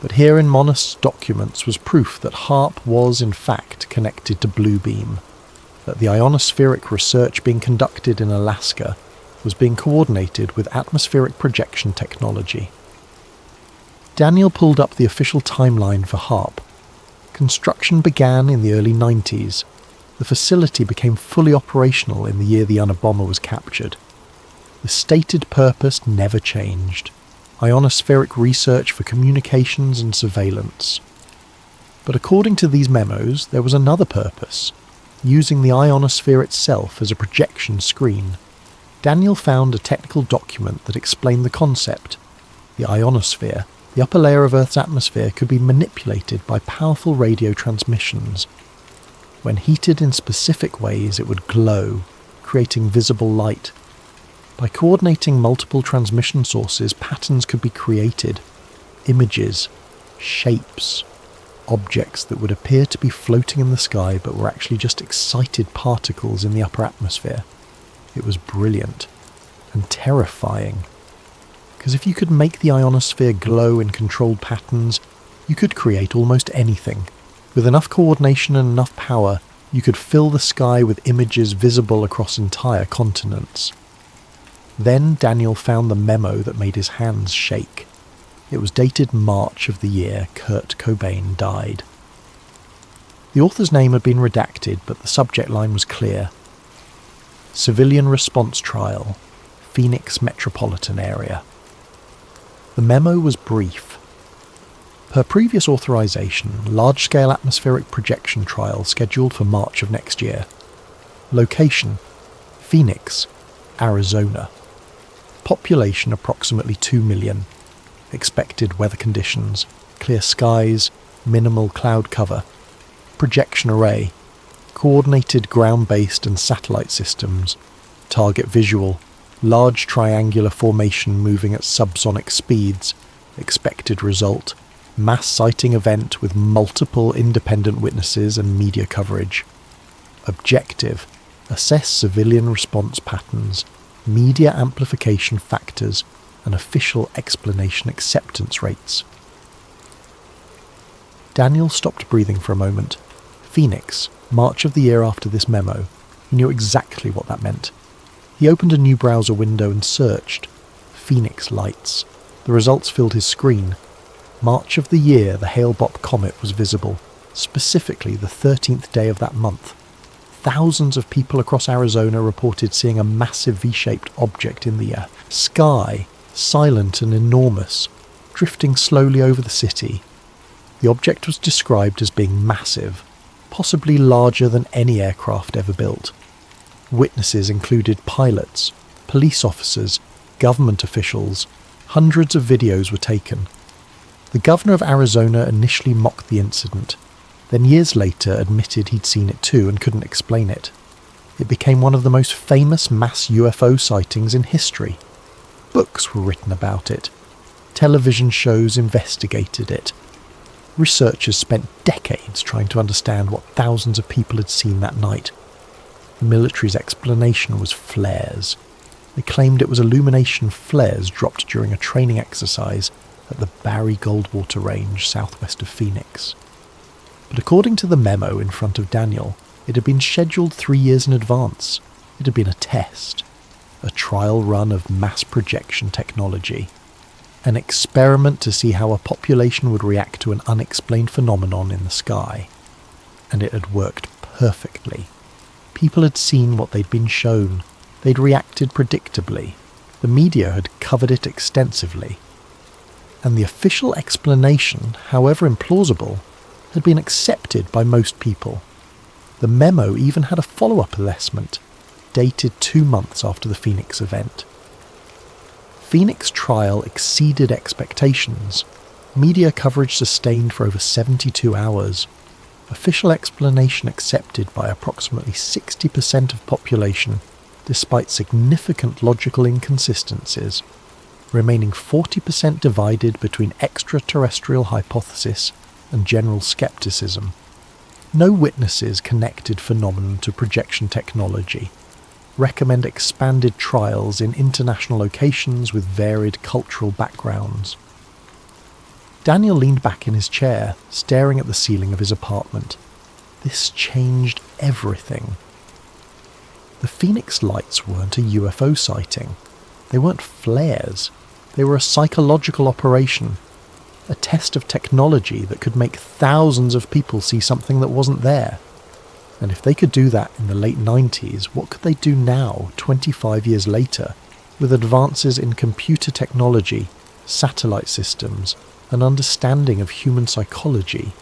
But here in Monast's documents was proof that HAARP was in fact connected to Blue Beam, that the ionospheric research being conducted in Alaska was being coordinated with atmospheric projection technology. Daniel pulled up the official timeline for HAARP. Construction began in the early 90s. The facility became fully operational in the year the Unabomber was captured. The stated purpose never changed: ionospheric research for communications and surveillance. But according to these memos, there was another purpose: using the ionosphere itself as a projection screen. Daniel found a technical document that explained the concept. The ionosphere, the upper layer of Earth's atmosphere, could be manipulated by powerful radio transmissions. When heated in specific ways, it would glow, creating visible light. By coordinating multiple transmission sources, patterns could be created. Images, shapes, objects that would appear to be floating in the sky but were actually just excited particles in the upper atmosphere. It was brilliant and terrifying. Because if you could make the ionosphere glow in controlled patterns, you could create almost anything. With enough coordination and enough power, you could fill the sky with images visible across entire continents. Then Daniel found the memo that made his hands shake. It was dated March of the year Kurt Cobain died. The author's name had been redacted, but the subject line was clear: Civilian Response Trial, Phoenix Metropolitan Area. The memo was brief. Per previous authorization, large-scale atmospheric projection trial scheduled for March of next year. Location: Phoenix, Arizona. Population approximately 2 million. Expected weather conditions: clear skies, minimal cloud cover. Projection array: coordinated ground-based and satellite systems. Target visual, large triangular formation moving at subsonic speeds. Expected result, mass sighting event with multiple independent witnesses and media coverage. Objective, assess civilian response patterns, media amplification factors, and official explanation acceptance rates. Daniel stopped breathing for a moment. Phoenix, March of the year after this memo. He knew exactly what that meant. He opened a new browser window and searched. Phoenix lights. The results filled his screen. March of the year the Hale-Bopp comet was visible, specifically the 13th day of that month. Thousands of people across Arizona reported seeing a massive V-shaped object in the sky, silent and enormous, drifting slowly over the city. The object was described as being massive, possibly larger than any aircraft ever built. Witnesses included pilots, police officers, government officials. Hundreds of videos were taken. The governor of Arizona initially mocked the incident, then years later admitted he'd seen it too and couldn't explain it. It became one of the most famous mass UFO sightings in history. Books were written about it. Television shows investigated it. Researchers spent decades trying to understand what thousands of people had seen that night. The military's explanation was flares. They claimed it was illumination flares dropped during a training exercise at the Barry Goldwater Range southwest of Phoenix. But according to the memo in front of Daniel, it had been scheduled 3 years in advance. It had been a test, a trial run of mass projection technology, an experiment to see how a population would react to an unexplained phenomenon in the sky. And it had worked perfectly. People had seen what they'd been shown. They'd reacted predictably. The media had covered it extensively. And the official explanation, however implausible, had been accepted by most people. The memo even had a follow-up assessment, dated 2 months after the Phoenix event. Phoenix trial exceeded expectations. Media coverage sustained for over 72 hours. Official explanation accepted by approximately 60% of population, despite significant logical inconsistencies, remaining 40% divided between extraterrestrial hypothesis and general skepticism. No witnesses connected phenomenon to projection technology. Recommend expanded trials in international locations with varied cultural backgrounds. Daniel leaned back in his chair, staring at the ceiling of his apartment. This changed everything. The Phoenix lights weren't a UFO sighting. They weren't flares. They were a psychological operation, a test of technology that could make thousands of people see something that wasn't there. And if they could do that in the late 90s, what could they do now, 25 years later, with advances in computer technology, satellite systems, and understanding of human psychology?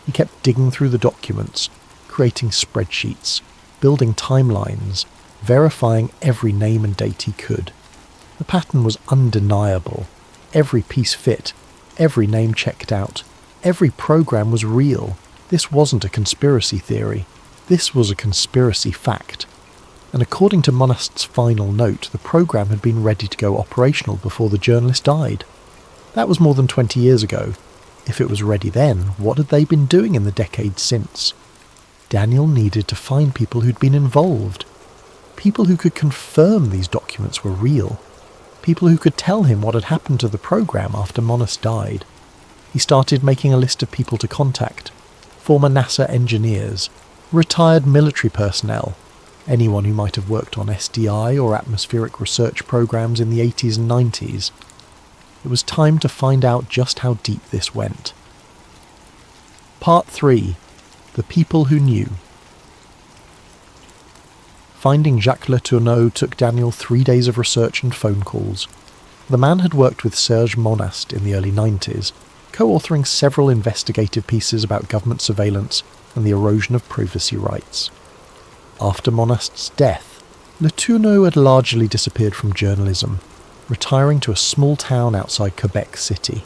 He kept digging through the documents, creating spreadsheets, building timelines, verifying every name and date he could. The pattern was undeniable. Every piece fit, every name checked out, every program was real. This wasn't a conspiracy theory. This was a conspiracy fact. And according to Monast's final note, the program had been ready to go operational before the journalist died. That was more than 20 years ago. If it was ready then, what had they been doing in the decades since? Daniel needed to find people who'd been involved. People who could confirm these documents were real. People who could tell him what had happened to the program after Monast died. He started making a list of people to contact. Former NASA engineers, retired military personnel, anyone who might have worked on SDI or atmospheric research programs in the 80s and 90s. It was time to find out just how deep this went. Part 3. The People Who Knew. Finding Jacques Letourneau took Daniel 3 days of research and phone calls. The man had worked with Serge Monast in the early 90s, co-authoring several investigative pieces about government surveillance and the erosion of privacy rights. After Monast's death, Letourneau had largely disappeared from journalism, retiring to a small town outside Quebec City.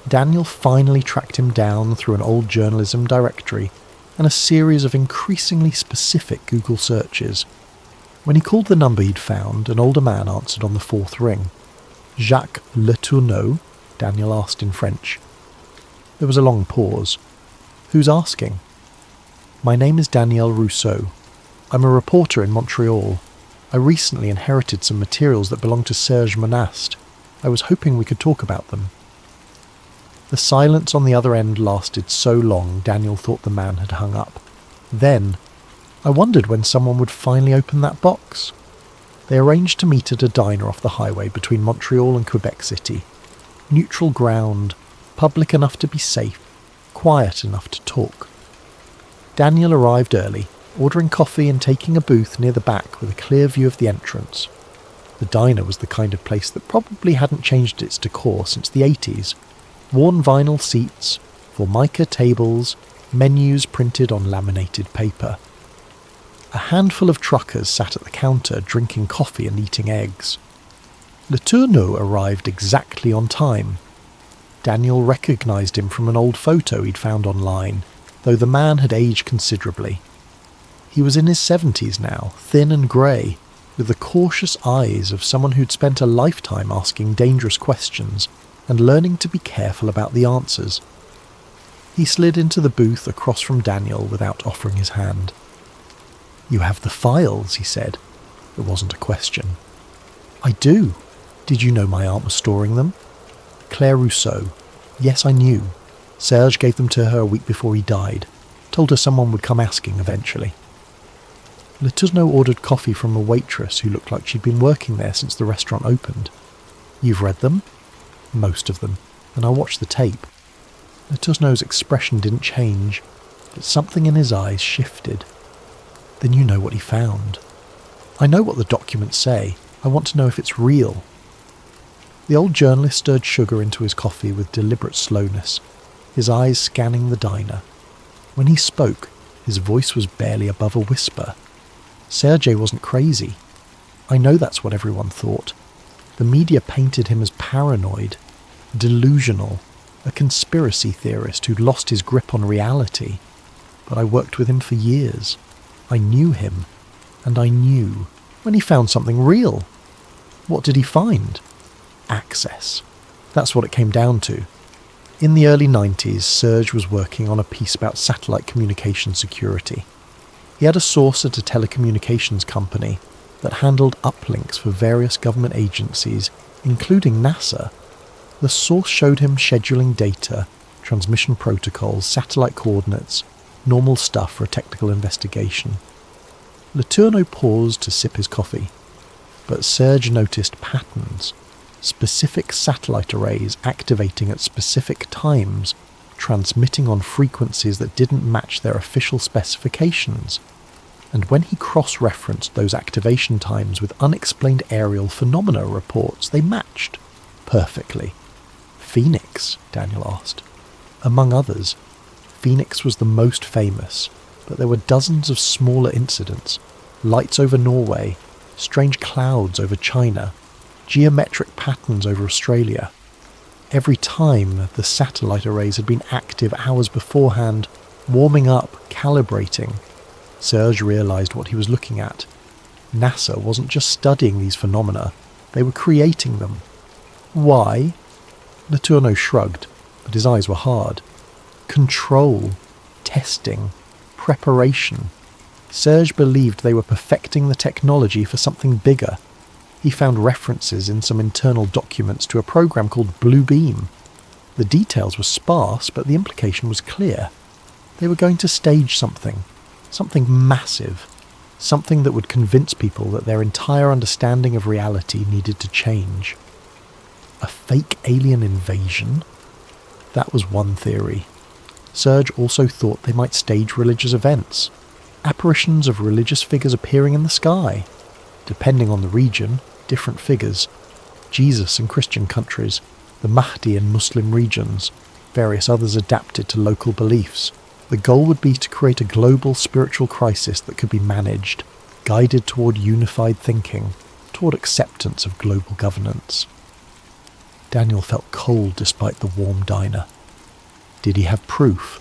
Daniel finally tracked him down through an old journalism directory and a series of increasingly specific Google searches. When he called the number he'd found, an older man answered on the fourth ring. Jacques Le Tourneau? Daniel asked in French. There was a long pause. Who's asking? My name is Daniel Rousseau. I'm a reporter in Montreal. I recently inherited some materials that belong to Serge Monast. I was hoping we could talk about them. The silence on the other end lasted so long Daniel thought the man had hung up. Then, I wondered when someone would finally open that box. They arranged to meet at a diner off the highway between Montreal and Quebec City. Neutral ground, public enough to be safe, quiet enough to talk. Daniel arrived early, ordering coffee and taking a booth near the back with a clear view of the entrance. The diner was the kind of place that probably hadn't changed its decor since the 80s. Worn vinyl seats, formica tables, menus printed on laminated paper. A handful of truckers sat at the counter drinking coffee and eating eggs. Le Tourneau arrived exactly on time. Daniel recognised him from an old photo he'd found online, though the man had aged considerably. He was in his 70s now, thin and grey, with the cautious eyes of someone who'd spent a lifetime asking dangerous questions and learning to be careful about the answers. He slid into the booth across from Daniel without offering his hand. You have the files, he said. It wasn't a question. I do. Did you know my aunt was storing them? Claire Rousseau. Yes, I knew. Serge gave them to her a week before he died. Told her someone would come asking eventually. Le Tourneau ordered coffee from a waitress who looked like she'd been working there since the restaurant opened. You've read them? Most of them, and I watched the tape. Le Tourneau's expression didn't change, but something in his eyes shifted. Then you know what he found. I know what the documents say. I want to know if it's real. The old journalist stirred sugar into his coffee with deliberate slowness, his eyes scanning the diner. When he spoke, his voice was barely above a whisper. Sergei wasn't crazy. I know that's what everyone thought. The media painted him as paranoid, delusional, a conspiracy theorist who'd lost his grip on reality. But I worked with him for years. I knew him, and I knew when he found something real. What did he find? Access. That's what it came down to. In the early 90s, Serge was working on a piece about satellite communication security. He had a source at a telecommunications company that handled uplinks for various government agencies, including NASA. The source showed him scheduling data, transmission protocols, satellite coordinates, normal stuff for a technical investigation. Le Tourneau paused to sip his coffee, but Serge noticed patterns, specific satellite arrays activating at specific times, transmitting on frequencies that didn't match their official specifications. And when he cross-referenced those activation times with unexplained aerial phenomena reports, they matched perfectly. Phoenix? Daniel asked. Among others. Phoenix was the most famous, but there were dozens of smaller incidents. Lights over Norway, strange clouds over China, geometric patterns over Australia. Every time the satellite arrays had been active hours beforehand, warming up, calibrating, Serge realised what he was looking at. NASA wasn't just studying these phenomena, they were creating them. Why? Le Tourneau shrugged, but his eyes were hard. Control, testing, preparation. Serge believed they were perfecting the technology for something bigger. He found references in some internal documents to a program called Blue Beam. The details were sparse, but the implication was clear. They were going to stage something massive, something that would convince people that their entire understanding of reality needed to change. A fake alien invasion? That was one theory. Serge also thought they might stage religious events, apparitions of religious figures appearing in the sky. Depending on the region, different figures. Jesus in Christian countries, the Mahdi in Muslim regions, various others adapted to local beliefs. The goal would be to create a global spiritual crisis that could be managed, guided toward unified thinking, toward acceptance of global governance. Daniel felt cold despite the warm diner. Did he have proof?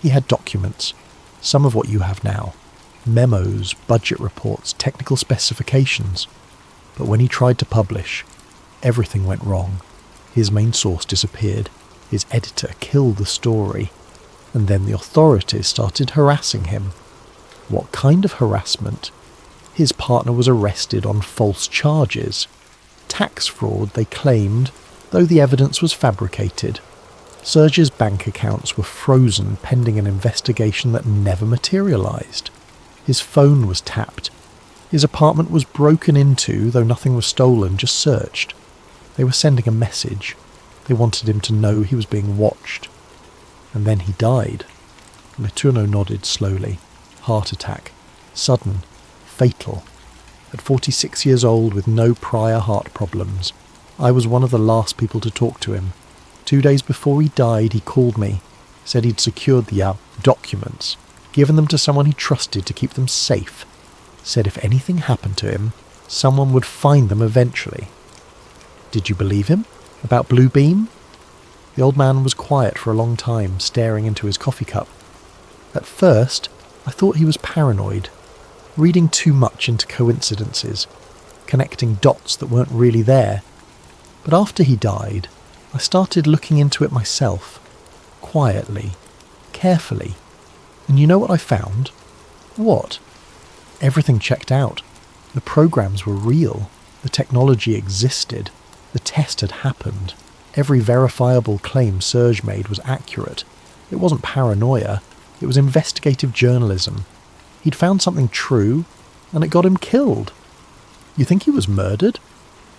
He had documents, some of what you have now. memos, budget reports, technical specifications. But when he tried to publish, everything went wrong. His main source disappeared, his editor killed the story, and then the authorities started harassing him. What kind of harassment? His partner was arrested on false charges. Tax fraud, they claimed, though the evidence was fabricated. Serge's bank accounts were frozen pending an investigation that never materialised. His phone was tapped. His apartment was broken into, though nothing was stolen, just searched. They were sending a message. They wanted him to know he was being watched. And then he died. Letourneau nodded slowly. Heart attack. Sudden. Fatal. At 46 years old with no prior heart problems. I was one of the last people to talk to him. 2 days before he died, he called me, said he'd secured the documents, given them to someone he trusted to keep them safe, said if anything happened to him, someone would find them eventually. Did you believe him? About Blue Beam? The old man was quiet for a long time, staring into his coffee cup. At first, I thought he was paranoid, reading too much into coincidences, connecting dots that weren't really there. But after he died, I started looking into it myself, quietly, carefully. And you know what I found? What? Everything checked out. The programs were real. The technology existed. The test had happened. Every verifiable claim Serge made was accurate. It wasn't paranoia. It was investigative journalism. He'd found something true, and it got him killed. You think he was murdered?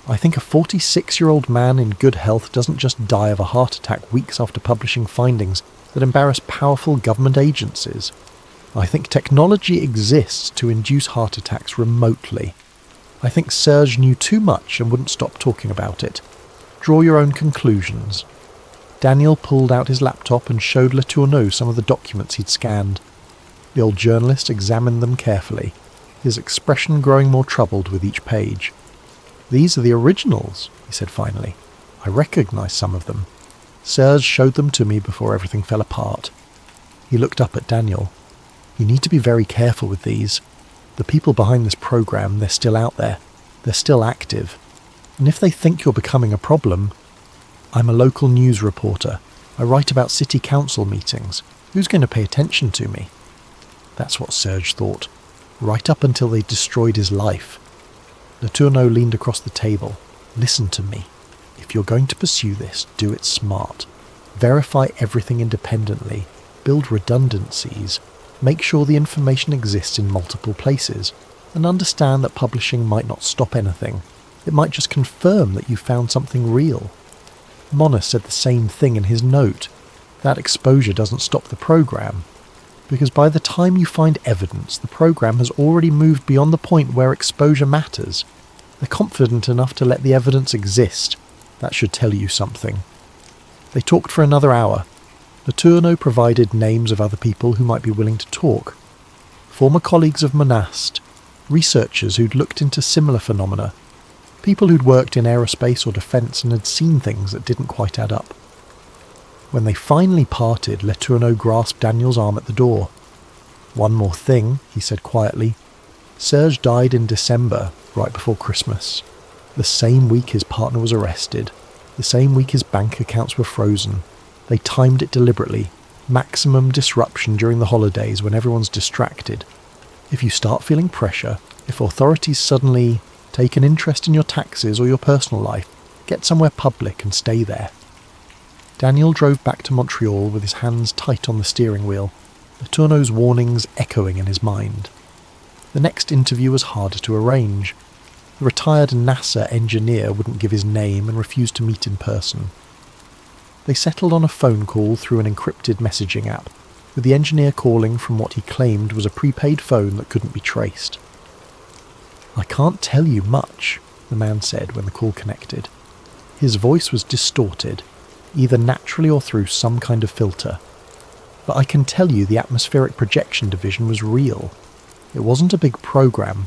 I think a 46-year-old man in good health doesn't just die of a heart attack weeks after publishing findings that embarrass powerful government agencies. I think technology exists to induce heart attacks remotely. I think Serge knew too much and wouldn't stop talking about it. Draw your own conclusions. Daniel pulled out his laptop and showed Letourneau some of the documents he'd scanned. The old journalist examined them carefully, his expression growing more troubled with each page. These are the originals, he said finally. I recognise some of them. Serge showed them to me before everything fell apart. He looked up at Daniel. You need to be very careful with these. The people behind this program, they're still out there. They're still active. And if they think you're becoming a problem... I'm a local news reporter. I write about city council meetings. Who's going to pay attention to me? That's what Serge thought, right up until they destroyed his life. Letourneau leaned across the table. Listen to me. If you're going to pursue this, do it smart. Verify everything independently. Build redundancies. Make sure the information exists in multiple places. And understand that publishing might not stop anything. It might just confirm that you found something real. Mona said the same thing in his note. That exposure doesn't stop the program. Because by the time you find evidence, the program has already moved beyond the point where exposure matters. They're confident enough to let the evidence exist. That should tell you something. They talked for another hour. Letourneau provided names of other people who might be willing to talk. Former colleagues of Monast, researchers who'd looked into similar phenomena, people who'd worked in aerospace or defence and had seen things that didn't quite add up. When they finally parted, Letourneau grasped Daniel's arm at the door. One more thing, he said quietly. Serge died in December, right before Christmas. The same week his partner was arrested. The same week his bank accounts were frozen. They timed it deliberately. Maximum disruption during the holidays when everyone's distracted. If you start feeling pressure, if authorities suddenly take an interest in your taxes or your personal life, get somewhere public and stay there. Daniel drove back to Montreal with his hands tight on the steering wheel, Letourneau's warnings echoing in his mind. The next interview was harder to arrange. The retired NASA engineer wouldn't give his name and refused to meet in person. They settled on a phone call through an encrypted messaging app, with the engineer calling from what he claimed was a prepaid phone that couldn't be traced. I can't tell you much, the man said when the call connected. His voice was distorted, either naturally or through some kind of filter. But I can tell you the atmospheric projection division was real. It wasn't a big program,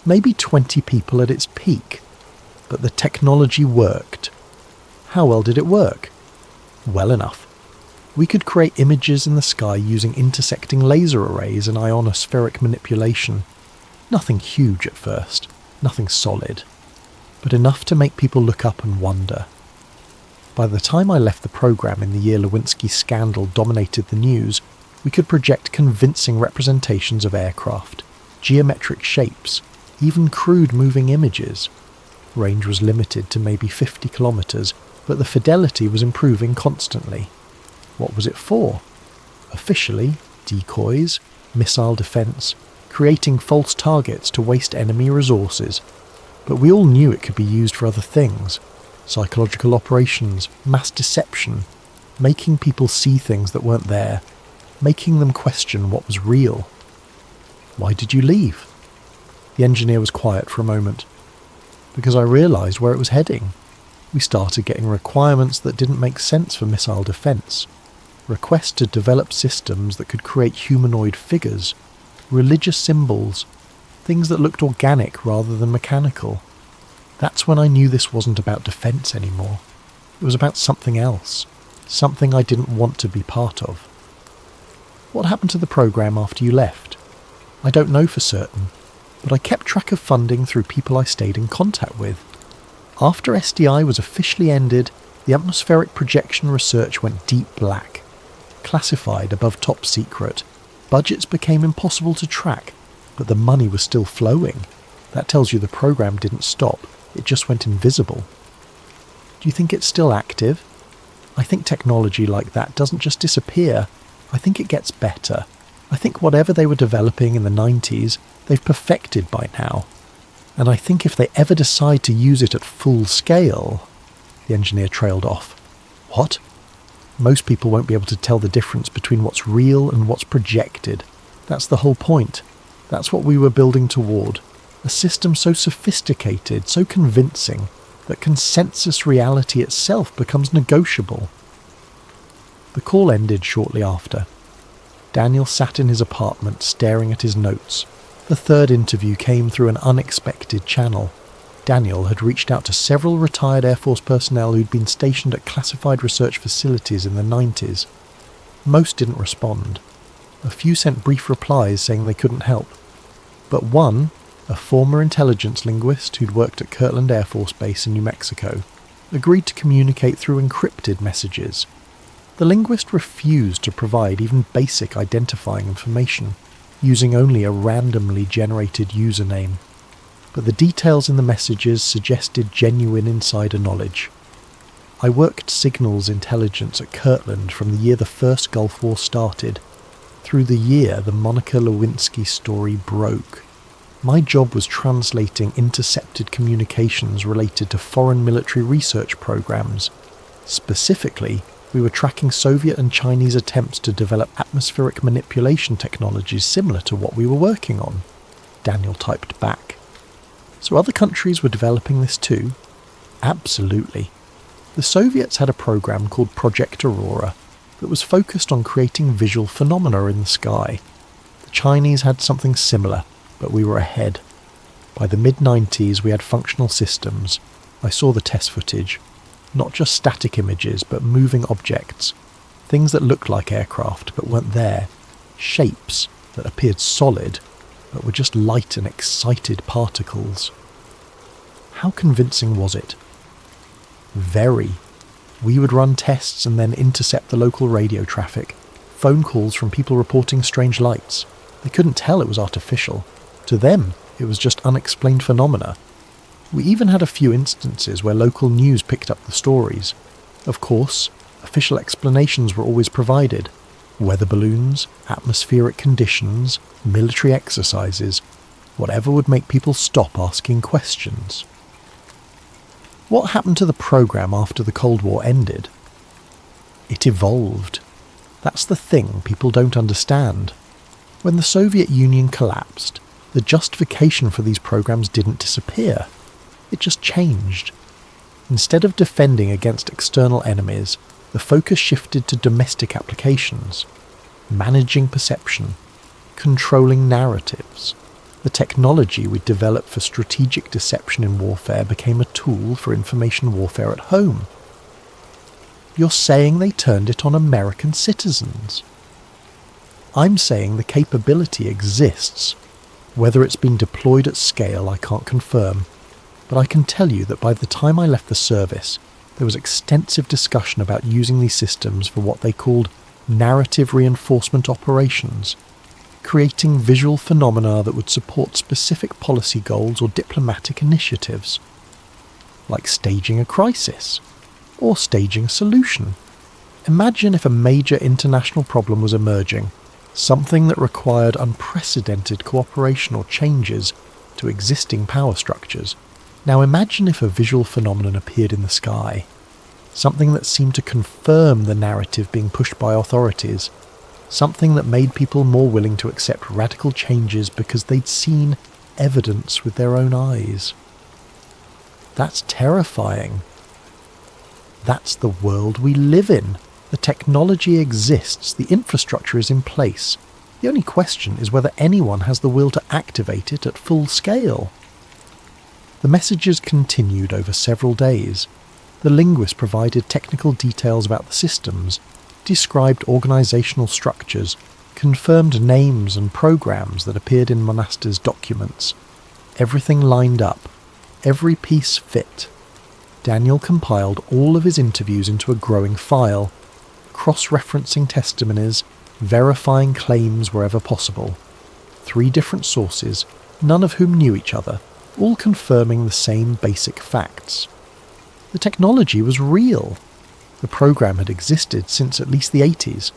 maybe 20 people at its peak, but the technology worked. How well did it work? Well enough. We could create images in the sky using intersecting laser arrays and ionospheric manipulation. Nothing huge at first, nothing solid, but enough to make people look up and wonder. By the time I left the program in the year Lewinsky's scandal dominated the news, we could project convincing representations of aircraft, geometric shapes, even crude moving images. Range was limited to maybe 50 kilometres, but the fidelity was improving constantly. What was it for? Officially, decoys, missile defence, creating false targets to waste enemy resources. But we all knew it could be used for other things. Psychological operations, mass deception, making people see things that weren't there, making them question what was real. Why did you leave? The engineer was quiet for a moment. Because I realised where it was heading. We started getting requirements that didn't make sense for missile defence. Requests to develop systems that could create humanoid figures, religious symbols, things that looked organic rather than mechanical. That's when I knew this wasn't about defence anymore. It was about something else, something I didn't want to be part of. What happened to the program after you left? I don't know for certain, but I kept track of funding through people I stayed in contact with. After SDI was officially ended, the atmospheric projection research went deep black. Classified above top secret, budgets became impossible to track, but the money was still flowing. That tells you the program didn't stop, it just went invisible. Do you think it's still active? I think technology like that doesn't just disappear, I think it gets better. I think whatever they were developing in the 90s, they've perfected by now. And I think if they ever decide to use it at full scale... The engineer trailed off. What? Most people won't be able to tell the difference between what's real and what's projected. That's the whole point. That's what we were building toward. A system so sophisticated, so convincing, that consensus reality itself becomes negotiable. The call ended shortly after. Daniel sat in his apartment staring at his notes. The third interview came through an unexpected channel. Daniel had reached out to several retired Air Force personnel who'd been stationed at classified research facilities in the 90s. Most didn't respond. A few sent brief replies saying they couldn't help. But one, a former intelligence linguist who'd worked at Kirtland Air Force Base in New Mexico, agreed to communicate through encrypted messages. The linguist refused to provide even basic identifying information, using only a randomly generated username. But the details in the messages suggested genuine insider knowledge. I worked signals intelligence at Kirtland from the year the first Gulf War started, through the year the Monica Lewinsky story broke. My job was translating intercepted communications related to foreign military research programs. Specifically, we were tracking Soviet and Chinese attempts to develop atmospheric manipulation technologies similar to what we were working on. Daniel typed back. So other countries were developing this too? Absolutely. The Soviets had a program called Project Aurora that was focused on creating visual phenomena in the sky. The Chinese had something similar, but we were ahead. By the mid-90s we had functional systems. I saw the test footage. Not just static images, but moving objects. Things that looked like aircraft, but weren't there. Shapes that appeared solid, but were just light and excited particles. How convincing was it? Very. We would run tests and then intercept the local radio traffic. Phone calls from people reporting strange lights. They couldn't tell it was artificial. To them, it was just unexplained phenomena. We even had a few instances where local news picked up the stories. Of course, official explanations were always provided. Weather balloons, atmospheric conditions, military exercises, whatever would make people stop asking questions. What happened to the program after the Cold War ended? It evolved. That's the thing people don't understand. When the Soviet Union collapsed, the justification for these programs didn't disappear. It just changed. Instead of defending against external enemies, the focus shifted to domestic applications, managing perception, controlling narratives. The technology we developed for strategic deception in warfare became a tool for information warfare at home. You're saying they turned it on American citizens. I'm saying the capability exists. Whether it's been deployed at scale, I can't confirm, but I can tell you that by the time I left the service, there was extensive discussion about using these systems for what they called narrative reinforcement operations, creating visual phenomena that would support specific policy goals or diplomatic initiatives, like staging a crisis or staging a solution. Imagine if a major international problem was emerging, something that required unprecedented cooperation or changes to existing power structures. Now imagine if a visual phenomenon appeared in the sky, something that seemed to confirm the narrative being pushed by authorities, something that made people more willing to accept radical changes because they'd seen evidence with their own eyes. That's terrifying. That's the world we live in. The technology exists, the infrastructure is in place. The only question is whether anyone has the will to activate it at full scale. The messages continued over several days. The linguist provided technical details about the systems, described organizational structures, confirmed names and programs that appeared in Monaster's documents. Everything lined up. Every piece fit. Daniel compiled all of his interviews into a growing file, cross-referencing testimonies, verifying claims wherever possible. 3 different sources, none of whom knew each other, all confirming the same basic facts. The technology was real. The program had existed since at least the 80s.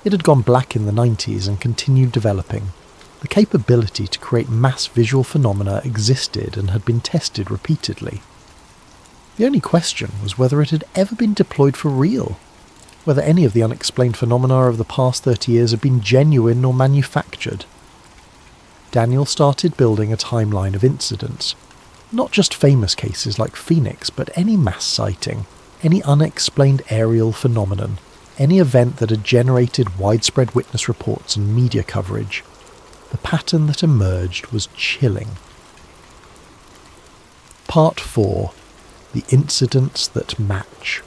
It had gone black in the 90s and continued developing. The capability to create mass visual phenomena existed and had been tested repeatedly. The only question was whether it had ever been deployed for real, whether any of the unexplained phenomena of the past 30 years had been genuine or manufactured. Daniel started building a timeline of incidents, not just famous cases like Phoenix, but any mass sighting, any unexplained aerial phenomenon, any event that had generated widespread witness reports and media coverage. The pattern that emerged was chilling. Part 4. The Incidents That Match.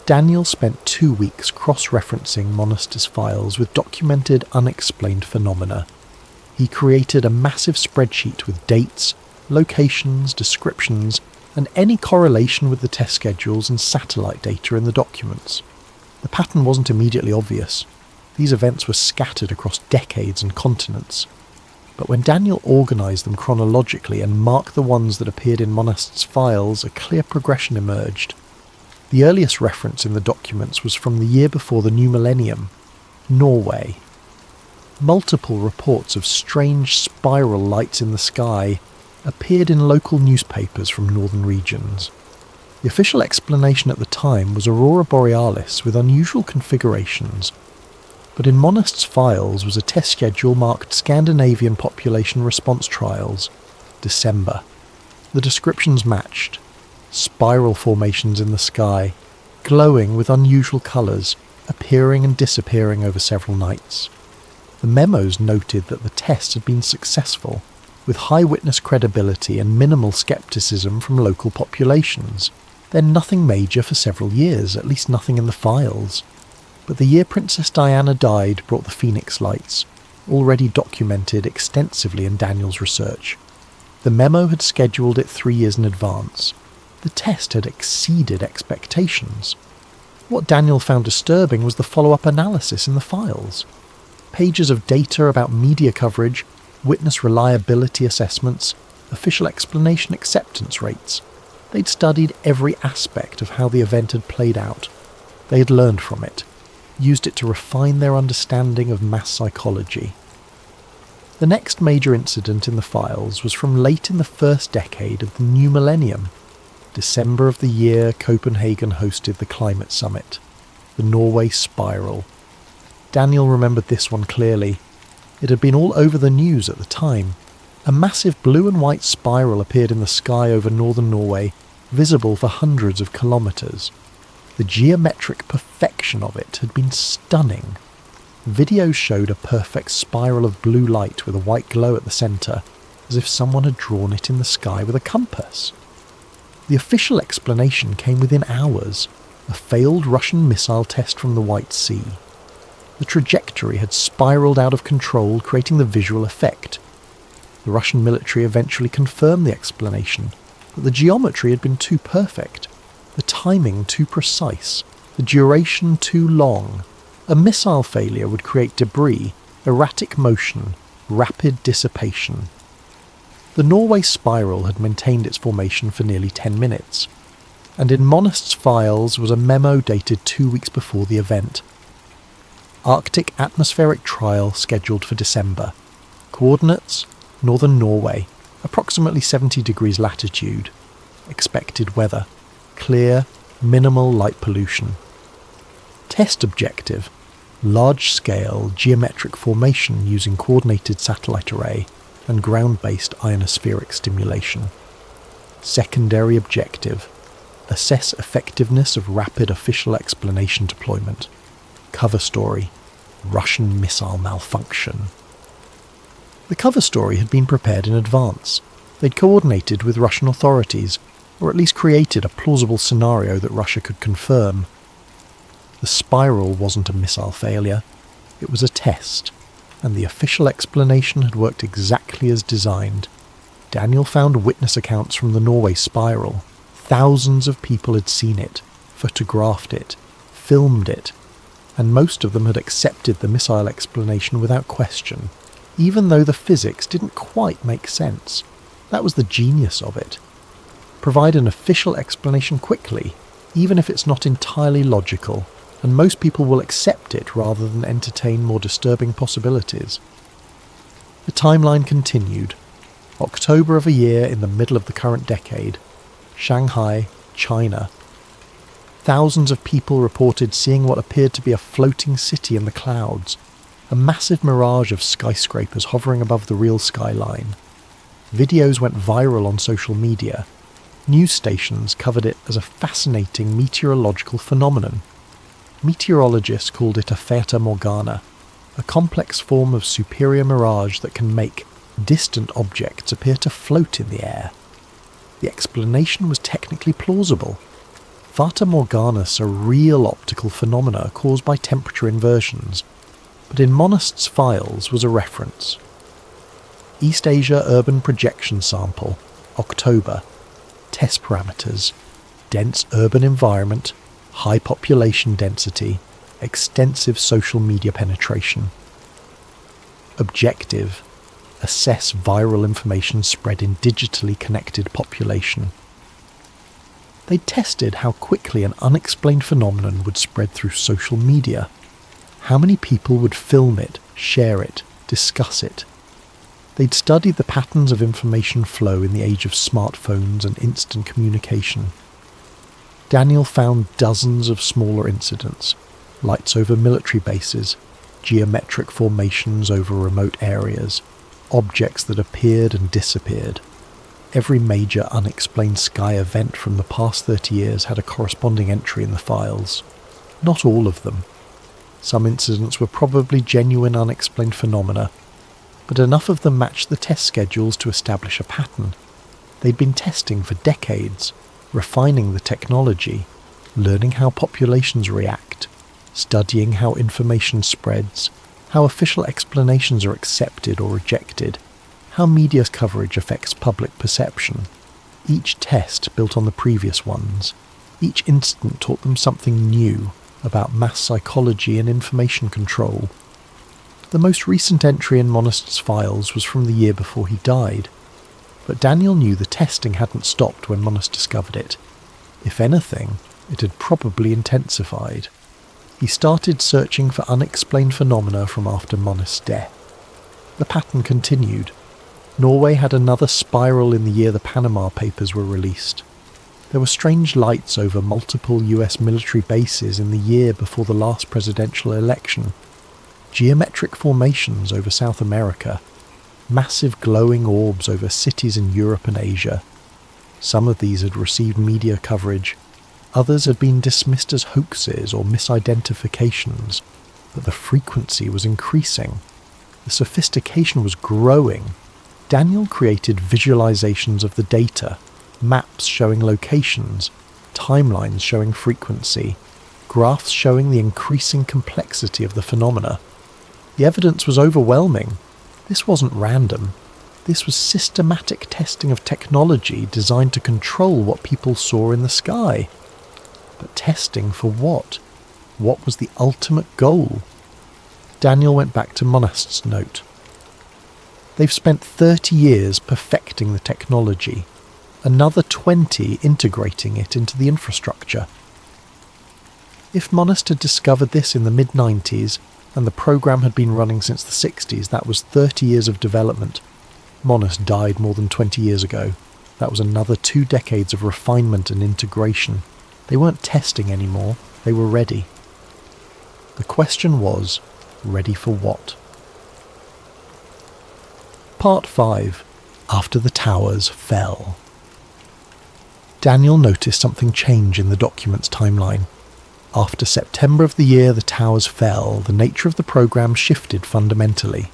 Daniel spent 2 weeks cross-referencing Monaster's files with documented unexplained phenomena. He created a massive spreadsheet with dates, locations, descriptions, and any correlation with the test schedules and satellite data in the documents. The pattern wasn't immediately obvious. These events were scattered across decades and continents. But when Daniel organised them chronologically and marked the ones that appeared in Monaster's files, a clear progression emerged. The earliest reference in the documents was from the year before the new millennium, Norway. Multiple reports of strange spiral lights in the sky appeared in local newspapers from northern regions. The official explanation at the time was Aurora Borealis with unusual configurations, but in Monaster's files was a test schedule marked Scandinavian Population Response Trials, December. The descriptions matched. Spiral formations in the sky, glowing with unusual colours, appearing and disappearing over several nights. The memos noted that the test had been successful, with high witness credibility and minimal scepticism from local populations. Then nothing major for several years, at least nothing in the files. But the year Princess Diana died brought the Phoenix lights, already documented extensively in Daniel's research. The memo had scheduled it 3 years in advance. The test had exceeded expectations. What Daniel found disturbing was the follow-up analysis in the files. Pages of data about media coverage, witness reliability assessments, official explanation acceptance rates. They'd studied every aspect of how the event had played out. They had learned from it, used it to refine their understanding of mass psychology. The next major incident in the files was from late in the first decade of the new millennium, December of the year Copenhagen hosted the climate summit, the Norway spiral. Daniel remembered this one clearly. It had been all over the news at the time. A massive blue and white spiral appeared in the sky over northern Norway, visible for hundreds of kilometres. The geometric perfection of it had been stunning. Videos showed a perfect spiral of blue light with a white glow at the centre, as if someone had drawn it in the sky with a compass. The official explanation came within hours: a failed Russian missile test from the White Sea. The trajectory had spiraled out of control, creating the visual effect. The Russian military eventually confirmed the explanation, but the geometry had been too perfect, the timing too precise, the duration too long. A missile failure would create debris, erratic motion, rapid dissipation. The Norway spiral had maintained its formation for nearly 10 minutes, and in Monist's files was a memo dated 2 weeks before the event. Arctic atmospheric trial scheduled for December. Coordinates: northern Norway, approximately 70 degrees latitude. Expected weather: clear, minimal light pollution. Test objective: large-scale geometric formation using coordinated satellite array and ground-based ionospheric stimulation. Secondary objective: assess effectiveness of rapid official explanation deployment. Cover story: Russian missile malfunction. The cover story had been prepared in advance. They'd coordinated with Russian authorities, or at least created a plausible scenario that Russia could confirm. The spiral wasn't a missile failure, it was a test, and the official explanation had worked exactly as designed. Daniel found witness accounts from the Norway spiral. Thousands of people had seen it, photographed it, filmed it, and most of them had accepted the missile explanation without question, even though the physics didn't quite make sense. That was the genius of it. Provide an official explanation quickly, even if it's not entirely logical, and most people will accept it rather than entertain more disturbing possibilities. The timeline continued. October of a year in the middle of the current decade. Shanghai, China. Thousands of people reported seeing what appeared to be a floating city in the clouds, a massive mirage of skyscrapers hovering above the real skyline. Videos went viral on social media. News stations covered it as a fascinating meteorological phenomenon. Meteorologists called it a fata morgana, a complex form of superior mirage that can make distant objects appear to float in the air. The explanation was technically plausible. Fata morganas are real optical phenomena caused by temperature inversions, but in Monist's files was a reference. East Asia Urban Projection Sample, October. Test parameters: dense urban environment, high population density, extensive social media penetration. Objective: assess viral information spread in digitally connected population. They tested how quickly an unexplained phenomenon would spread through social media. How many people would film it, share it, discuss it. They'd studied the patterns of information flow in the age of smartphones and instant communication. Daniel found dozens of smaller incidents: lights over military bases, geometric formations over remote areas, objects that appeared and disappeared. Every major unexplained sky event from the past 30 years had a corresponding entry in the files. Not all of them. Some incidents were probably genuine unexplained phenomena, but enough of them matched the test schedules to establish a pattern. They'd been testing for decades, refining the technology, learning how populations react, studying how information spreads, how official explanations are accepted or rejected, how media's coverage affects public perception. Each test built on the previous ones. Each incident taught them something new about mass psychology and information control. The most recent entry in Monist's files was from the year before he died, but Daniel knew the testing hadn't stopped when Monist discovered it. If anything, it had probably intensified. He started searching for unexplained phenomena from after Monist's death. The pattern continued. Norway had another spiral in the year the Panama Papers were released. There were strange lights over multiple US military bases in the year before the last presidential election. Geometric formations over South America. Massive glowing orbs over cities in Europe and Asia. Some of these had received media coverage. Others had been dismissed as hoaxes or misidentifications, but the frequency was increasing. The sophistication was growing. Daniel created visualizations of the data, maps showing locations, timelines showing frequency, graphs showing the increasing complexity of the phenomena. The evidence was overwhelming. This wasn't random. This was systematic testing of technology designed to control what people saw in the sky. But testing for what? What was the ultimate goal? Daniel went back to Monast's note. They've spent 30 years perfecting the technology, another 20 integrating it into the infrastructure. If Monast had discovered this in the mid-90s, and the program had been running since the 60s, that was 30 years of development. Monast died more than 20 years ago. That was another 2 decades of refinement and integration. They weren't testing anymore, they were ready. The question was, ready for what? Part 5. After the towers fell. Daniel noticed something change in the document's timeline. After September of the year the towers fell, the nature of the program shifted fundamentally.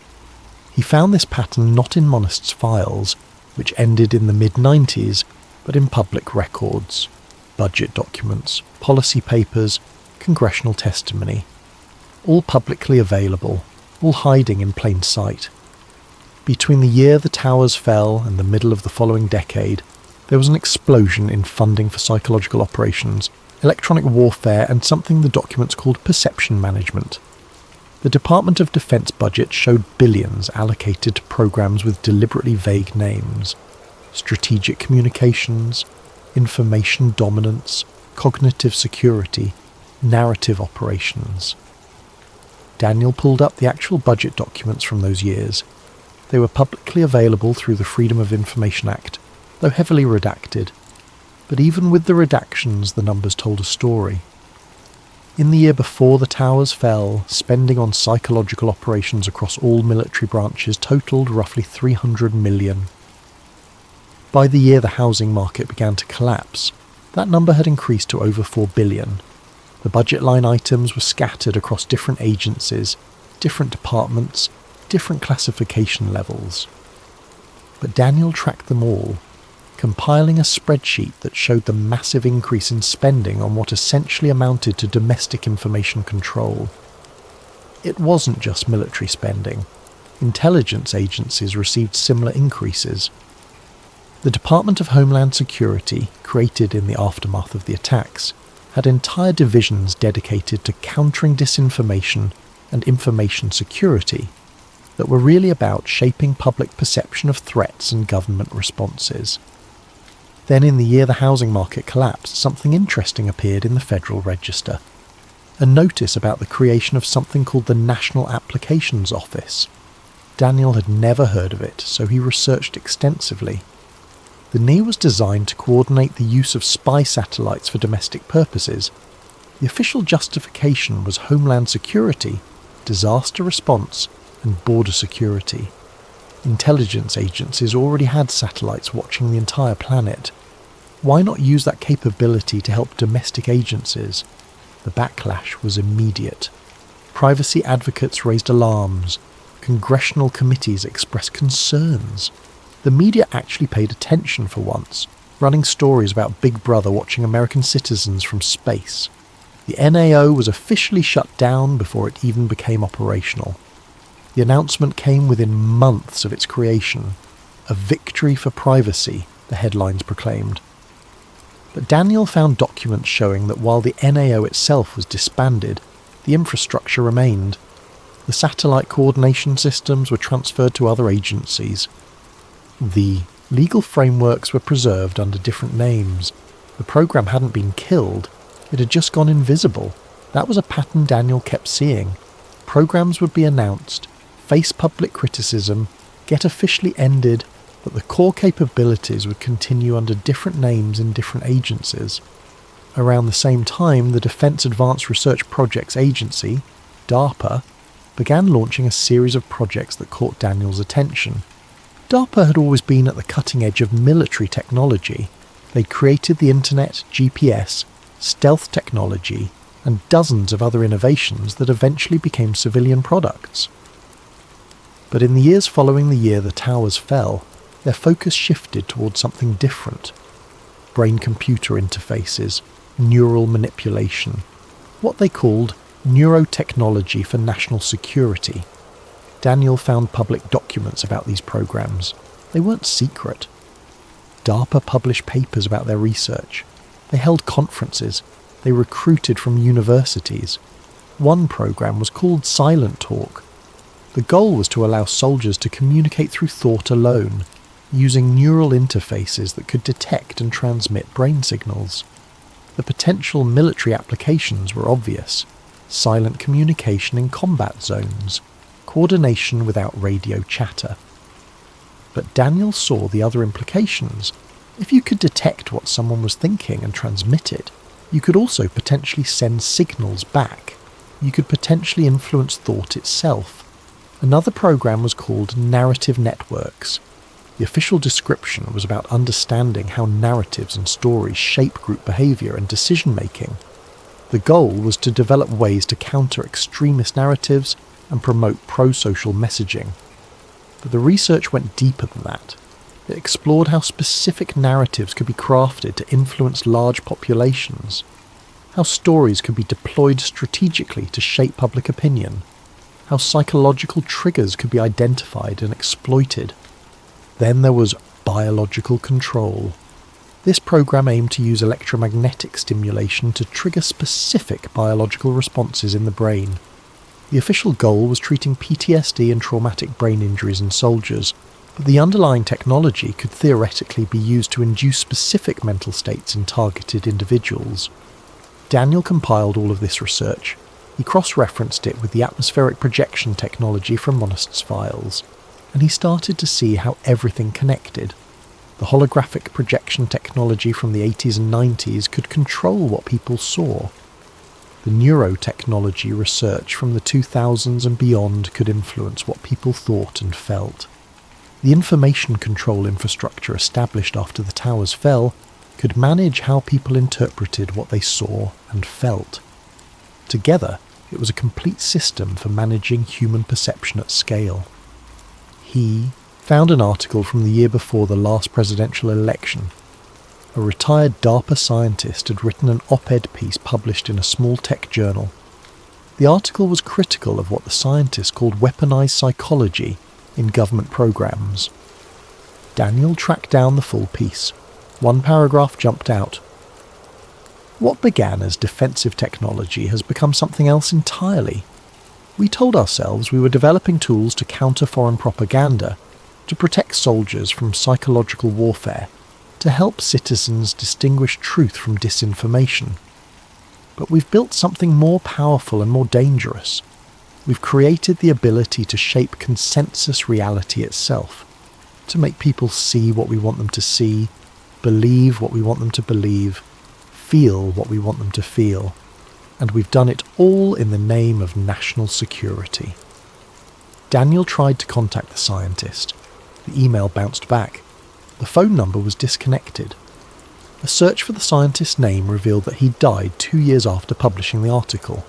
He found this pattern not in Monast's files, which ended in the mid-90s, but in public records, budget documents, policy papers, congressional testimony, all publicly available, all hiding in plain sight. Between the year the towers fell and the middle of the following decade, there was an explosion in funding for psychological operations, electronic warfare, and something the documents called perception management. The Department of Defense budget showed billions allocated to programs with deliberately vague names: strategic communications, information dominance, cognitive security, narrative operations. Daniel pulled up the actual budget documents from those years. They were publicly available through the Freedom of Information Act, though heavily redacted. But even with the redactions, the numbers told a story. In the year before the towers fell, spending on psychological operations across all military branches totaled roughly 300 million. By the year the housing market began to collapse, that number had increased to over 4 billion. The budget line items were scattered across different agencies, different departments, different classification levels. But Daniel tracked them all, compiling a spreadsheet that showed the massive increase in spending on what essentially amounted to domestic information control. It wasn't just military spending. Intelligence agencies received similar increases. The Department of Homeland Security, created in the aftermath of the attacks, had entire divisions dedicated to countering disinformation and information security that were really about shaping public perception of threats and government responses. Then in the year the housing market collapsed, something interesting appeared in the Federal Register. A notice about the creation of something called the National Applications Office. Daniel had never heard of it, so he researched extensively. The NIA was designed to coordinate the use of spy satellites for domestic purposes. The official justification was Homeland Security, disaster response, and border security. Intelligence agencies already had satellites watching the entire planet. Why not use that capability to help domestic agencies? The backlash was immediate. Privacy advocates raised alarms. Congressional committees expressed concerns. The media actually paid attention for once, running stories about Big Brother watching American citizens from space. The NAO was officially shut down before it even became operational. The announcement came within months of its creation. A victory for privacy, the headlines proclaimed. But Daniel found documents showing that while the NAO itself was disbanded, the infrastructure remained. The satellite coordination systems were transferred to other agencies. The legal frameworks were preserved under different names. The program hadn't been killed, it had just gone invisible. That was a pattern Daniel kept seeing. Programs would be announced, face public criticism, get officially ended, but the core capabilities would continue under different names in different agencies. Around the same time, the Defense Advanced Research Projects Agency, DARPA, began launching a series of projects that caught Daniel's attention. DARPA had always been at the cutting edge of military technology. They'd created the internet, GPS, stealth technology, and dozens of other innovations that eventually became civilian products. But in the years following the year the towers fell, their focus shifted towards something different. brain-computer interfaces, neural manipulation, what they called neurotechnology for national security. Daniel found public documents about these programs. They weren't secret. DARPA published papers about their research. They held conferences. They recruited from universities. One program was called Silent Talk. The goal was to allow soldiers to communicate through thought alone, using neural interfaces that could detect and transmit brain signals. The potential military applications were obvious: silent communication in combat zones, coordination without radio chatter. But Daniel saw the other implications. If you could detect what someone was thinking and transmit it, you could also potentially send signals back. You could potentially influence thought itself. Another program was called Narrative Networks. The official description was about understanding how narratives and stories shape group behaviour and decision-making. The goal was to develop ways to counter extremist narratives and promote pro-social messaging. But the research went deeper than that. It explored how specific narratives could be crafted to influence large populations, how stories could be deployed strategically to shape public opinion, how psychological triggers could be identified and exploited. Then there was biological control. This program aimed to use electromagnetic stimulation to trigger specific biological responses in the brain. The official goal was treating PTSD and traumatic brain injuries in soldiers, but the underlying technology could theoretically be used to induce specific mental states in targeted individuals. Daniel compiled all of this research. He cross-referenced it with the atmospheric projection technology from Monist's files, and he started to see how everything connected. The holographic projection technology from the 80s and 90s could control what people saw. The neurotechnology research from the 2000s and beyond could influence what people thought and felt. The information control infrastructure established after the towers fell could manage how people interpreted what they saw and felt. Together, it was a complete system for managing human perception at scale. He found an article from the year before the last presidential election. A retired DARPA scientist had written an op-ed piece published in a small tech journal. The article was critical of what the scientist called weaponized psychology in government programs. Daniel tracked down the full piece. One paragraph jumped out. What began as defensive technology has become something else entirely. We told ourselves we were developing tools to counter foreign propaganda, to protect soldiers from psychological warfare, to help citizens distinguish truth from disinformation. But we've built something more powerful and more dangerous. We've created the ability to shape consensus reality itself, to make people see what we want them to see, believe what we want them to believe, feel what we want them to feel. And we've done it all in the name of national security. Daniel tried to contact the scientist. The email bounced back. The phone number was disconnected. A search for the scientist's name revealed that he died 2 years after publishing the article.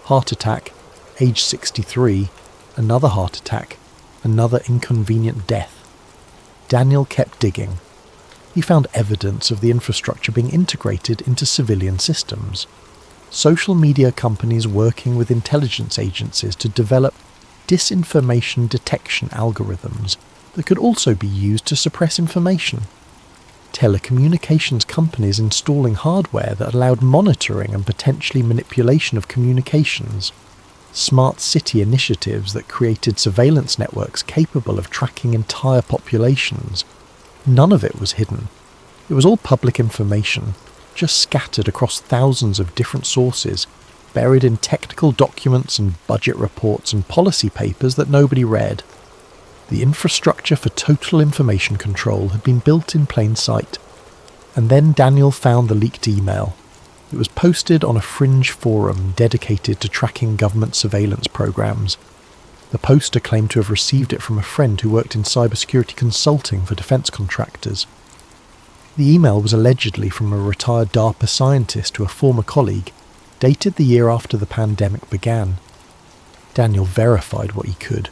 Heart attack, age 63, another heart attack, another inconvenient death. Daniel kept digging. He found evidence of the infrastructure being integrated into civilian systems. Social media companies working with intelligence agencies to develop disinformation detection algorithms that could also be used to suppress information. Telecommunications companies installing hardware that allowed monitoring and potentially manipulation of communications. Smart city initiatives that created surveillance networks capable of tracking entire populations. None of it was hidden. It was all public information, just scattered across thousands of different sources, buried in technical documents and budget reports and policy papers that nobody read. The infrastructure for total information control had been built in plain sight. And then Daniel found the leaked email. It was posted on a fringe forum dedicated to tracking government surveillance programs. The poster claimed to have received it from a friend who worked in cybersecurity consulting for defense contractors. The email was allegedly from a retired DARPA scientist to a former colleague, dated the year after the pandemic began. Daniel verified what he could.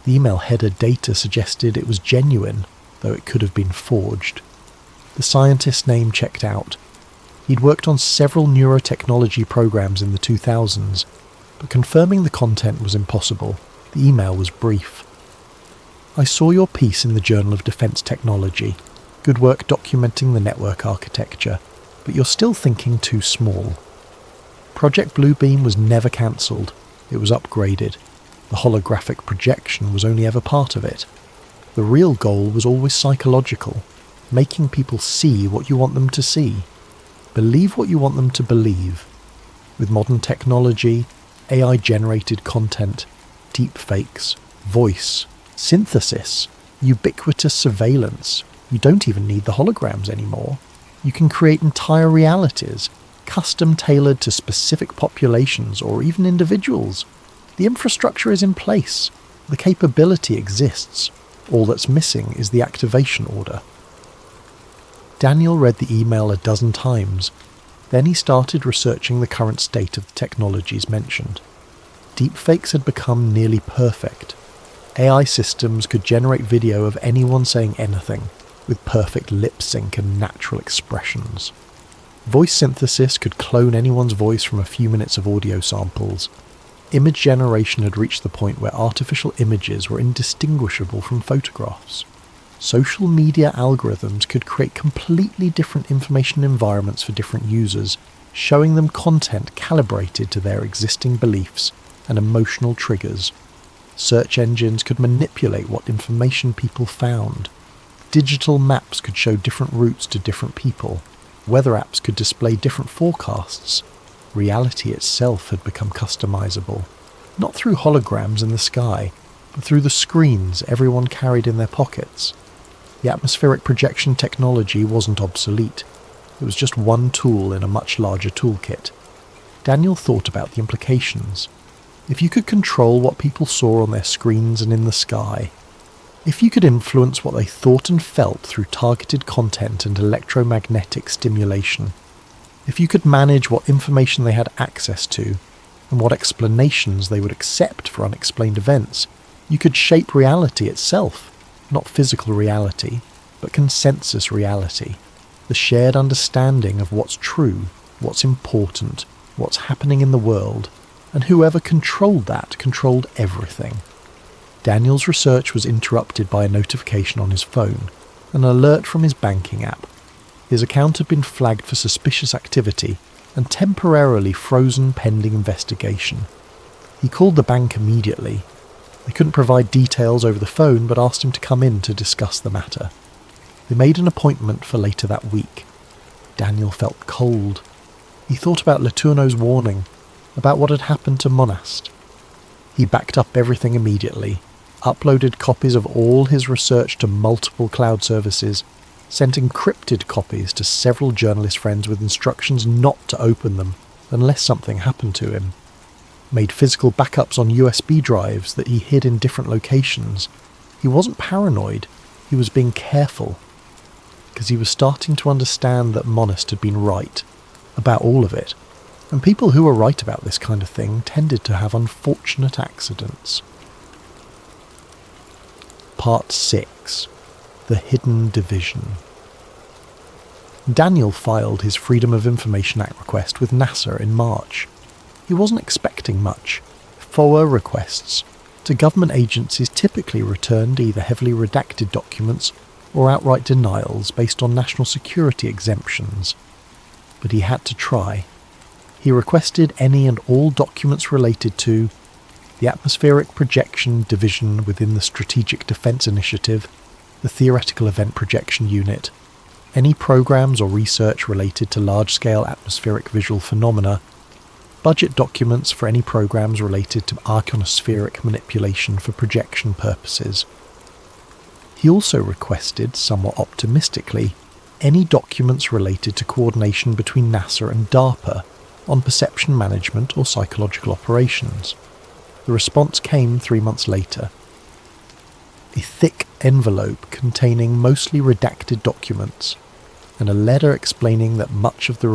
The email header data suggested it was genuine, though it could have been forged. The scientist's name checked out. He'd worked on several neurotechnology programs in the 2000s, but confirming the content was impossible. The email was brief. I saw your piece in the Journal of Defense Technology. Good work documenting the network architecture, but you're still thinking too small. Project Bluebeam was never cancelled. It was upgraded. The holographic projection was only ever part of it. The real goal was always psychological, making people see what you want them to see. Believe what you want them to believe. With modern technology, AI-generated content, deepfakes, voice, synthesis, ubiquitous surveillance, you don't even need the holograms anymore. You can create entire realities, custom-tailored to specific populations or even individuals. The infrastructure is in place. The capability exists. All that's missing is the activation order. Daniel read the email a dozen times. Then he started researching the current state of the technologies mentioned. Deepfakes had become nearly perfect. AI systems could generate video of anyone saying anything, with perfect lip sync and natural expressions. Voice synthesis could clone anyone's voice from a few minutes of audio samples. Image generation had reached the point where artificial images were indistinguishable from photographs. Social media algorithms could create completely different information environments for different users, showing them content calibrated to their existing beliefs and emotional triggers. Search engines could manipulate what information people found. Digital maps could show different routes to different people. Weather apps could display different forecasts. Reality itself had become customizable, not through holograms in the sky, but through the screens everyone carried in their pockets. The atmospheric projection technology wasn't obsolete. It was just one tool in a much larger toolkit. Daniel thought about the implications. If you could control what people saw on their screens and in the sky, if you could influence what they thought and felt through targeted content and electromagnetic stimulation, if you could manage what information they had access to and what explanations they would accept for unexplained events, you could shape reality itself, not physical reality, but consensus reality, the shared understanding of what's true, what's important, what's happening in the world, and whoever controlled that controlled everything. Daniel's research was interrupted by a notification on his phone, an alert from his banking app. His account had been flagged for suspicious activity and temporarily frozen pending investigation. He called the bank immediately. They couldn't provide details over the phone but asked him to come in to discuss the matter. They made an appointment for later that week. Daniel felt cold. He thought about Letourneau's warning, about what had happened to Monast. He backed up everything immediately, uploaded copies of all his research to multiple cloud services, sent encrypted copies to several journalist friends with instructions not to open them unless something happened to him, made physical backups on USB drives that he hid in different locations. He wasn't paranoid, he was being careful, because he was starting to understand that Monast had been right about all of it, and people who were right about this kind of thing tended to have unfortunate accidents. Part 6. The Hidden Division. Daniel filed his Freedom of Information Act request with NASA in March. He wasn't expecting much. FOA requests to government agencies typically returned either heavily redacted documents or outright denials based on national security exemptions. But he had to try. He requested any and all documents related to the Atmospheric Projection Division within the Strategic Defense Initiative, the Theoretical Event Projection Unit, any programs or research related to large-scale atmospheric visual phenomena, budget documents for any programs related to ionospheric manipulation for projection purposes. He also requested, somewhat optimistically, any documents related to coordination between NASA and DARPA on perception management or psychological operations. The response came 3 months later. A thick envelope containing mostly redacted documents, and a letter explaining that much of the